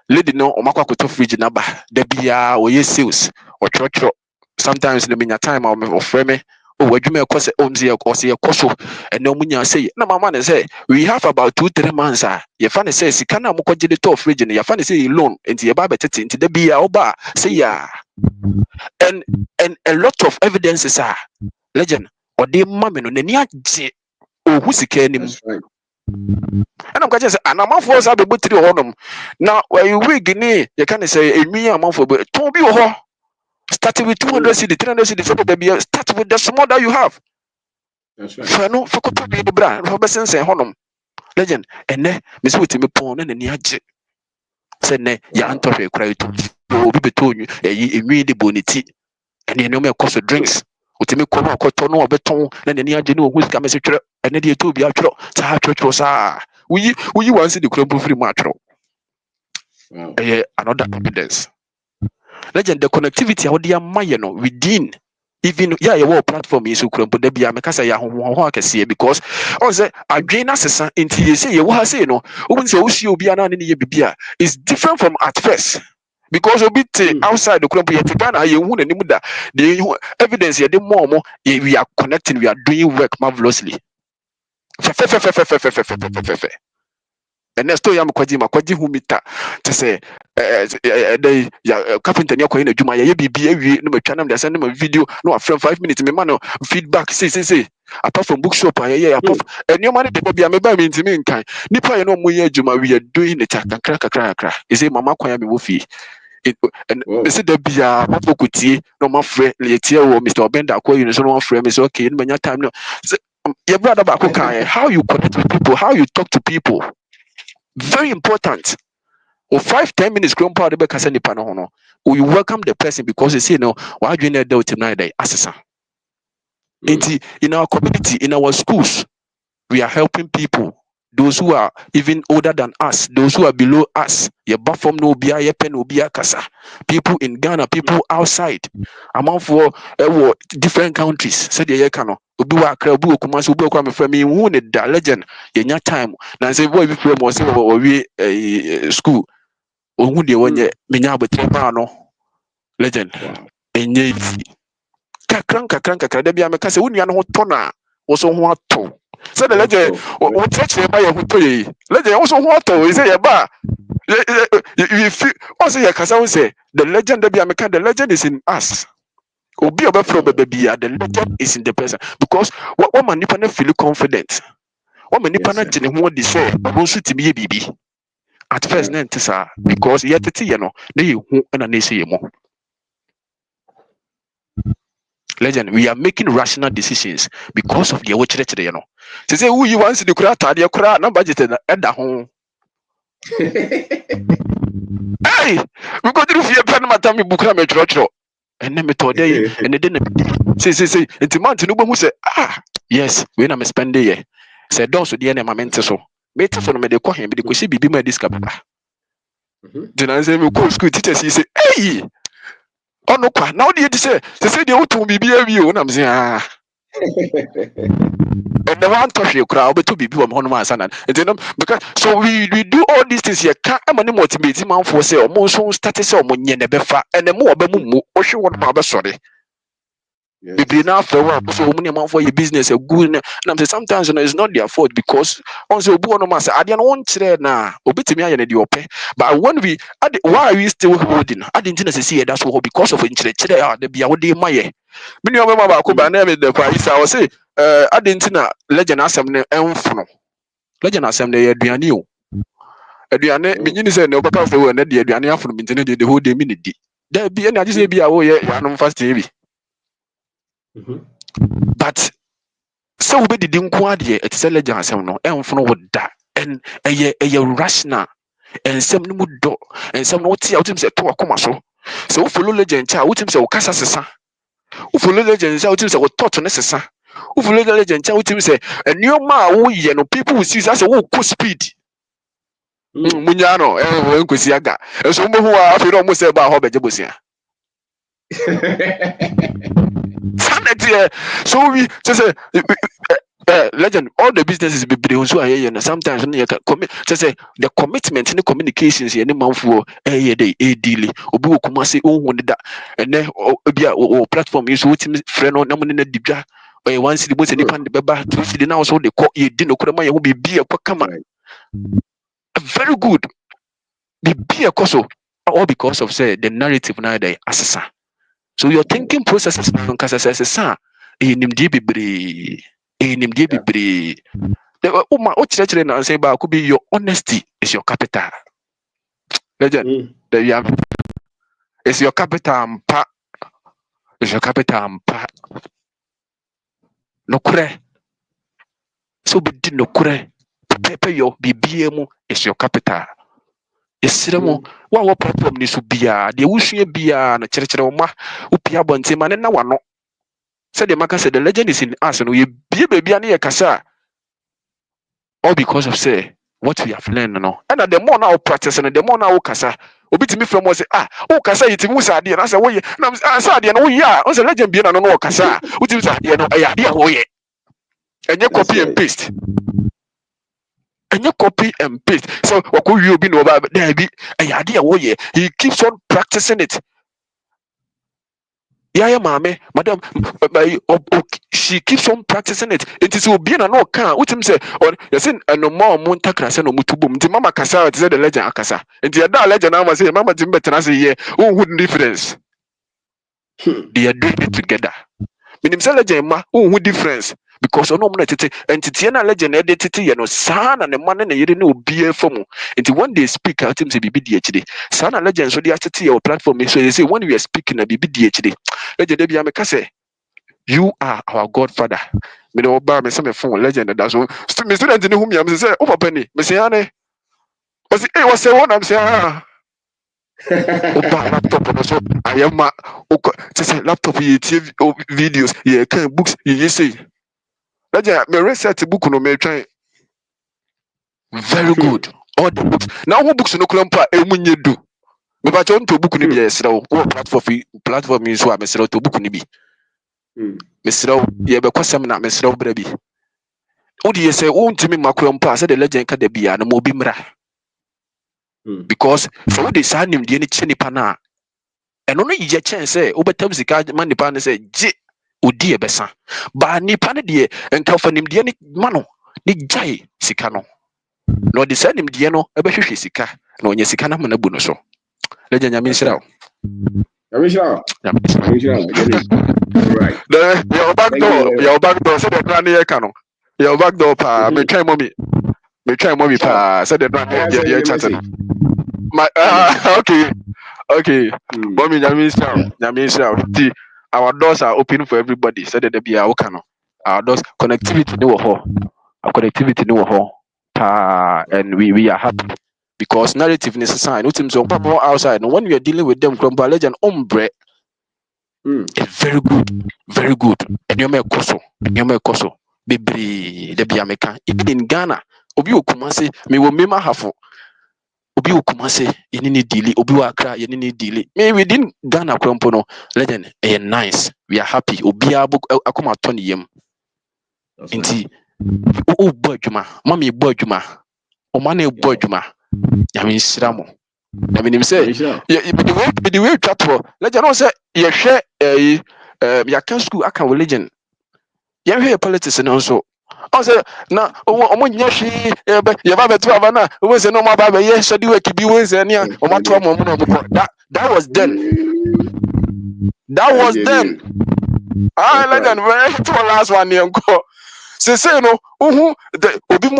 J: lady no o makwakoto fridge na ba da bia o ye sales o chotro sometimes the minya time o frame me oh adwuma ekose omzi ekose yekoso ene munya say na mama ne say we have about 2-3 months ye fa ne say sika na mokogye de to fridge ne ye fa ne say loan enti ye ba betete enti da bia oba say ya and a lot of evidences legend or de mame no nani agye ohu sika anim and I'm going to say an amount for us be butri honum now where we gini ye can say enwi amount for to bi ho starting with 200 cedi 300 cedi so baby start with the small that you have.
B: That's right.
J: So no for to be the brand for besen say honum legend ene me say wetimi pon na nani age say ne ya antohwe kra to obi betonyu enwi de boniti ene no me cost drinks wetimi ko na akoto no obeton na nani age no ohu sika me se twere ene de to bi atwero sa twero sa we once the crumble free matro another evidence. Legend the connectivity how they are no within even your platform is but they be amekasa ya ho akese because on say adwena sesa enti ye say you say no won say osi obi ana ne ye bibia is different from at first because obi outside the club yet Ghana ye hu nanim da the evidence ye the more we are connecting, we are doing work marvelously. And next to yam kwaji hu mita to say the carpenter near coin juma ye bibi no matwa nam dey send them a video no from 5 minutes me man feedback say apart from bookshop apart and your money dey be am ba me ntimi nkan nipa ye no mo ye juma we are doing it kakra you say mama kwan me wo fi and they say there be a mafokutie no ma frɛ le tie wo Mr. Obenda akwa you so no frɛ me say okay no manya time no your brother ba ko kan how you connect with people, how you talk to people. Very important. Or 5-10 minutes grown part of the Cassani Panono. We welcome the person because they say no, why do you need to tonight? Assassin. In our community, in our schools, we are helping people. Those who are even older than us, those who are below us. Ye bafom no bia ye pen no bia kasa. People in Ghana, people outside. Among for different countries. Said ye kano. Obi wa akra obi okuma so obi okwa me frame hu ne da legend ye nya time na say boy bi frame o say we school ohun de wonye menya abotre ma no legend enye kakran da bia me ka say wonua no ho to na wo so ho ato say the legend wo church e ba ye ho to ye legend wo so ho ato you say ye ba you feel also ye kasa wo say the legend da bia me ka the legend is in us. Obi obefro baby, the legend is in the person because what man nipa na feel confident. What man nipa na gene ho di so, won to be bibi. At first na ntisa because yet you know, they hu na na say mo. Legend, we are making rational decisions because of the watch today, you know. Say who you want to the kura tade kura na budget na eda ho. Hey, we go through fear pen matter me bukra me chro. And then me told day and then say into month no bo say yes, we na me spend day. Say don't so dey na mamente so. Me te so no me dey ko hen me dey ko si bibi ma disca papa. Then I say me go school teacher say hey, ono kwa now dey say dey otu bibi awi o na me say and the one touch you crowd but to be people on my son because so we do all these things here can't motivate man for say or so started so money nebefa and the more bemu or she want my sorry. Be now for so many man for your business a good and I'm saying sometimes it's not their fault because also born master I didn't want to na obit me and the open but when we why are we still holding I didn't see that's what because of interest the be our day my many of them about Kuba name the price I was say I didn't know legend assembly enfono legend assembly aduane o aduane me say no papa for na the aduane afono me the whole day minute there be any just say be awo ye no fast TV but so we did nko ade it say legend assembly no enfono wo da and eye rational and some no do and some no tia utim say to akoma so follow legend cha utim say wo kasa sesa wo follow legend cha utim say wo thought no sesa wo follow legend cha utim say enioma wo ye no people will see say wo go speed munya no enkosi aga so mo hu afi no mo say ba ho beje bosia sanity so we say legend all the businesses be so here sometimes you can commit say the commitment in the communications any man for dey deal obi wo kuma say ohun da and then obi a platform is wetin friend no na na dibia once the boss nipa de beba to the now so they call you di no kura you be a kama very good be a koso all because of say the narrative now they assasa so your thinking processes nkasa say nimdie bebre the church na say ba could be your honesty is your capital legend the you have is your capital mpa is your capital mpa no kure so be di no kure pepe your BBM is your capital esremo wa platform ni so bia de wusua bia na kire ma upia bonte ma na wano said the maka said the legend is in us and we be baby and kasa all because of say what we have learned no and the more now practice and the more now kasa obi timi from us say kasa yitimi usade na say wo ye na say no ya on say legend bia na no kasa utimi say no ya dia wo ye enye copy and paste so wako wi obi no ba there bi ya dia wo ye he keeps on practicing it. Yeah, mama, madam, she keeps on practicing it. It is being an old car. What him say? Or you say, no more monta crasa no mutubum. The mama casa is the legend akasa. And the other legend I was saying, Mama Jimbe Tanasi, yeah, who wouldn't difference? They are doing it together. Minim say legend ma, who difference? Because ono mna tete entity na legend editity you know sana ne man na yiri no bie fomu until when they speak out him say bibi DHD sana legend so they attity your platform so they say when we are speaking na bibi DHD legend dey bia me ka say you are our godfather me no ba me say me phone legend that so me student ni humi am say o papa ni me say ane o say e o say one am say opa laptop no so ayama o say laptop ye TV videos ye can books ye say legend me research book no me try very good all the books now who books no klampa emunye do me ba cho nto book ni bi esra wo platform is so am esra to book ni bi me sra ye be kwasam na me sra bra bi wo di say wo ntimi makrampa say the legend ka da bia na mo bi mra because so they say nim de ni chenipa na eno no ye chen say wo betam sika man nipa na say je odi e besa ba nipa ne de enka fa nim de ni mano ni jai sika no no de say nim de no e be hwehwe sika na onye sika na mana bu no so legend nyame nsira
B: Right.
J: Your back door, so the brand new canon. Your back door, pa, me try mommy pa, so the brand new chatting. My okay. Mommy, that means see, our doors are open for everybody, so that they be our canon. Our doors connectivity no ho. Our connectivity no ho. And we are happy. Because narrative is a sign. More outside. And when we are dealing with them, legend ombre. It's very good. And you may koso. Baby, the Biameka. Even in Ghana, Obi Okumase, me will mema hafo. Obi Okumase, you need delay. Obi Wakra, you need delay. Me within Ghana, Krompono, legend, nice. We are happy. Obi Abu Akuma Tony Yem. Inti, boy Juma, mommy boy Juma, Omane boy Juma. I mean, Sramo. I mean, him say, the way chat for legend, I say, you share your can school account religion. You hear politics and also. I say, now, when you see, you have a 12 and who was a normal baby, yes, so do you keep you in here, or my 12 that was then. That was then. I legend, very last one, young go. Say, no, the Obi,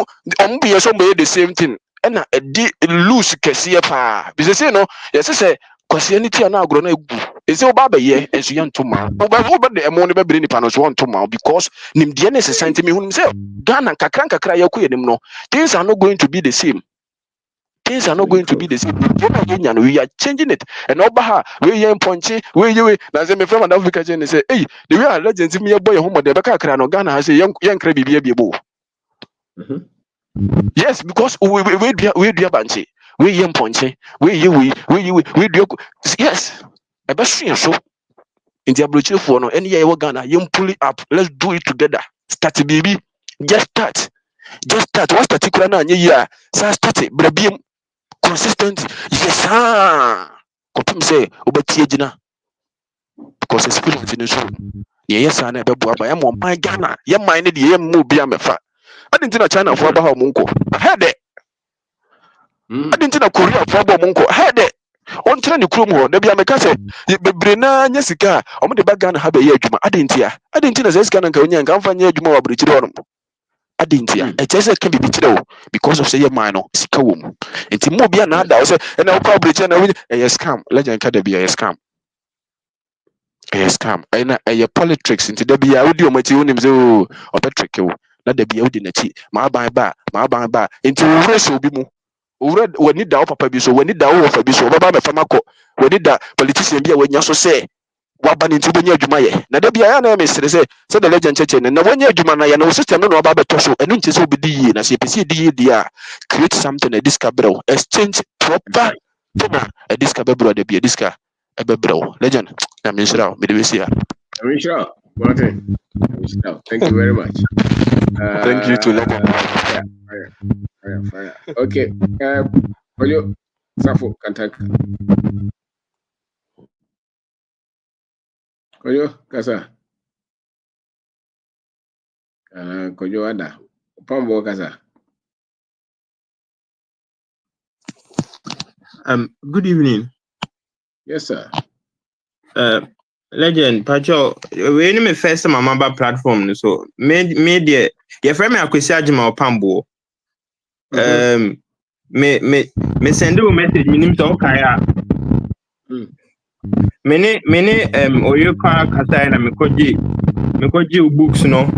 J: somebody the same thing. And a loose Cassia, because no, yes, I say, Christianity are now grown up. It's all baba ye, and so young to ma. But the ammonia bring panos one to ma because Nim Dianes is sent to me himself. Ghana, Kakranka cry, no. Things are not going to be the same. We are changing it. And Obaha, we are pointing, we that's a friend of Africa and say, hey, the real legends me a boy home of the Bacacrano Ghana has a young crabby baby. Yes, because we do a banshee. We young pointing, we do. Yes, a best so in the ablution for no any year Ghana, young pull it up. Let's do it together. Start baby. Just start. What's particular now? Yeah, start it, but be consistent. Yes, Kopim say, Obatiagina. Because it's spirit in the soul. Yes, I never bought by my Ghana. You minded the Mubiamefa. I didn't know China for about Munko. I had it. I didn't know Korea for about Munko. I had it. On China Krumo, the Biameka, Brina, Jessica, on the background have a year. I didn't hear. I didn't know Zescan and Konya and Gamfanya Juma Bridgeron. I didn't hear. A Chesa can be betrayed because of say a minor, Sikawum. And Timobia Nada, and I'll probably a scam. Legend can be a scam. A scam. And a politics into the Bia audio materials or Patrick. Not the Bia Udinati. My bar. Into race will be more. When it down Papa Biso, when it down of a Biso, Baba Famako, when it that politician be when you so say. What ban into the Jumaye? Now, there be an enemy, said the legend church, and when you're Jumana, no system, no about Tosho, and don't so be D, and as you see D, create something a discabro, exchange proper, a discabro, there be a disca, a bebro, legend. I'm Israel, Midwisia.
B: Martin. Thank you very much.
J: Thank you to legend.
B: Fire. Okay. Polio, Safo, Kantak. Koyo kasa. Koyo ada. Pambo kasa.
K: Good evening.
B: Yes, sir.
K: Legend, Pacho, we need me first my member platform so media your friend me akwesi agema Pambo. Me send you a message minim to kaya. Many oyo kwa kasa na mekoji books no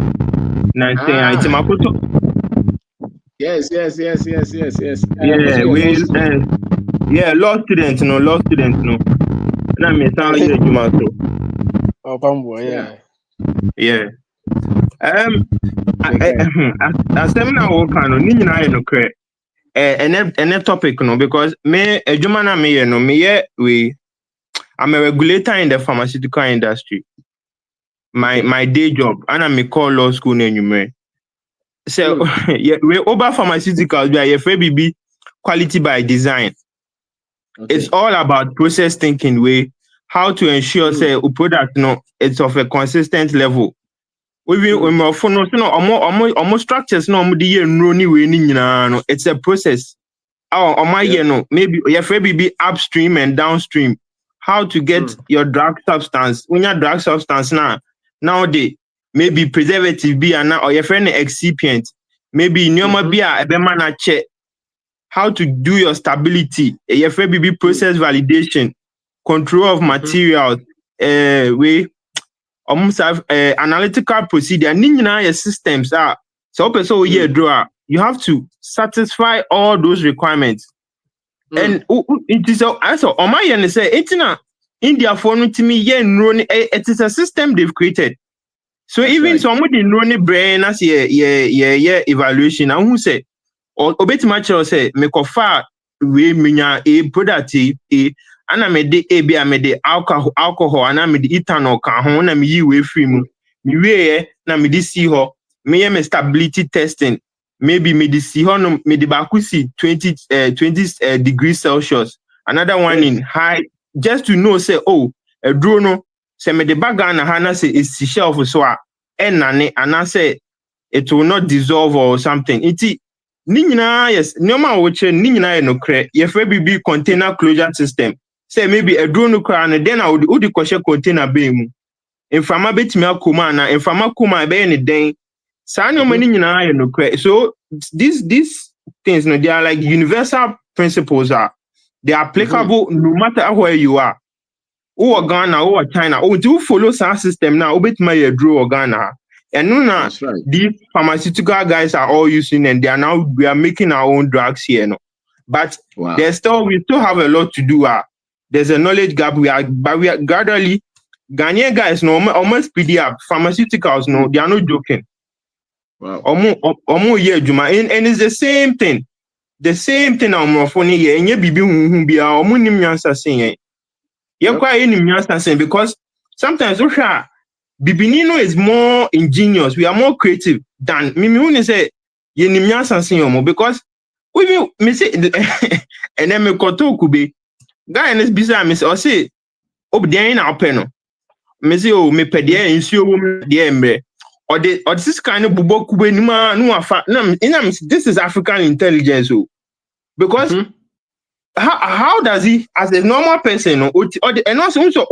K: na say it's makoto.
B: Yes.
K: Yeah, law student no. Na me sound here jumato.
J: Oh, Pambo, yeah.
K: Yeah. Asem na wo kan no ni nyina no kre. Ene topic no because me adwuma na me no me we I'm a regulator in the pharmaceutical industry. My day job, and I'm a call law school name. So yeah, we over pharmaceuticals, we are FABB quality by design. Okay. It's all about process thinking way, how to ensure say a product it's of a consistent level. Almost structures it's a process. Maybe FABB upstream and downstream. how to get your drug substance. When your drug substance now they maybe preservative be or your friend excipient, maybe nyoma be a man check how to do your stability, your friend be process validation, control of materials, we almost have analytical procedure. Your systems are so draw. You have to satisfy all those requirements. And it is also on my end say it's not India for to me it is a system they've created. So that's even somebody know brain as evaluation and who say or obet much say make far we minya a product and I made the AB I made the alcohol and I made the ethanol can home and me way free mu me na me this see her me stability testing. Maybe me the see me the bakusi 20 degrees Celsius. Another one in high, just to know say a drone say me the bagana hana say it's shelf so and I say it will not dissolve or something. It's nina yes no man which nina no cre if be container closure system. Say maybe a drone cry and then I would the question container be if I'm a bit me akuma na if I'm akuma be any day. So these things, they are like universal principles. They are applicable no matter where you are. Or Ghana or China. Or do follow some system now. Bit my draw or Ghana. And now these pharmaceutical guys are all using and we are making our own drugs here. No? But we still have a lot to do. There's a knowledge gap. We are gradually Ghanaian guys almost PDR pharmaceuticals. No, they are not joking. Wow. And it's the same thing. The same thing I'm funny here. And you be be our munimiansa saying. You're quite in saying because sometimes Bibinino is more ingenious. We are more creative than me say yenimiansa saying because we me say and then me koto kube guy in this bizarre me say or say there in our panel. Me say me pedia in sure or this kind of bubo kube no this is African intelligence because how does he as a normal person and also to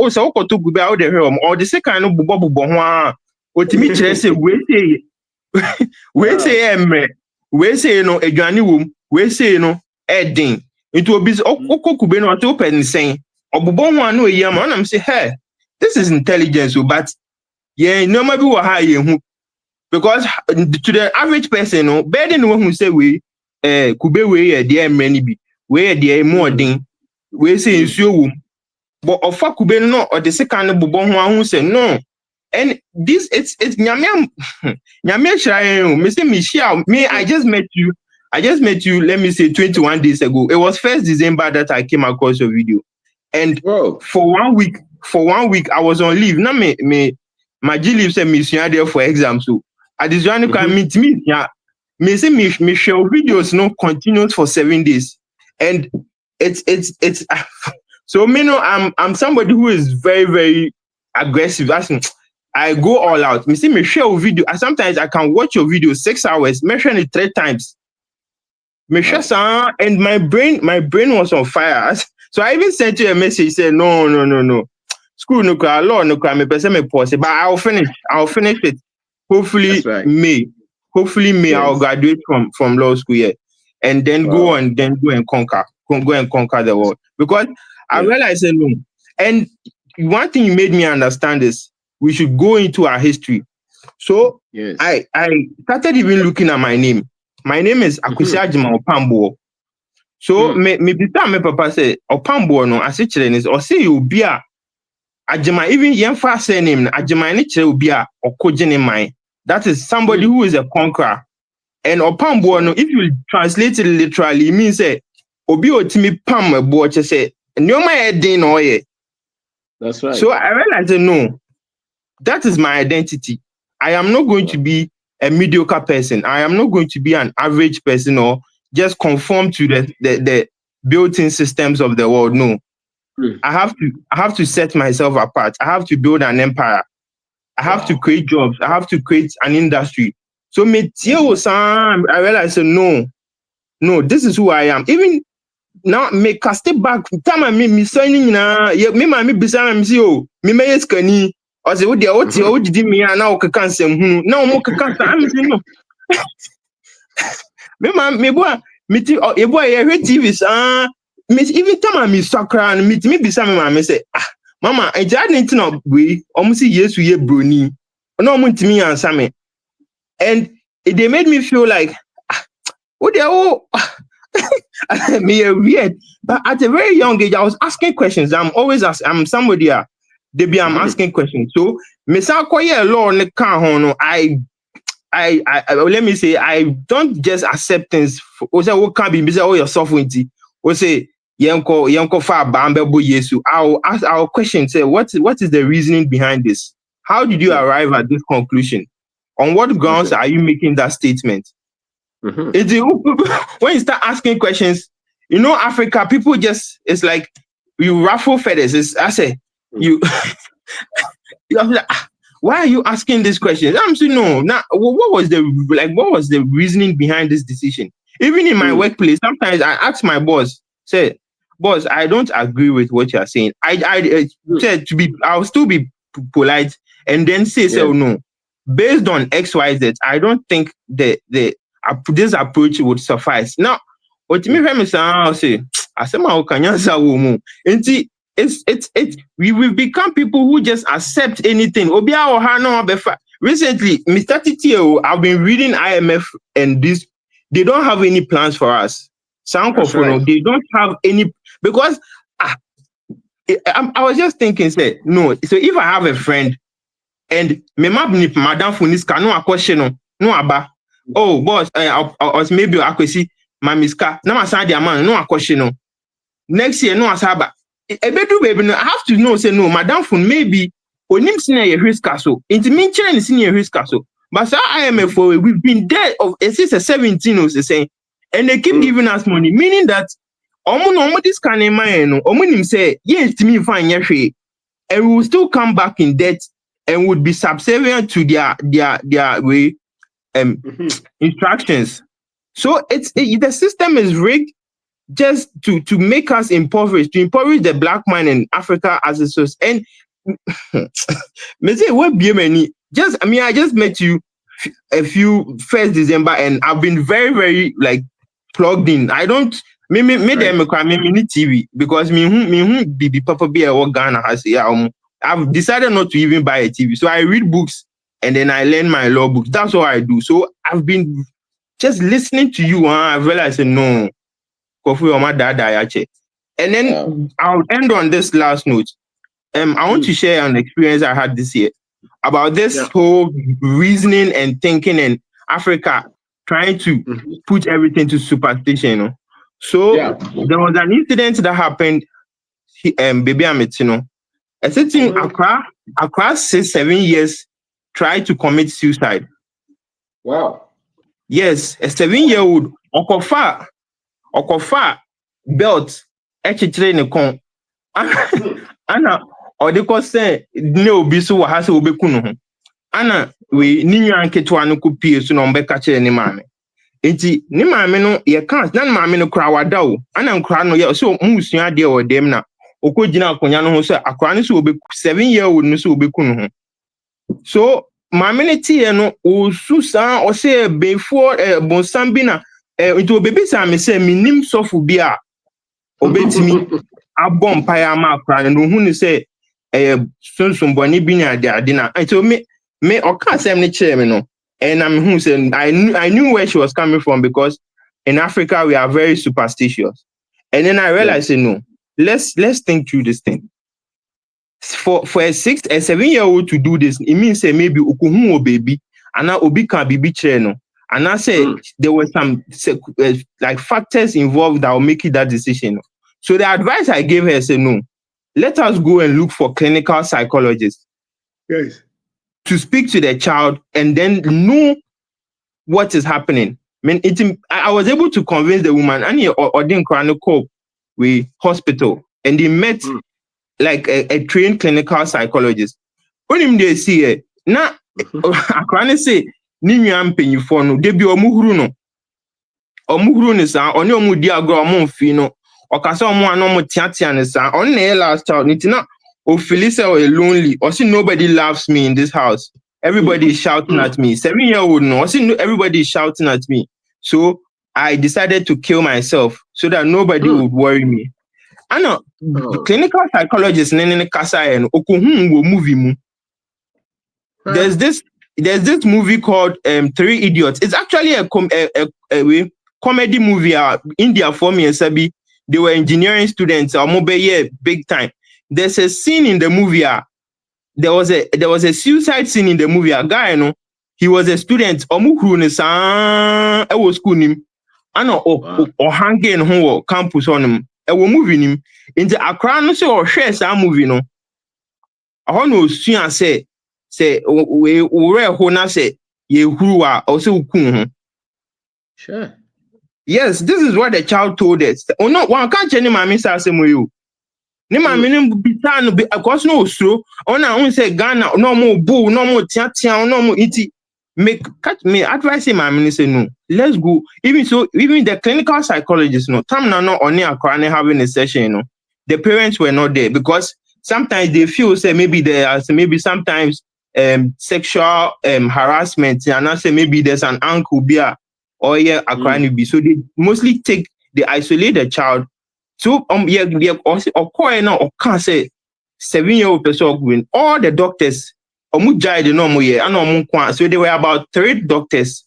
K: kube out the realm or the kind of bubo or to me say we say no adwani wom we say no edding it will be kube no to open saying or bubo no yam and I'm say hey this is intelligence but yeah, no maybe what high because to the average person, no, better than one who say we could be way there many be where there more thing we say so but of could be no or the second of Bobon who say no. And this it's Nyamiam Mr. Michelle. Me, I just met you, let me say 21 days ago. It was 1st December that I came across your video. And for 1 week, I was on leave. Now my G leave said me there for exam. So at this one can meet me. Yeah. Me say me share videos no continuous for 7 days. And it's so me know I'm somebody who is very, very aggressive. I go all out. Me say me share video. Sometimes I can watch your video 6 hours, mention it 3 times. Me share and my brain was on fire. So I even sent you a message. Said no. School no cry, law no cry. Me person me pause, but I'll finish it. Hopefully May. I'll graduate from law school here, and then go and conquer the world. Because I realized no. And one thing you made me understand is we should go into our history. So I started even looking at my name. My name is Akwesi Ajima Opambo. So me papa say Opambo no asichire is or say you be a Ajima even yemfa surname Ajima ni chire obi a okogene man. That is somebody who is a conqueror. And Opambo no, if you translate it literally, it means say obi otimi pam ebo che say nyoma edin no ye. That's right. So I realized no, that is my identity. I am not going to be a mediocre person. I am not going to be an average person or just conform to the built-in systems of the world. No. I have to set myself apart. I have to build an empire. I have to create jobs. I have to create an industry. So I realized no, this is who I am. Even now make a step back. Time me signing na me bisa me see oh me may skani or say what did me now can say no more can I'm saying no. Me boy me TV me even time me sakra me bisa me say mama I didn't know we almost yes we brony no want me answer me and they made me feel like what they all me weird. But at a very young age, I was asking questions. I'm somebody I'm asking questions. So me sa koye law ne kan ho no I let me say I don't just accept things. O say what can be say oh your sovereignty. O say yenko fa bambe bo yesu. I'll ask our question say what is the reasoning behind this? How did you arrive at this conclusion? On what grounds are you making that statement? When you start asking questions, you know, Africa, people just, it's like you ruffle feathers. I say, you're like, why are you asking these questions? I'm saying, no, what was the reasoning behind this decision? Even in my workplace, sometimes I ask my boss, say, boss, I don't agree with what you're saying. I said I'll still be polite and then say, no, based on X, Y, Z, I don't think this approach would suffice. Now, what me say, we've become people who just accept anything. Recently, Mr. Titio, I've been reading IMF and this, they don't have any plans for us. They don't have any, because I was just thinking, say, no, so if I have a friend and madam Funiska, no question, no aba. Oh, boss, maybe I could see my miska. Now I said, man, no question. Next year, no asaba. Baby, I have to know, say no, madam Fun, maybe when him senior risk castle, into mean China senior risk castle. But so IMF, we've been there since 17, was saying, and they keep giving us money, meaning that this kind of man, say, yes, to me, fine, and we will still come back in debt and would be subservient to their way. Instructions. So the system is rigged just to make us impoverished, to impoverish the black man in Africa as a source. And I just met you a few 1st December and I've been very, very like plugged in. I don't me TV because me be papa be a Ghana has I've decided not to even buy a TV. So I read books and then I learn my law books. That's all I do. So I've been just listening to you. I realized, no, Kofi or my dad, and then I'll end on this last note. I want to share an experience I had this year about this whole reasoning and thinking in Africa, trying to put everything to superstition. You know? So there was an incident that happened, baby, a certain across 6-7 years, tried to commit suicide.
B: Wow.
K: Yes, a 7-year-old Okofa belt ne kon. Ana odiko say no bi so ha se obekunu ho. Ana we ni nwan ketwa no kopie so no mbeka kire ni maame. Enti ni maame no ye kan na maame no kra wada o. Ana nkra no ye so musua de o dem na okogina akonya no ho so akra no so obeku 7-year-old no so obekunu ho. So maminity no ususa or say before bonsambina into baby sam say minim sofu bia obetimi abom paya ma kra no hu ni say sunsun boni bi na ade na so me oka asem ni kire me no and I'm who say I knew where she was coming from because in Africa we are very superstitious. And then I realized no, let's think through this thing. For a 7-year-old to do this, it means say maybe ukuhu baby, and now obi can be channel. And I say there were some like factors involved that will make it that decision. So the advice I gave her said no, let us go and look for clinical psychologists.
B: Yes.
K: To speak to the child and then know what is happening. I mean, I was able to convince the woman, and or didn't chronicle with hospital, and they met like a trained clinical psychologist. When him they see it, now I can't say Nini am paying for no, they be omuhuru no. Omuhuru ni sa, oni omu diagram fino, okasa omo ano mo tiatia ne sa on na last child nitina o feel so lonely or see nobody loves me in this house. Everybody is shouting at me. 7-year-old no, everybody is shouting at me. So I decided to kill myself so that nobody would worry me. I know clinical psychologists in Kasa and Okuhun movie mu. There's this movie called 3 Idiots. It's actually a comedy movie. India for me and Sabi, they were engineering students or mobile big time. There's a scene in the movie. There was a suicide scene in the movie. A guy, he was a student. I was school him. I know or hanging home campus on him. I was moving him into Accra. No, so or share some movie. No, I want to see and say we hona say ye who are also kun.
B: Sure.
K: Yes, this is what the child told us. Oh no, one can't change my miss you. Nima minim bitan be akos no osro ona won say Ghana no more bull no more tia no more iti make catch me advice my minister no let's go even the clinical psychologists no time no only akwane having a session the parents were not there because sometimes they feel say maybe there are sometimes sexual harassment and I say maybe there's an uncle beer or akwane be so they mostly they isolate the child. So or can't say 7-year-old person all the doctors so there were about 3 doctors,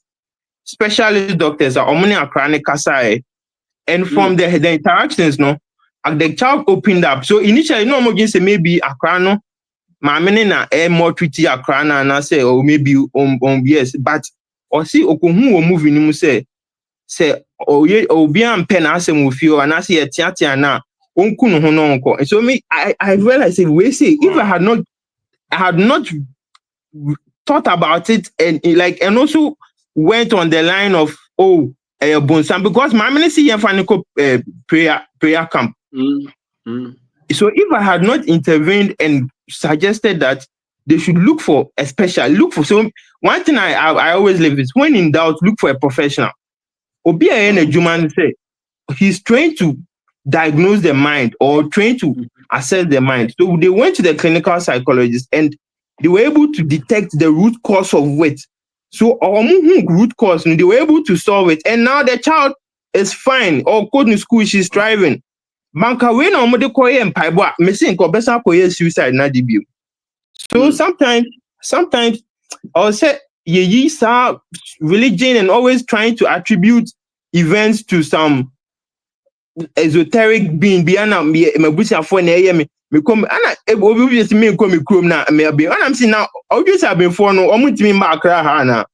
K: specialist doctors and from the interactions the child opened up. So initially no just say maybe akrano na more treaty akrana and I say or maybe yes but or see okohu movie ni say obi ampe na asem ofio and I say tiatia na onku no ho no nko. So me I realized we say if I had not thought about it and also went on the line of bonsam because my ministry prayer camp. So if I had not intervened and suggested that they should look for so one thing I always live is when in doubt look for a professional. Obi a human say he's trained to diagnose the mind or trained to assess the mind. So they went to the clinical psychologist and they were able to detect the root cause of it. So root cause, they were able to solve it. And now the child is fine. Or code in school, she's thriving. Banka we no mo de koye mpaibo me sin ko besa koye suicide na debut. So sometimes I'll say ye sa religion and always trying to attribute events to some esoteric being biana me busia for na me come ana obi be me come krom na me be and I'm saying now always have been for no omutimi ma akra ha na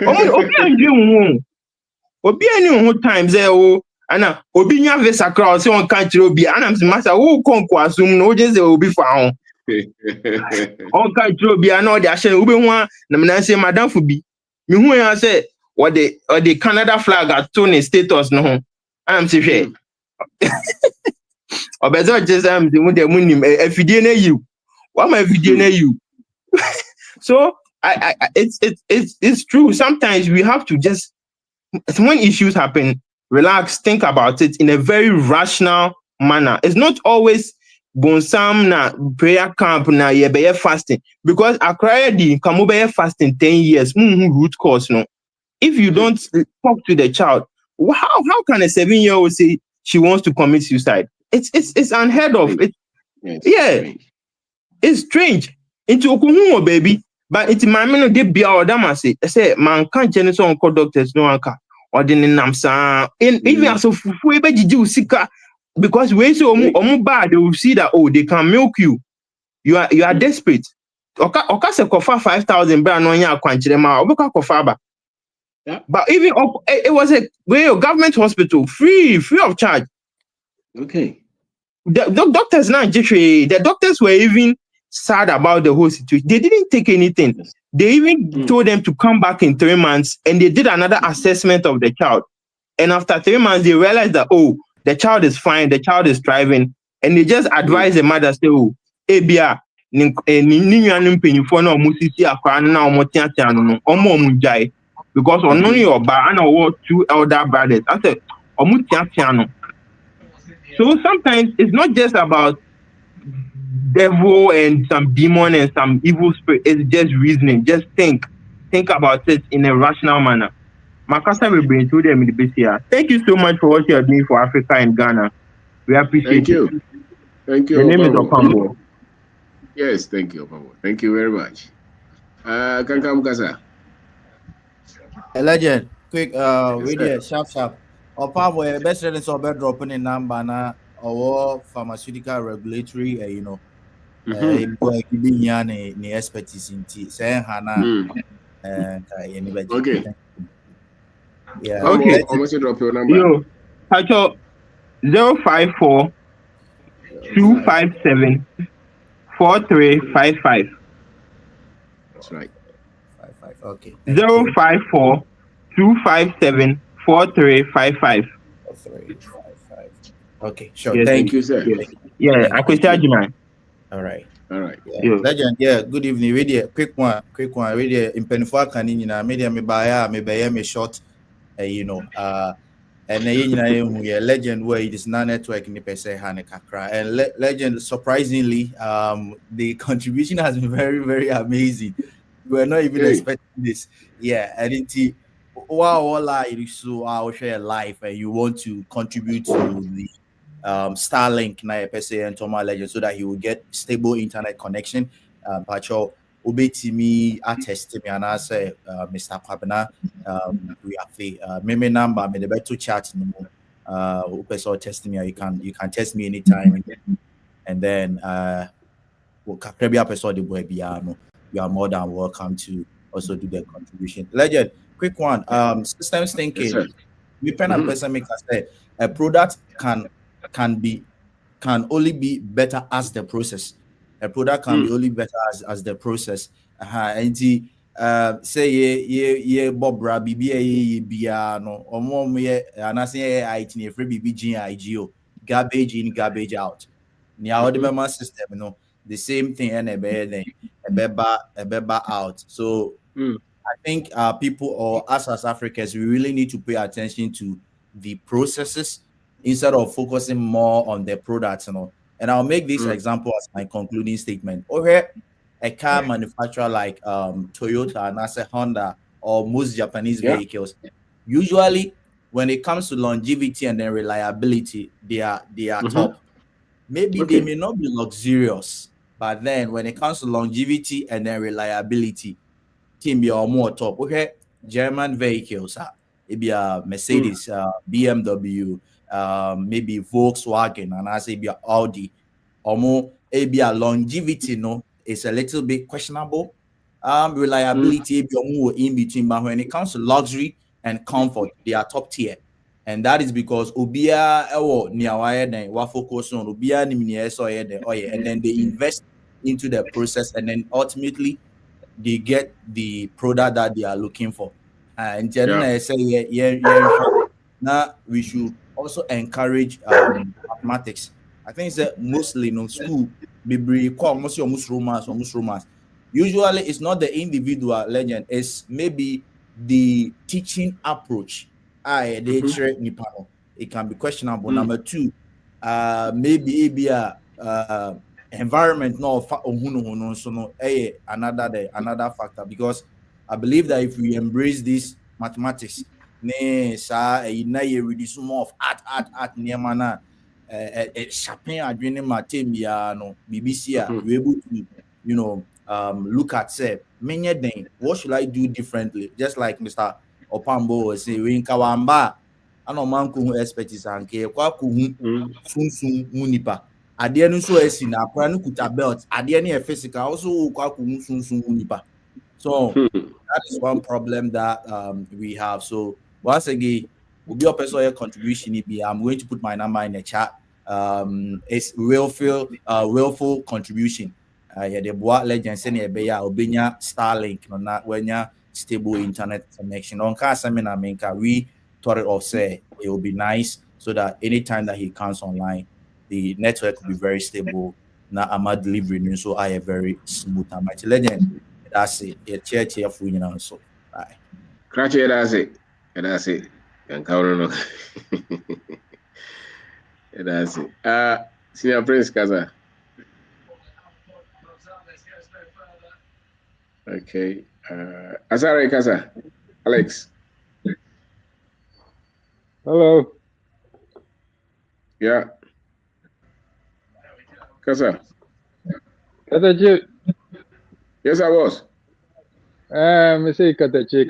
K: obi anju obi ani ho times e ana obi nya visa crowd say on kan kire obi and I'm saying master who konko asum no just say obi fa ho on kan kire obi ana o de ahye obi ho na me na say madam for bi me hu ya say or the Canada flag at Tony status no and I'm saying obezo just am the munim efidie na you what my video na you so it's true. Sometimes we have to just when issues happen relax, think about it in a very rational manner. It's not always bonsam na prayer camp na ye fasting because akra di kamo be fasting 10 years root cause no. If you don't talk to the child, how can a 7-year-old say she wants to commit suicide? It's unheard of. It's strange. Into okuhumo baby, but it's my man de bia odama say man can't change so on doctors no anka or the namsa in even so fufu be jiju sika because we say omu bad they will see that they can milk you. You are desperate. Oka se kofa 5,000 bra no nya akwanchire ma obeka kofa ba. But even it was a government hospital, free of charge.
B: Okay.
K: The doctors now, the doctors were even sad about the whole situation. They didn't take anything. They even told them to come back in 3 months, and they did another assessment of the child. And after 3 months, they realized that the child is fine, the child is thriving, and they just advised the mother, say, ebia because only your and our 2 elder brothers. I said, So sometimes it's not just about devil and some demon and some evil spirit. It's just reasoning. Just think about it in a rational manner. Makasa will bring to them in the base here. Thank you so much for what you are doing for Africa and Ghana. We appreciate it.
B: Thank you.
K: The name is Opambo.
B: Yes, thank you, Opambo. Thank you very much. Kanka Mukasa.
L: A legend. Quick,
B: Yes,
L: video, sharp. Opambo, best friend is over dropping in number na or pharmaceutical regulatory, ni expertise in T. Saying Hana anybody.
B: Okay.
L: Yeah.
K: Okay.
B: Almost drop your number.
K: Yo, Pacho 054 257 4355.
B: That's right.
L: 55. Okay.
K: 054 257 4355.
L: 4355. Okay, sure.
K: Yes,
L: thank you,
B: sir.
K: Yes. Yeah, I could charge you, man.
L: All right.
K: Yeah.
L: Legend, good evening. Ready, quick one. Ready, in Penfua Canina, media me buy me short, and a legend where it is non network in the Pese Hanekakra. And legend, surprisingly, the contribution has been very, very amazing. We were not even expecting this. Yeah, I didn't see. Wow, so I'll share life, and you want to contribute to the Starlink na pese and Toma Legend so that he will get stable internet connection. Pacho Obetimi attest me and I say Mr. Kwabena we have the meme number me the better chat no person test me, you can test me anytime, and then episode you are more than welcome to also do their contribution. Legend, quick one. Systems thinking.
B: Yes,
L: we pen and person make us say a product can only be better as the process. A product can be only better as the process. And say ye Bob Rabbi BA no or more and I say IT free BBGIGO garbage in, garbage out. Now the system, the same thing and a beba out. So I think people or us as Africans, we really need to pay attention to the processes instead of focusing more on the products, And I'll make this example as my concluding statement. Okay, a car manufacturer like Toyota and I say Honda or most Japanese vehicles, usually when it comes to longevity and then reliability, they are top. Maybe they may not be luxurious, but then when it comes to longevity and then reliability, team be more top. Okay, German vehicles, maybe Mercedes, BMW, maybe Volkswagen, and I say be Audi, or more maybe a longevity, is a little bit questionable. Reliability be more in between, but when it comes to luxury and comfort, they are top tier. And that is because Ubia focus on Ubia and then they invest into the process, and then ultimately they get the product that they are looking for. And I say, now we should also encourage mathematics. I think it's mostly school, almost romance. Usually, it's not the individual legend; it's maybe the teaching approach. It can be questionable. Number two, maybe environment another factor, because I believe that if we embrace this mathematics, reduce more of art sharpen BBC we're able to look at say what should I do differently, just like Mr. Opambo was saying in Kawamba expertise and munipa adeɛ no nso asi na akora no kuta belt adeɛ no physical also munipa. So that is one problem that we have. So once again, will be a personal contribution. I'm going to put my number in the chat. It's willful contribution. The boa legend send a beya obenya Starlink on that when ya stable internet connection. On seminar we thought it of say it will be nice so that anytime that he comes online, the network will be very stable. Now I'm delivering, so I am very smooth. I'm legend. That's it. A chair for you so. Bye.
B: Crash it, that's it. And that's it. And count on. That's it. Senior Prince Kaza. Okay. Azare Kaza. Alex.
M: Hello.
B: Yeah. Kaza.
M: Katachi.
B: Yes, I was.
M: Me say Katachi.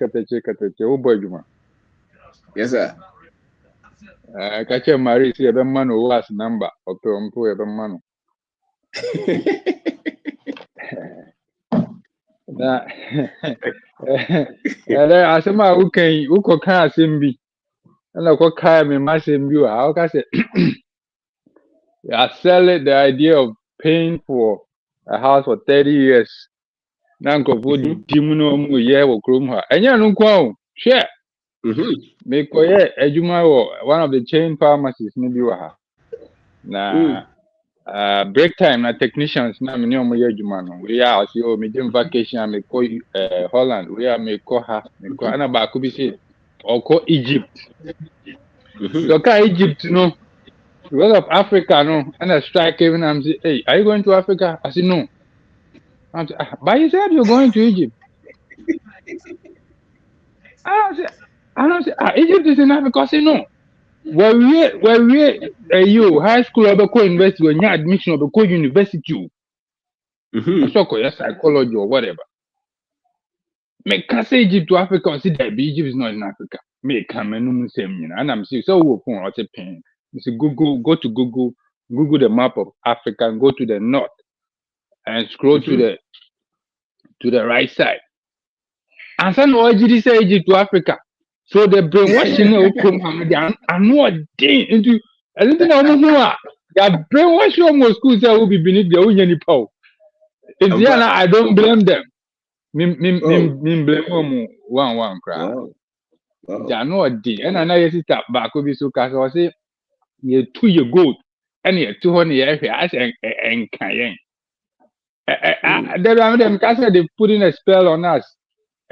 M: Oh boy, Juma.
B: Yes, sir.
M: Kache Marie see a man who was number or to a man. Na asema uko kaa simbi. And uko kaa me masimbi how can say I sell it the idea of paying for a house for 30 years. Nanko would dimuno mu ye wo krom ha. Enya no kwa share. Me koye ejuma wo one of the chain pharmacies ni bi wa ha. Na break time na technicians na me omo ye ejuma no. We are also me dem vacation me ko Holland. We are me ko ha. Me ko ana ba ko bi say oko Egypt. So ka Egypt no. Because of Africa no and a strike even I'm say hey are you going to Africa? I say no. I'm say but you said you're going to Egypt. I don't say Egypt is in Africa. I say no. Where we you high school or go university when you admission or go university. So call psychology or whatever. Make can say Egypt to Africa and see that Egypt is not in Africa. Make come and same and I'm saying so we phone or say pen. You say go to Google the map of Africa and go to the north and scroll to the right side. And some OGD say Egypt to Africa. So the brainwashing will come and no into anything I don't know. That brainwashing almost schools will be beneath the own power. If they are, I don't blame them. Me blame one crowd. They are not D. And I know you sit back will be so cast or say you 2 year gold and you 200 years and Cayenne. Them cast they put in a spell on us.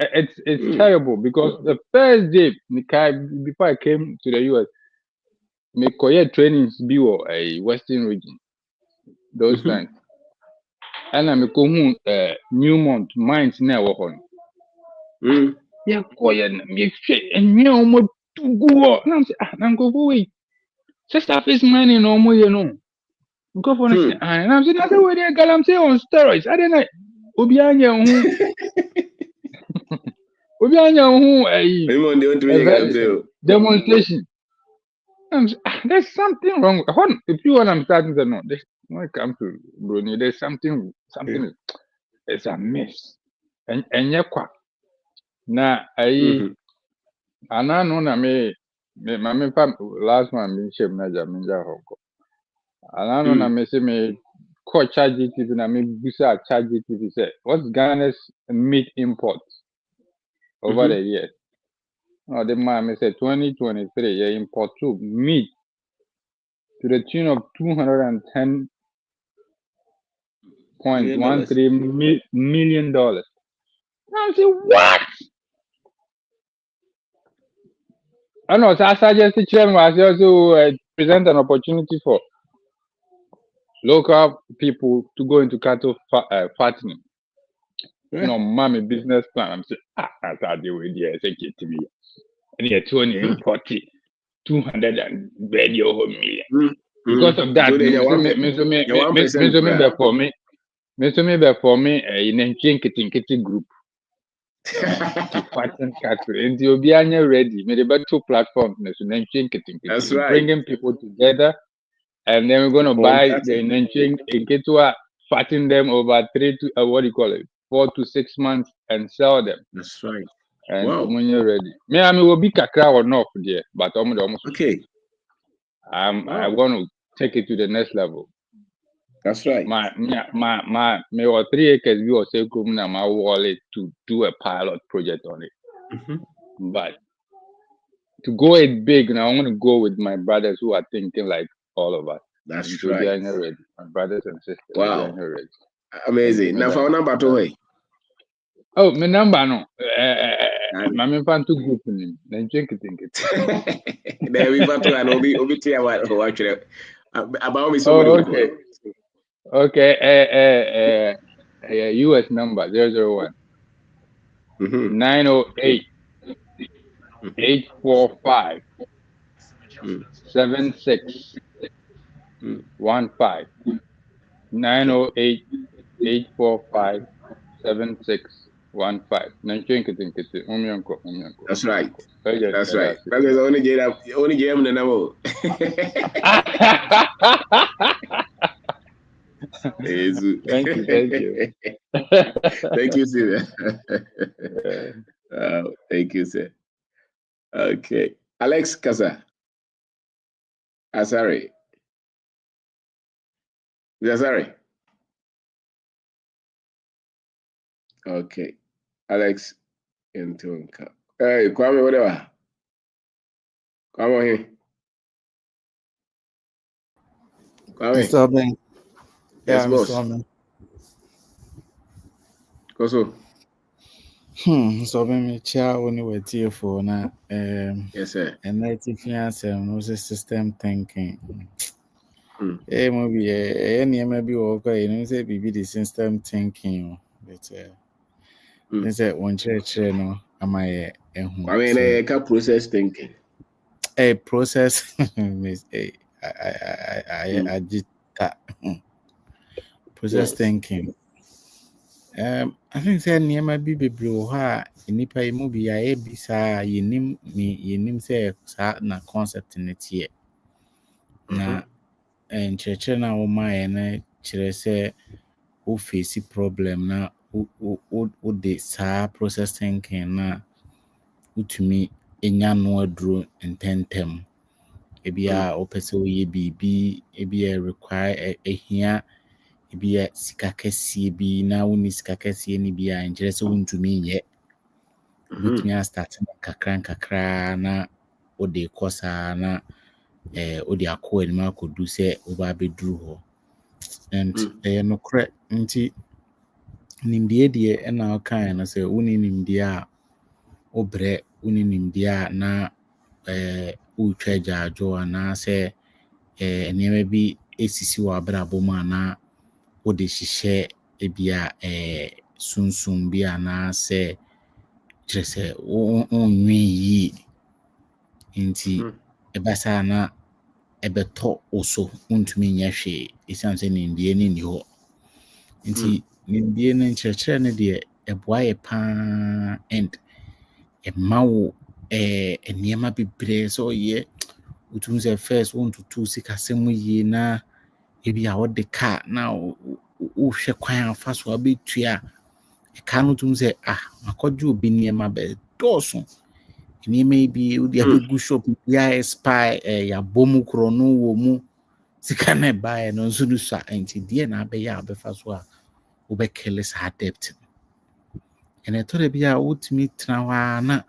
M: It's terrible because the first day before I came to the US, my career trainings be a Western region, those times. And I'm going Newmont mines now on. Yeah, quiet. Me and me almost to go. And I'm saying, I'm go away. Just after mining no more, you know. Go for it. And I'm saying, that's the way they got. I'm saying on steroids. I don't know. Obianya demonstration. There's something wrong. If you want, I'm starting to know. When it comes to Brunei, there's something. It's a mess. And yakwa. Na I know na me last one me shame na jaminja hoko. Know na me say me call charge GTV na me busa charge GTV say what's Ghana's meat imports over the years. No, the man me say 2023 yeah import to meat to the tune of $210.13 million. I say what? I know, so I suggest the chairman was also present an opportunity for local people to go into cattle fattening. No, mommy business plan. I'm saying, that's how they will do it. To me. And you're 200 and very over million. Because of that, for me, in a chinkity group. To fatten cattle, and you'll be ready. Made about 2 platforms. That's right. Bringing people together, and then we're gonna buy the Nanching and get to fatten them over 4 to 6 months and sell them.
B: That's right.
M: And when you're ready, I will be kakra or not there, but almost
B: okay.
M: I want to take it to the next level.
B: That's right.
M: My 3 acres we also come now my wallet to do a pilot project on it. But to go it big, now I want to go with my brothers who are thinking like all of us.
B: That's right.
M: My brothers and sisters.
B: Wow. Amazing. Now for number 2.
M: Oh, my number no. My fan too group in. Then drink it.
B: There we got to an obi watch About me, somebody will call.
M: okay. Okay. US number 001 908 845 7615 908 845 7615.
B: That's right. That's right. That is only game the number.
M: Thank you.
B: Thank you, sir. Thank you, sir. Okay. Alex Kasa. Sorry. Sorry. Okay. Alex Ntunka. Hey, Kwame, whatever. Come on here. Kwame.
N: Mr. Ben.
B: Yes,
N: Yeah,
B: boss.
N: Mr. Ben.
B: Koso.
N: So Ben, me chair only with TFO na.
B: Yes, sir.
N: And that if you answer, no system thinking. Maybe any maybe okay. You know, say be the system thinking. But they say one church, no. Am I?
B: I mean, can process thinking.
N: A process, Miss. I did that. Process thinking. I think say nneɛma bi bebree wɔ hɔ a nnipa yi mu bi ayɛ bi saa yɛnim sɛ saa na concept no teɛ. Na nkyerɛkyerɛ no a wɔmaeɛ no kyerɛ sɛ wo face problem na wode saa process thinking na wotumi nya no aduro ntɛntɛm. Ebi a wopɛ sɛ woyɛ biribi, ebi a require ahia, ebi a sika kɛseɛ bi na wonni sika kɛseɛ no bi a nkyerɛ sɛ wontumi nyɛ. Wotumi astarte no nkakra na wode kɔ saa na wode akɔ anim akɔdu sɛ woba abɛduru hɔ. And ɛyɛ nokorɛ nti nimdeɛ deɛ ɛna wokae no sɛ wonni nimdeɛ a wobrɛ, wonni nimdeɛ a na wotwa agyaadwo anaasɛ nneɛma bi esisi wɔ abrabɔ mu anaa wode hyehyɛ ebi a sunsum bi anaasɛ kyerɛ sɛ wonwe yie nti ɛbɛsa na ɛbɛtɔ wo so wontumi nyɛ hwee ɛsiane sɛ nimdeɛ no nni hɔ. Nti nimdeɛ no nkyerɛkyerɛ no deɛ ɛboa yɛ paa and ɛma wo nneɛma bebree sɛ ɔyɛ wotumi sɛ first wontoto sikasɛm yie na ebi a wode car na wohwɛ kwan afa so abɛtua ɛka no tumi sɛ makɔgye obi nneɛma bɛdɔɔso. Nneɛma yi bi wode abɛgu shop bi a spy yɛabɔ mu korɔ no wɔ mu sika na ɛbaeɛ no nso no sa nti deɛ na abɛyɛ a wobɛfa so a wobɛkele saa debt no. ɛna ɛtɔ da bi a wotumi tena hɔ a na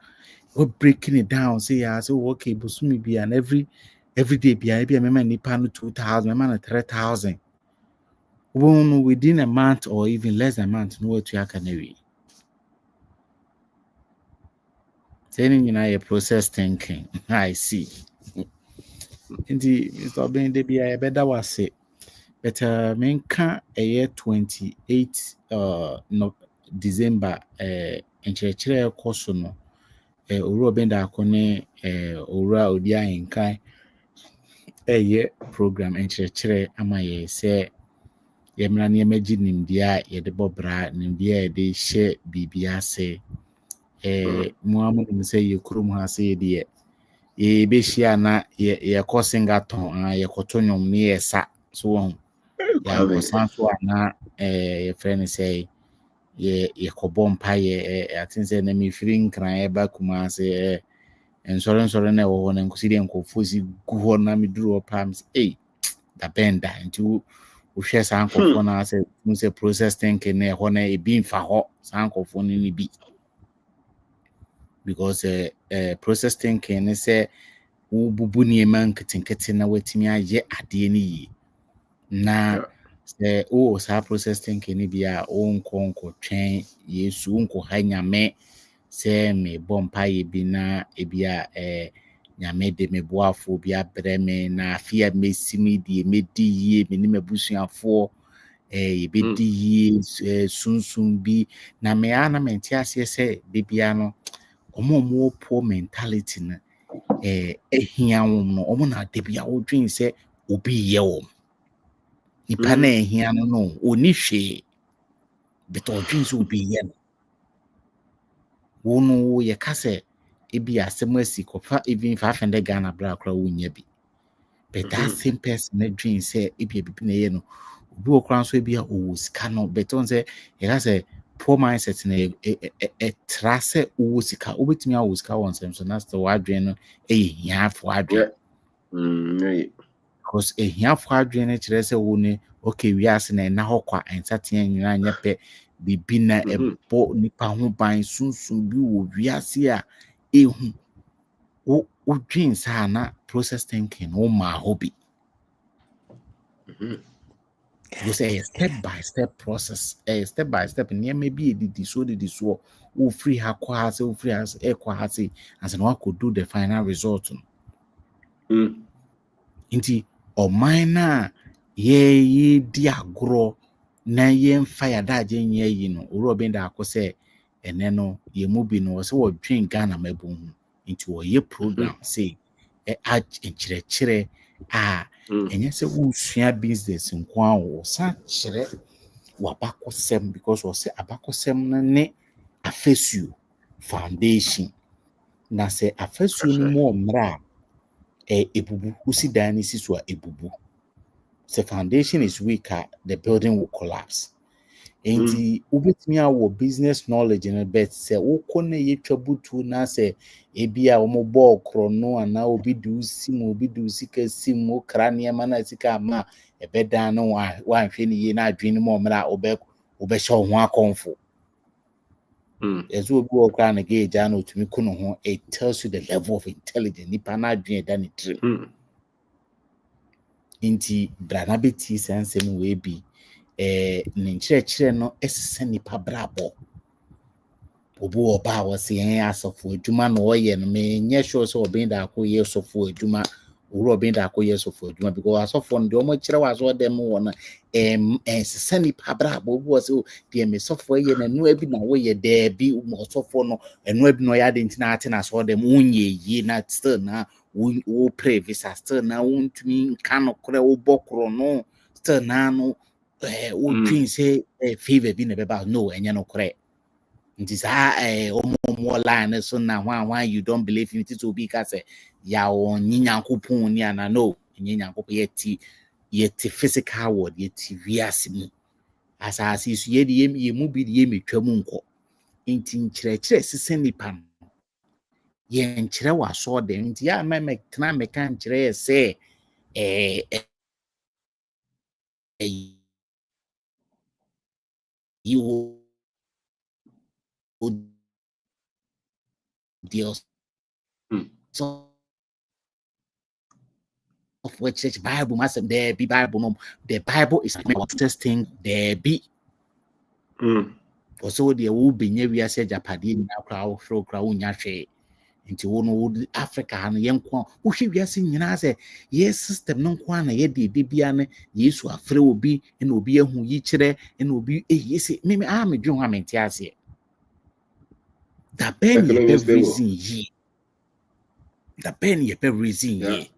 N: we're breaking it down. Say, okay, but soon be an every day be a member nipa no 2,000, member 3,000. Within a month or even less than a month, no to your canary. Saying you know a process thinking. I see. Indeed, Mr. Ben de be a better was it. But men can a year 28 no December in church course no. Owura benda akone owura odi ahenkan program enkyerɛkyerɛ ama yɛ sɛ yɛmmra nneɛma gye nimdeɛ a yɛde bɔ bra nimdeɛ a yɛde hyɛ biribi ase mo amonim sɛ yɛ kurom ha sɛ yɛde yɛbɛhyia na yɛkɔ Singaton yɛkɔtɔ nnwom ne yɛsa so wɔn yɛakɔsan so a na yɛfrɛ no sɛ yɛkɔbɔ mpa I think sɛ na mefiri nkran ɛba Kumase nsɔre na ɛwɔ hɔ na nkosi deɛ nkɔfoɔ si gu hɔ na meduru hɔ paa sɛ da bɛnda nti wohwɛ saa nkɔfoɔ no sɛ mu sɛ process thinking na ɛhɔ na ebi mfa hɔ saa nkɔfoɔ no ne bi because process thinking ne sɛ wobubu nneɛma nketenkete na watumi ayɛ adeɛ no yie na sɛ saa process thinking ne bi a nkɔtwɛn Yesu nkɔha nyame sɛ mebɔ mpaeɛ bi na ebi a nyame de me boafo bi abrɛ me na afia mesimi die medi yie me ne mabusuafo yɛbɛdi yie sunsun bi na me ana mente aseɛ sɛ de bia no ɔmo poor mentality no ehia wɔn no ɔmo na de bia wodwen sɛ obi yɛ wɔn nipa na ehia no oni hwee but ɔdwen sɛ obi yɛ no wo no yɛka sɛ ebi asɛm asi kɔfa even 500 Ghana bra kora wonya bi but that same person na dwen sɛ ebi bibi na yɛ no obi wɔ kora nso ebi a ɔwɔ sika no but on sɛ yɛka sɛ poor mindset na tra sɛ ɔwɔ sika wobɛtumi awɔ sika wɔ nsɛm so na sɛ wadwen no hiafo adwen because hiafo adwen no kyerɛ sɛ wo ne okay wiase na ɛna hɔ kwa ɛnsateɛ nyina nyɛ pɛ bibi na ɛbɔ nipa ho ban sunsun bi wɔ wiase a ehu wo dream saa na process thinking wo ma hobby because a step by step process step by step near maybe did so wo free ha kwa ha wo free as kwa ha say as no could do the final result nti o minor ye di agro na ye fire da je nye yi no oro ben da akose ene no ye mu bi no so wo dream Ghana mabon nti wo ye program say enkyerɛkyerɛ enye sɛ wo sua business nko a wo sa kyerɛ wabakɔsɛm because wo sɛ abakɔsɛm no ne afesuo foundation na sɛ afesuo no mu omra ebubu usi dan ni siso a ebubu the foundation is weak, the building will collapse. And ubetimi awo business knowledge in a bet say wokɔ na yɛtwa butu na sɛ ebia omo ball krono ana obi du sika sim okra nneɛma na sika ama ɛbɛdan no wa hwɛ ne yie na adwene mu ɔmra obɛhyɛ ho akɔmfo ezo obi okra na gauge ana otumi kono ho. It tells you the level of intelligence nipa na adwene da ne trim inti brana beti sensem we bi ne nkyerɛkyerɛ no esese nipa brabo obo oba wo se en asofo adwuma no oyɛ no me nyɛ sure sɛ obin da akɔyɛ sofo adwuma owura obin da akɔyɛ sofo adwuma because asofo no de omo kyerɛ wa so dem wo no esese nipa brabo obo wo se de me sofo yɛ na no abi na wo yɛ da bi mo sofo no eno abi no ya de ntina ate na so dem unye yi na still na wo pray visa still na wontumi nka no kora wo bɔkoro no still na no wo twin say favor bi na beba no enye no kora nti sa omo line so na why you don't believe in it to be ka say ya on nyankopon ni ana no nyankopon yeti physical world yeti wiase mu asase so ye mu bi ye metwa mu nko nti nkyerɛkyerɛ sese nipa no yen kyerɛ wa so de nti ya tena meka nkyerɛ sɛ you deals so of which Bible must there be Bible no the Bible is about testing there be also there will be near we say Japadi na crowd throw crowd nya hwe nti wo no Africa no yenko wo hwe wiase nyina sɛ yes system no nko na ye de bia ne Yesu afre obi na obi ahu yi kyerɛ na obi yesi me dwen ho amenti ase da ben ye reason yi da ben ye reason yi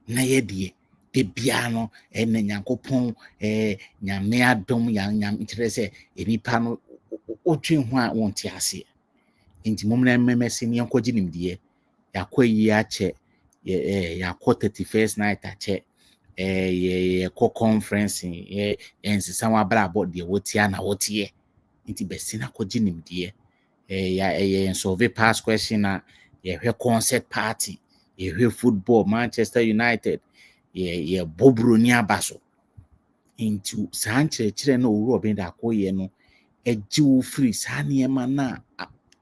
N: na ye de bia no na nyankopɔn nyame adom nyam kyerɛ sɛ enipa no otwen ho a wonte ase nti momna mmemesi ne yankɔgye nimdeɛ yakɔ yi akyɛ yakɔ 31st night akyɛ yakɔ conference ensesa wa brabo de wotia na wotie nti besi na kɔgye nimdeɛ ya solve past question na yɛhwɛ concert party yɛhwɛ football Manchester United bobro ni abaso nti saa nkyerɛkyerɛ na owura obin da akɔyɛ no agye wo free saa nneɛma na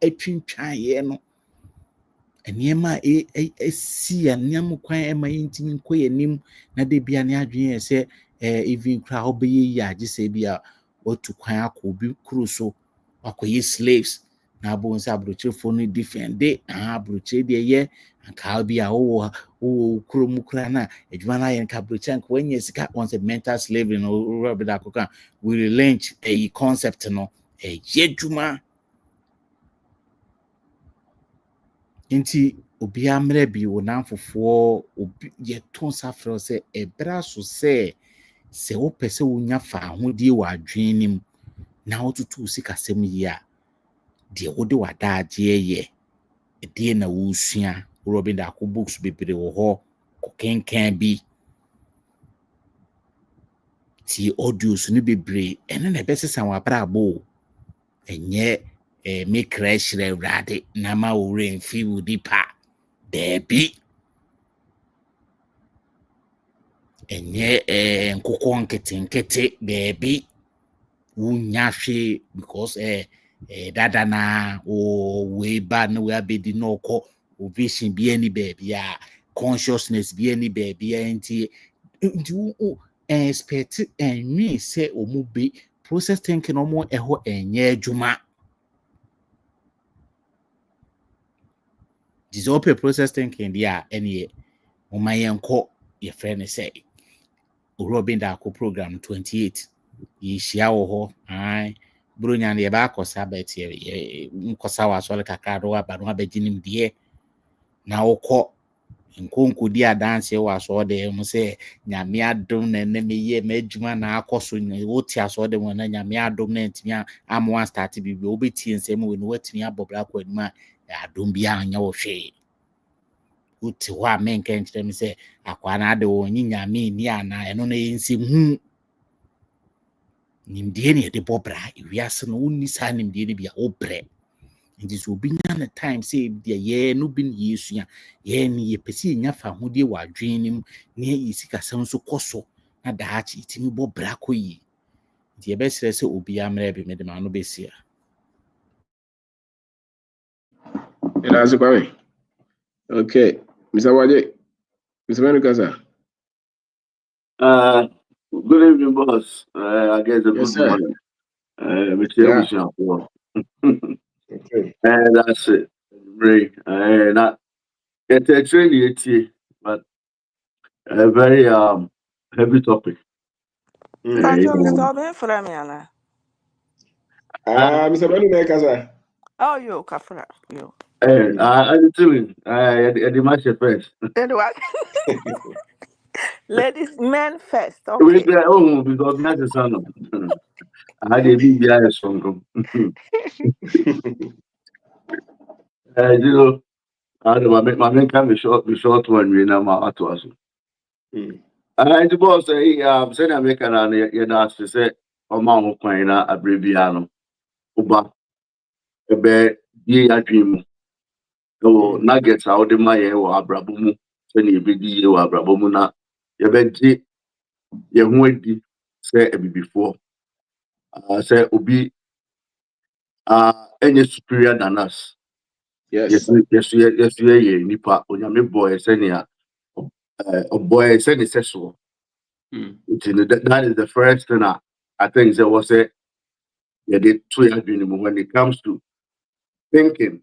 N: atwintwan ye no enema esi anam kwan ema yintimi nkoye nim na de bia ne adwen sɛ even kra obeye yi agye sɛ bia otu kwan akɔ bi kruso akoye slaves na bo nsa abrochefo no defend de abroche de ye anka bi a wo krom kura na adwuma na ye nka abroche nka wanye sika once mental slavery no rob da koka we launch a concept no ye adwuma nti obi amre bi wo namfofo obi ye ton safro se ebra so se wo pese wo nya fa hodie wa adwenim na wo tutu sika sem yi a de wo de wadaagye ye de na wo sua Robin da ko books bebre wo ho ko kenkan bi ti audios no bebre ene na besesa wa brabo enye me crash re rade na ma wo remfi wo dipa debi enye nkoko nkete debi wunya hwe because dada na we ba na we abedi no ko vision bi ani baby a consciousness bi ani baby anti expect me say omu be process thinking omo eho enye adwuma disope process thinking dia ene o mayenko your friend say Robin da ko program 28 yishia wo ho ai bronya na ye ba akosa bet ye nkosa wa so le kakra do aba no abaginim de na wokọ nkonko di adanse wa so de mu se nyame adom na ne meye madwuma na akoso wo ti aso de mo na nyame adom na ntimi am one start bibi obeti nsem we no watimi abobra kwa nima adom bia anya wo hwe uti wa men kan kire mi se akwa na de wo nyame ni ana eno na ensem hu nimdie ne de bobra wiase no woni sa nimdie ne bia obre nti so binya na time say de ye no bin yesua ye ni ye pesi nya fa hodie wa adwenim ne yi sika san so koso na daachi timi bobra koyi nti ye besere se obi amre bi me de ma no besia
B: ila so kwawe okay Mr. Waje Mr. Manukaza
O: Good evening, boss. I guess a
B: yes,
O: good morning. Mr.
B: Okay.
O: That's it. Great. Not it's a training, but a very heavy topic.
C: Mr. Oben for me, Anna.
B: Mr. Manukaza.
C: Oh, you, Kafra. You.
O: I'm doing. I demand first.
C: Ladies, men first. Okay.
O: Because that's the son. I did be a song. You know, I don't make my men can be short one. We know my to us. The boss say, send American and you know, to say, Mama Quina, a breviano, Uba, a bear, ye a dream. Oh, nuggets out of my air or Abrabumu, send you big you Abrabumuna, your bed, ye won't say before. Say, Ubi, any superior than us.
B: Yes,
O: nipa, Onyame boy, senior, a boy, senior sexual. That is the first thing I think there was a did 2 years when it comes to thinking.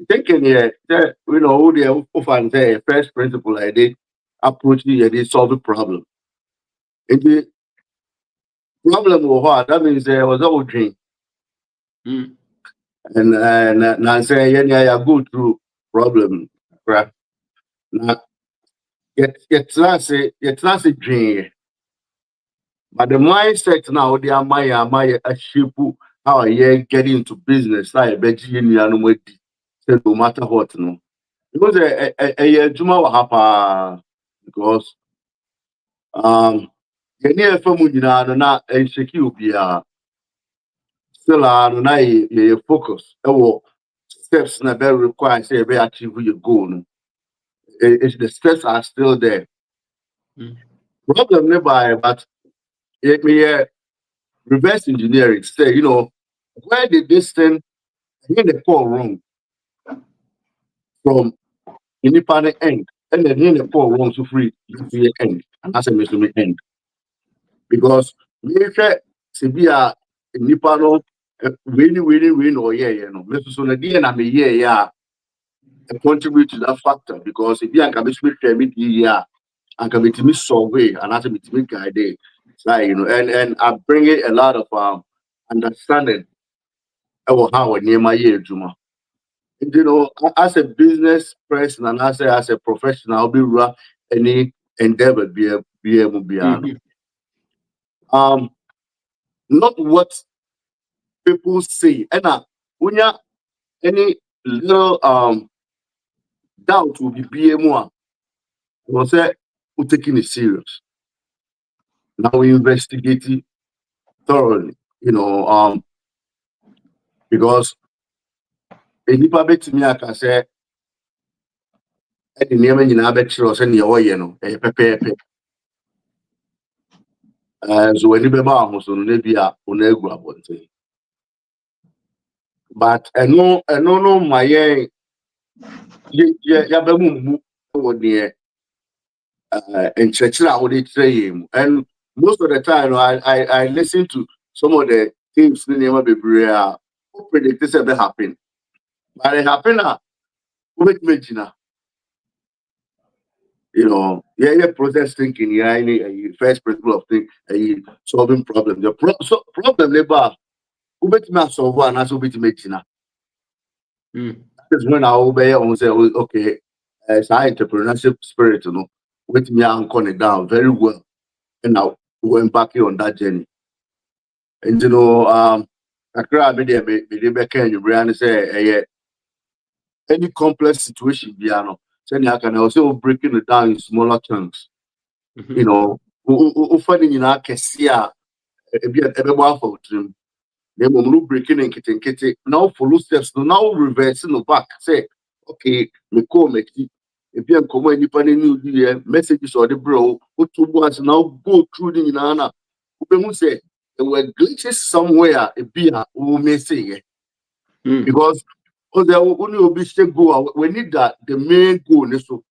O: Thinking here, you know, the often say first principle I did approach I did solve the problem. The problem was what that means there was all dream. And say yeah, go through problem. Right? Now it's not a dream. But the mindset now, they are my shape how I get into business. Like say no matter what, no. Because a juma will happen because the near family na insecure be still na you focus. Steps na very require say be achieve your goal. No. It's the steps are still there. Problem nearby, but it may reverse engineering. Say, you know, where did this thing when they fall wrong from independent end, and then when they fall wrong to free the end, and that's a mystery end. Because we say be a nipa no win or yeah, no. Mr. So na dia na me yeah contribute to that factor because if you can be spirit yeah and can be solve and also be guide like and I bring it a lot of understanding about how near my year Juma. As a business person and as a professional, I'll be any endeavor be able to not what people say. And when you any little doubt will be more. Was that we're taking it serious. Now we investigate it thoroughly, because nipa betimi aka say any name nyina betchiro say ne oye no e pepepe so when be ba ho so no bia ona egu abonte but no my ya ba mu wo de enchechira wo de trayim and most of the time I listen to some of the things in the Bible who predict this ever happen. But it happen with Medina. Process thinking, any first principle of thinking, solving problems. The problem labor who bet me solve and also bet Medina. That's when I obey and say, okay, as I entrepreneurship spirit, with me and connect down very well. And now we embark on that journey. And I grab it, and say, any complex situation, I can also breaking it down in smaller chunks. Finding in our case, everyone for dream. Then when breaking and kitty, now follow steps, now reversing the back. Say, okay, me call me. If you come independent new messages or the bro, who two ones now go through the nana. Who say there were glitches somewhere, a beer who may say because there only be go. We need that the main goal is so.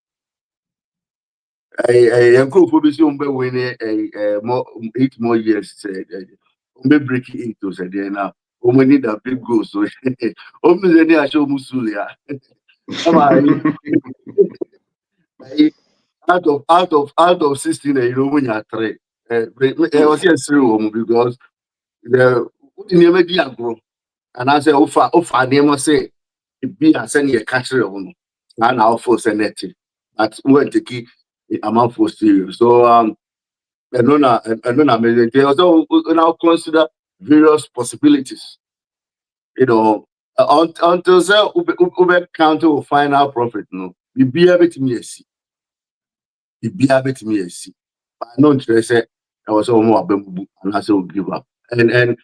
O: I more 8 more years. We break it into said now. We need a big goal. So, I show Musulia. Out of 16, when you're 3. I was here through because the never be a grow. And I say, offer name say, be a send a catcher on. And I'll force a net. But when to keep amount for serious. So, I don't know. They also now consider various possibilities. Until say Uber counter will find out profit. No, you be able to me see. You be able to me see. But I know interest. I was all more and I say give up. And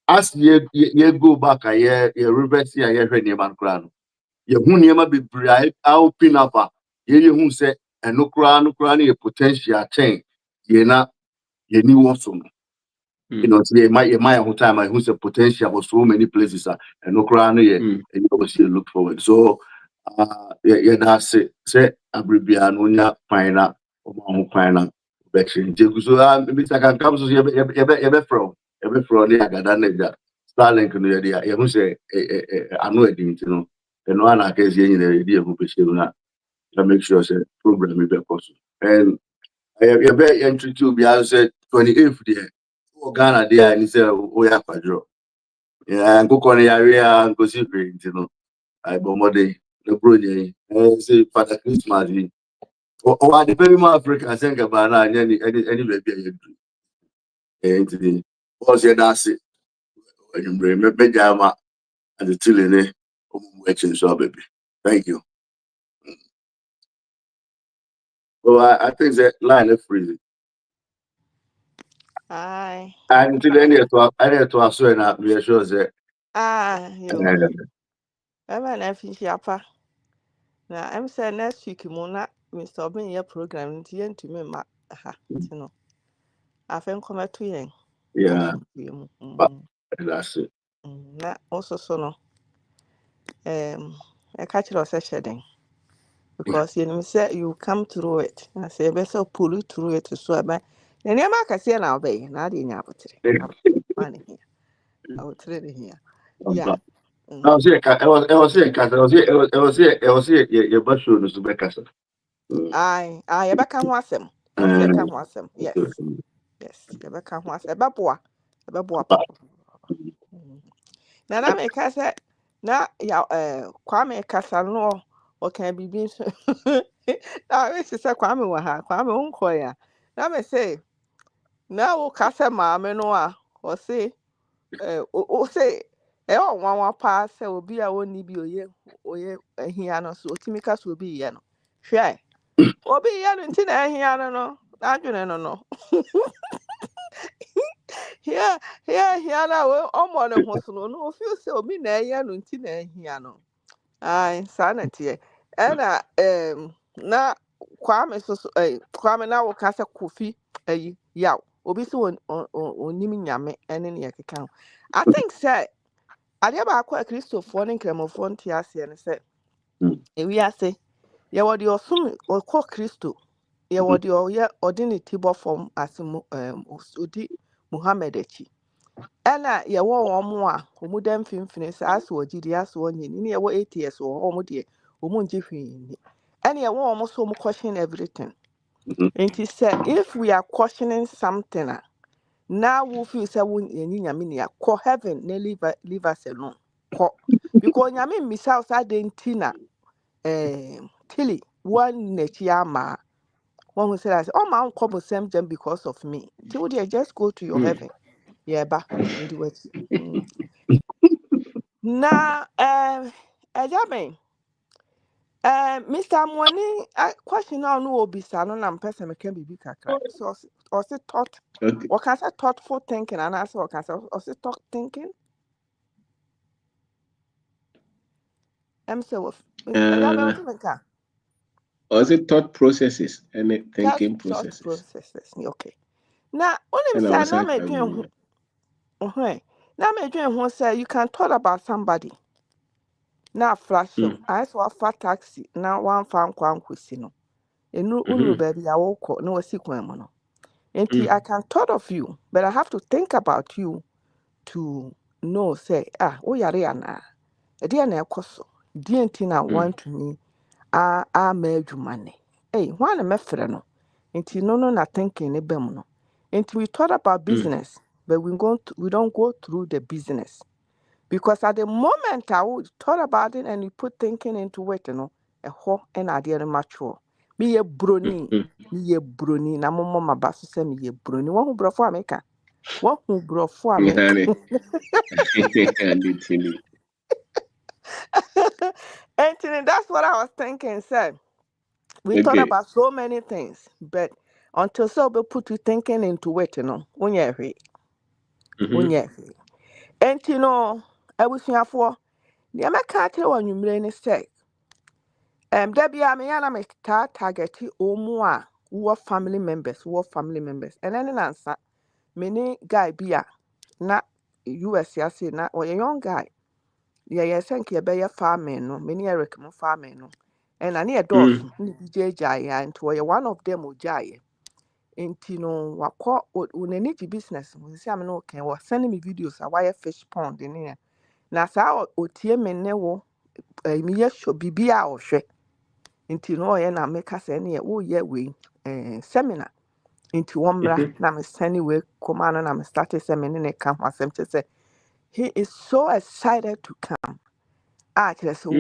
O: as you go back a year, you reverse a year when you man crown. You who never be bright. I'll pin up. You who say and no crown a potential change. You need also. Today my whole time I who's a potential for so many places and no crown here and you obviously look forward. So that's it. Say Abribianonia final final election. So Mr. Can come to every from the Agadan Starlink no idea. You say I know it, and one I can see in the idea who be to make sure say program is possible. And I have very entry to be answered 28th there. Ghana there and he said, "Oh yeah, Padro." Yeah, and go on the area and go see I bomode the brony. I say Father Christmas. I the very much African think about any baby you do. And the was your that's it. When you bring me pajama and the children watching so baby. Thank you. So I think that line is freezing.
C: Aye.
O: Until any to us and we are sure that
C: I'm an FCPA. Now, I'm saying next week, Mona, Mr. Obin, your program, to me, I think come to you.
O: Yeah, that's it.
C: That also so no. I catch your session because you say you come through it. I say, best pull you through it to so. But the name I can see now, be not in your money here. I will trade it here. Yeah.
O: I was here, I was here, your bus show, Mr. Becker.
C: I Rebecca Wassem. Rebecca Wassem. Yes. Yes. Rebecca Wassem. Ebaboa. Ebaboa papa. Na me kasa na ya Kwame kasa no o can be bin so. Na me say Kwame wa ha. Kwame unko ya. Na me say na wo kasa maame no a o say o say o nwa pa say obi a woni bi oye ahia no so otimi kasa obi ye no. Hwe obi ye no nti na ahia no adwene no. Here na we omo ne ho so no feel say obi na ye no nti na ahia no. Ai sanity na na Kwame so Kwame na wo kasa Kofi yaw obi so onim nyame ene ne yakeka. I think say ade ba akwa Christopher ne nkramofo nti ase ne say ewi ase ye wo de osum okọ Christo ye wo de oye odini tibo form asimu odi Muhammad echi ena ye wo omo a omu dem finfini say aso ogidi aso onye ni ye wo 8 years wo omo de omu nji hwi ena ye wo omo so omu question everything. And he said if we are questioning something now we feel say we nyame ne akọ heaven na leave us alone ko because nyame misa us adentina Tilly one nechi ama one who said I say oh my uncle same jam because of me till they just go to your heaven yeah ba in the words na Ejame Mr. Money question now no obisa no na person can be kakra so or say thought or can say thoughtful thinking and also or can say or say thought thinking so Ejame what
B: or is it thought processes and thinking
C: just thought
B: processes?
C: processes okay. Now, only say na me dwen ho. Na me dwen ho say you can talk about somebody. Na flash him. I saw a taxi na one fan kwan kwesi no. Enu unu baby ya woko na wasi kwan mo no. Enti I can thought of you, but I have to think about you to know say o yare ana. E dia na ekoso. Di enti na want to me ma adwumane. Why na me frɛ no? Enti no na thinking ne bem no. And we thought about business, but we don't go through the business. Because at the moment I would thought about it and we put thinking into it, a whole and idea mature. Me ye brony, na momo mabasu se me ye brony. One who brought for America. One who brought for America. And that's what I was thinking, sir. We thought about so many things, but until so we put you thinking into it, when you're here. And I was here for the American one you mean say. Debbie, I mean, I'm a target or who are family members, and then an answer, many guy beer, not US, not or a young guy. Yeah, thank you, be a farming, no, many Eric farming, no, and I near doors, JJ, and to one of them will jay. And what call unanity business, we say, I'm okay, or sending me videos, a wire fish pond in here. Na saa otie me ne wo me ye sho bibia ohwe nti no ye na meka se ne ye wo ye we seminar nti wo mra na me send we koma no na me start seminar ne ka ho asem che se he is so excited to come so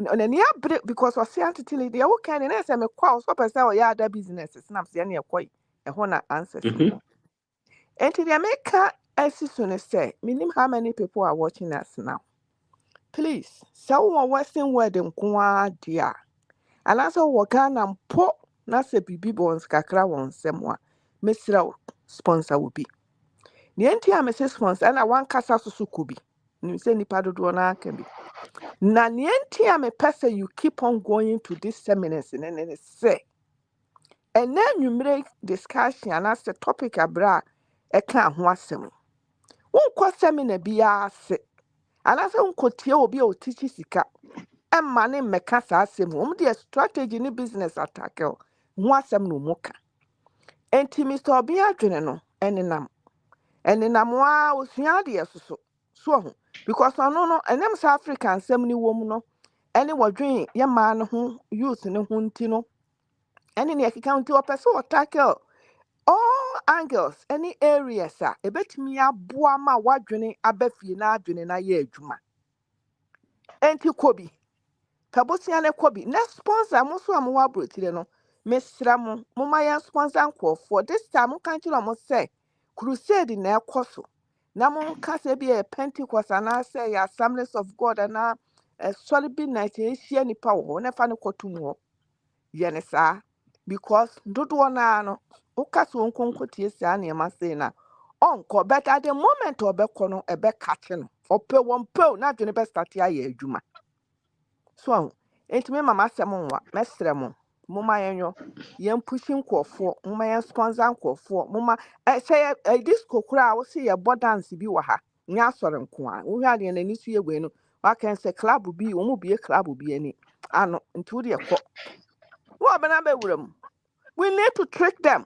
C: na ne abre because o say antitili de wo kan na se me kwa so person o ya other businesses na se ne ekoi e ho na answers no nti de meka asiso ne say minim how many people are watching us now. Please, someone Western wedding kwa dia. And also wakana mpo na se bibi bons kakra won semwa. Mesra sponsor will be. Ni enti a mese sponsor and one kasa susu kubi. Ni se nipa dodo na can be. Na ni enti a me pese you keep on going to this seminars and then say. And then you make discussion and as the topic abra e kan ho asem. Won kwa seminar bia se. And as unkotie obi o teach sika. Emma ne meka saa asem wo de strategy ne business attack ho asem no muka enti Mr. Obi adwene no enenam wa osua de soso So because no and them South African some ni wo mu no any wadwen ye ma no ho youth ne ho nti no any ne account to person or tackle all angles any areas a ebetimi aboa ma wadwene abafie na adwene na ye adwuma enti kobi tabosia ne kobi na sponsor mo so am wa brotire no mesra mo ma ya sponsor nkofo this time kan kiro mo say crusade na ekoso na mo ka se bi e Pentecost na say ya Assemblies of God na solid night e hia nipa wo na fa ne kotum ho ye ne sa because dodo na no o ka so nkonkotie sia na ma say na onko but at the moment obekọ no ebe catch no ope won pe na adwene be start ya adwuma so enti me mama asem nwa mesrɛ mo moma yenyo yem pushing nkofo moma yen sponsor nkofo moma say disco kura wo se ye dance bi wa ha nya asɔre nko a wo hwa de na ni su ye gwe no wa kan say club bi wo mu bi club bi ani ano nti wo de ekɔ wo bana be wuram we need to trick them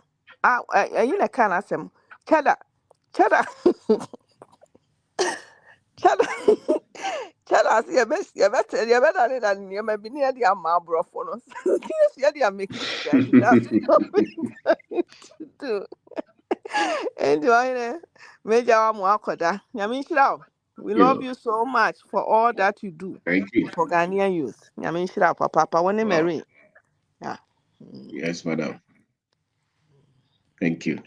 C: you na kan asem cheddar cheddar cheddar see you better than you may be near the amabro for no yes you are making scared that's what we do and join major mo akoda nyame nshira we love you so much for all that you do.
B: Thank you.
C: For Ghanaian youth nyame nshira papa woni Mary yeah
B: Yes, madam. Thank you.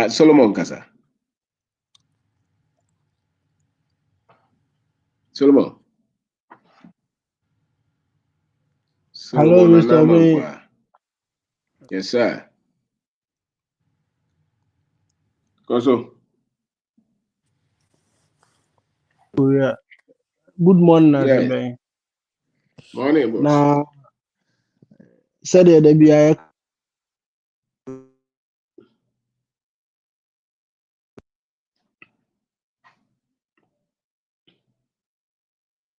B: Solomon Kasa. Solomon.
P: Hello, Mr. May.
B: Yes, sir. Koso.
P: Oh, yeah. Good morning,
B: Yeah.
P: Mr.
B: Morning, boss.
P: Now, said there be a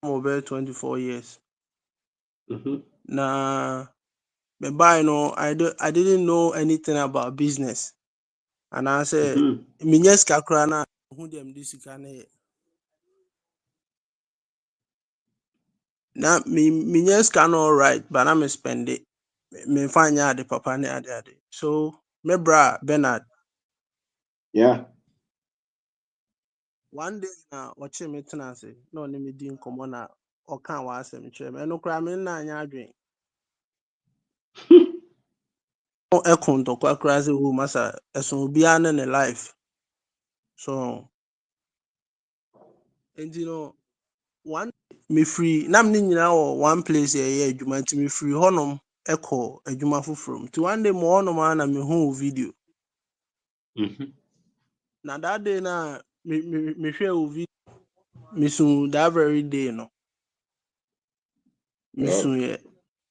P: over 24 years. Now, me buy no, I didn't know anything about business, and I said, me yes kakrana who them this can. Now me yes can all right, but I'm spend it. Me find out the papa ne ade. So me bra Bernard.
B: Yeah.
P: One day now, watching me tenancy, no me din komo na o kan wa asem kyerɛ me no kra me na anya adwen. O ekon to kwa kra se wo masa eson obi an ne life. So and you know one me free na me nyina wo one place here adwuma nti me free honom ekɔ adwuma foforom. Ti one day mo honom na me hu video. Na that day na me hwɛ o video me soon that very day no. Me soon yeah.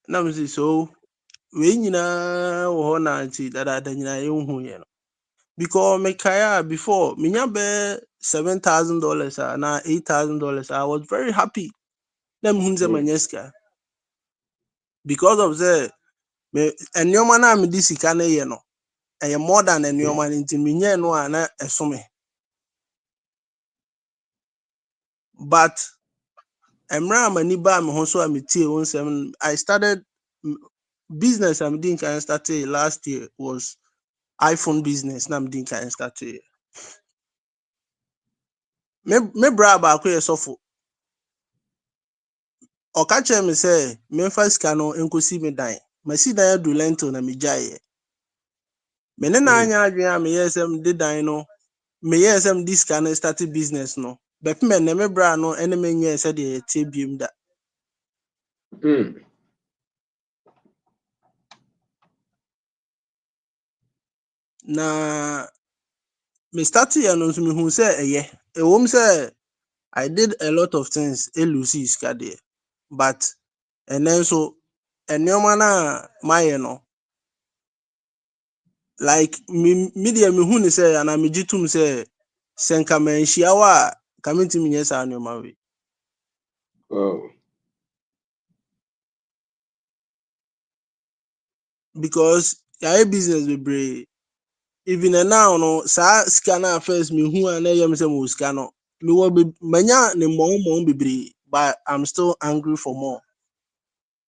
P: Na me say so we nyina wo ho na nti dada nyina ye hu ye no because me kaya before me nya be $7,000 na $8,000 I was very happy them hunze manyeska because of the me enyoma na me disika na ye no e more than enyoma nti me nya no na esome but emra mani ba me ho so am tie won sem I started business I'm doing can started last year was iPhone business na I'm doing can started me bra ba ko yesofo o ka che me say me fa sika no enkosi me dan ma si dan adu lento na me jaye me ne na anya adwen a me yesem de dan no me yesem this can start business no but me ne me bra no ene me nye se de tie biem da na me start here no so me hu say eye e wom say I did a lot of things elusi sika there but and then so enyoma na maye no like media me hu ni say ana me gitum say senka menhia wa kamenti menye sa no ma we because ya business be brave even now no sa sika na first me hu ana yam say mo sika no Me will be manya ne mo bibiri, but I'm still angry for more.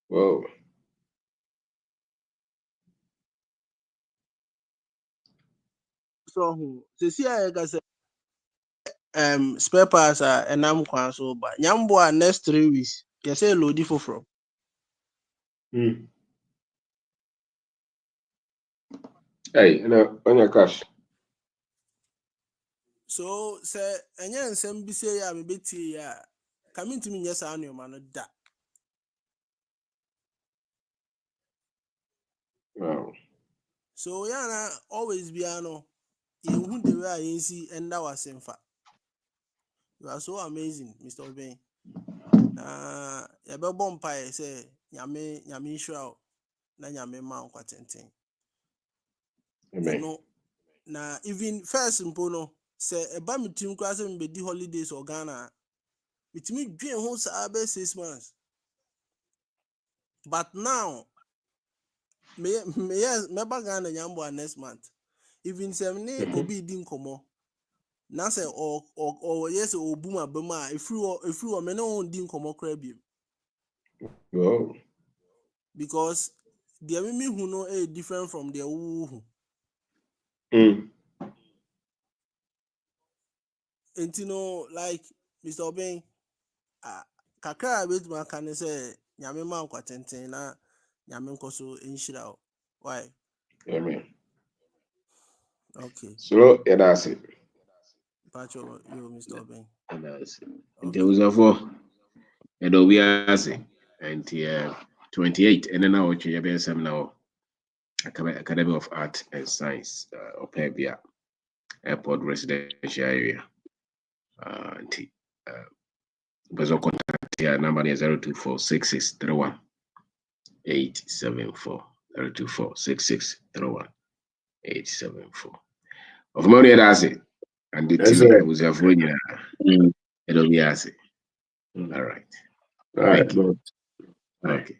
B: Whoa.
P: So see I guess spare parts are enam kwan so but nyambo next 3 weeks. You say loadi for from.
B: Hey, on your cash.
P: So say enya nsem bi say ya me betie ya. Coming to me yes I know man da.
B: Wow.
P: So yeah, always be ano. You who the way I see and that was infa. You are so amazing, Mr. Obey. Ya be bompa say nyame shwa na nyame ma nkwatenten.
B: Amen.
P: No, na even first mpo say eba me team class me be di holidays or Ghana. It me dwen ho sa be 6 months. But now me Ghana nyambo next month. Even say me obi di nkomo. Na say or yes obuma bema if you me no di nkomo kra bi.
B: Whoa.
P: Because the me who know is different from the who. And you know, like Mr. Obeng, kakra bit man can say nyame man kwatenten na nyame nkoso enshira. Why?
B: Amen.
P: Okay.
B: So yeah, that's it.
P: Pacho, you Mr. Obeng.
B: That's it. And there was a four. And we are saying, and 28, and then now you have some now Academy of Art and Science, Opebia Airport Residential Area. Bezo contact here number is 0246631 874 0246631 874. Of money that's it. And the team was your phone. It'll be as it. All right.
O: All right.
B: Thank you. Okay.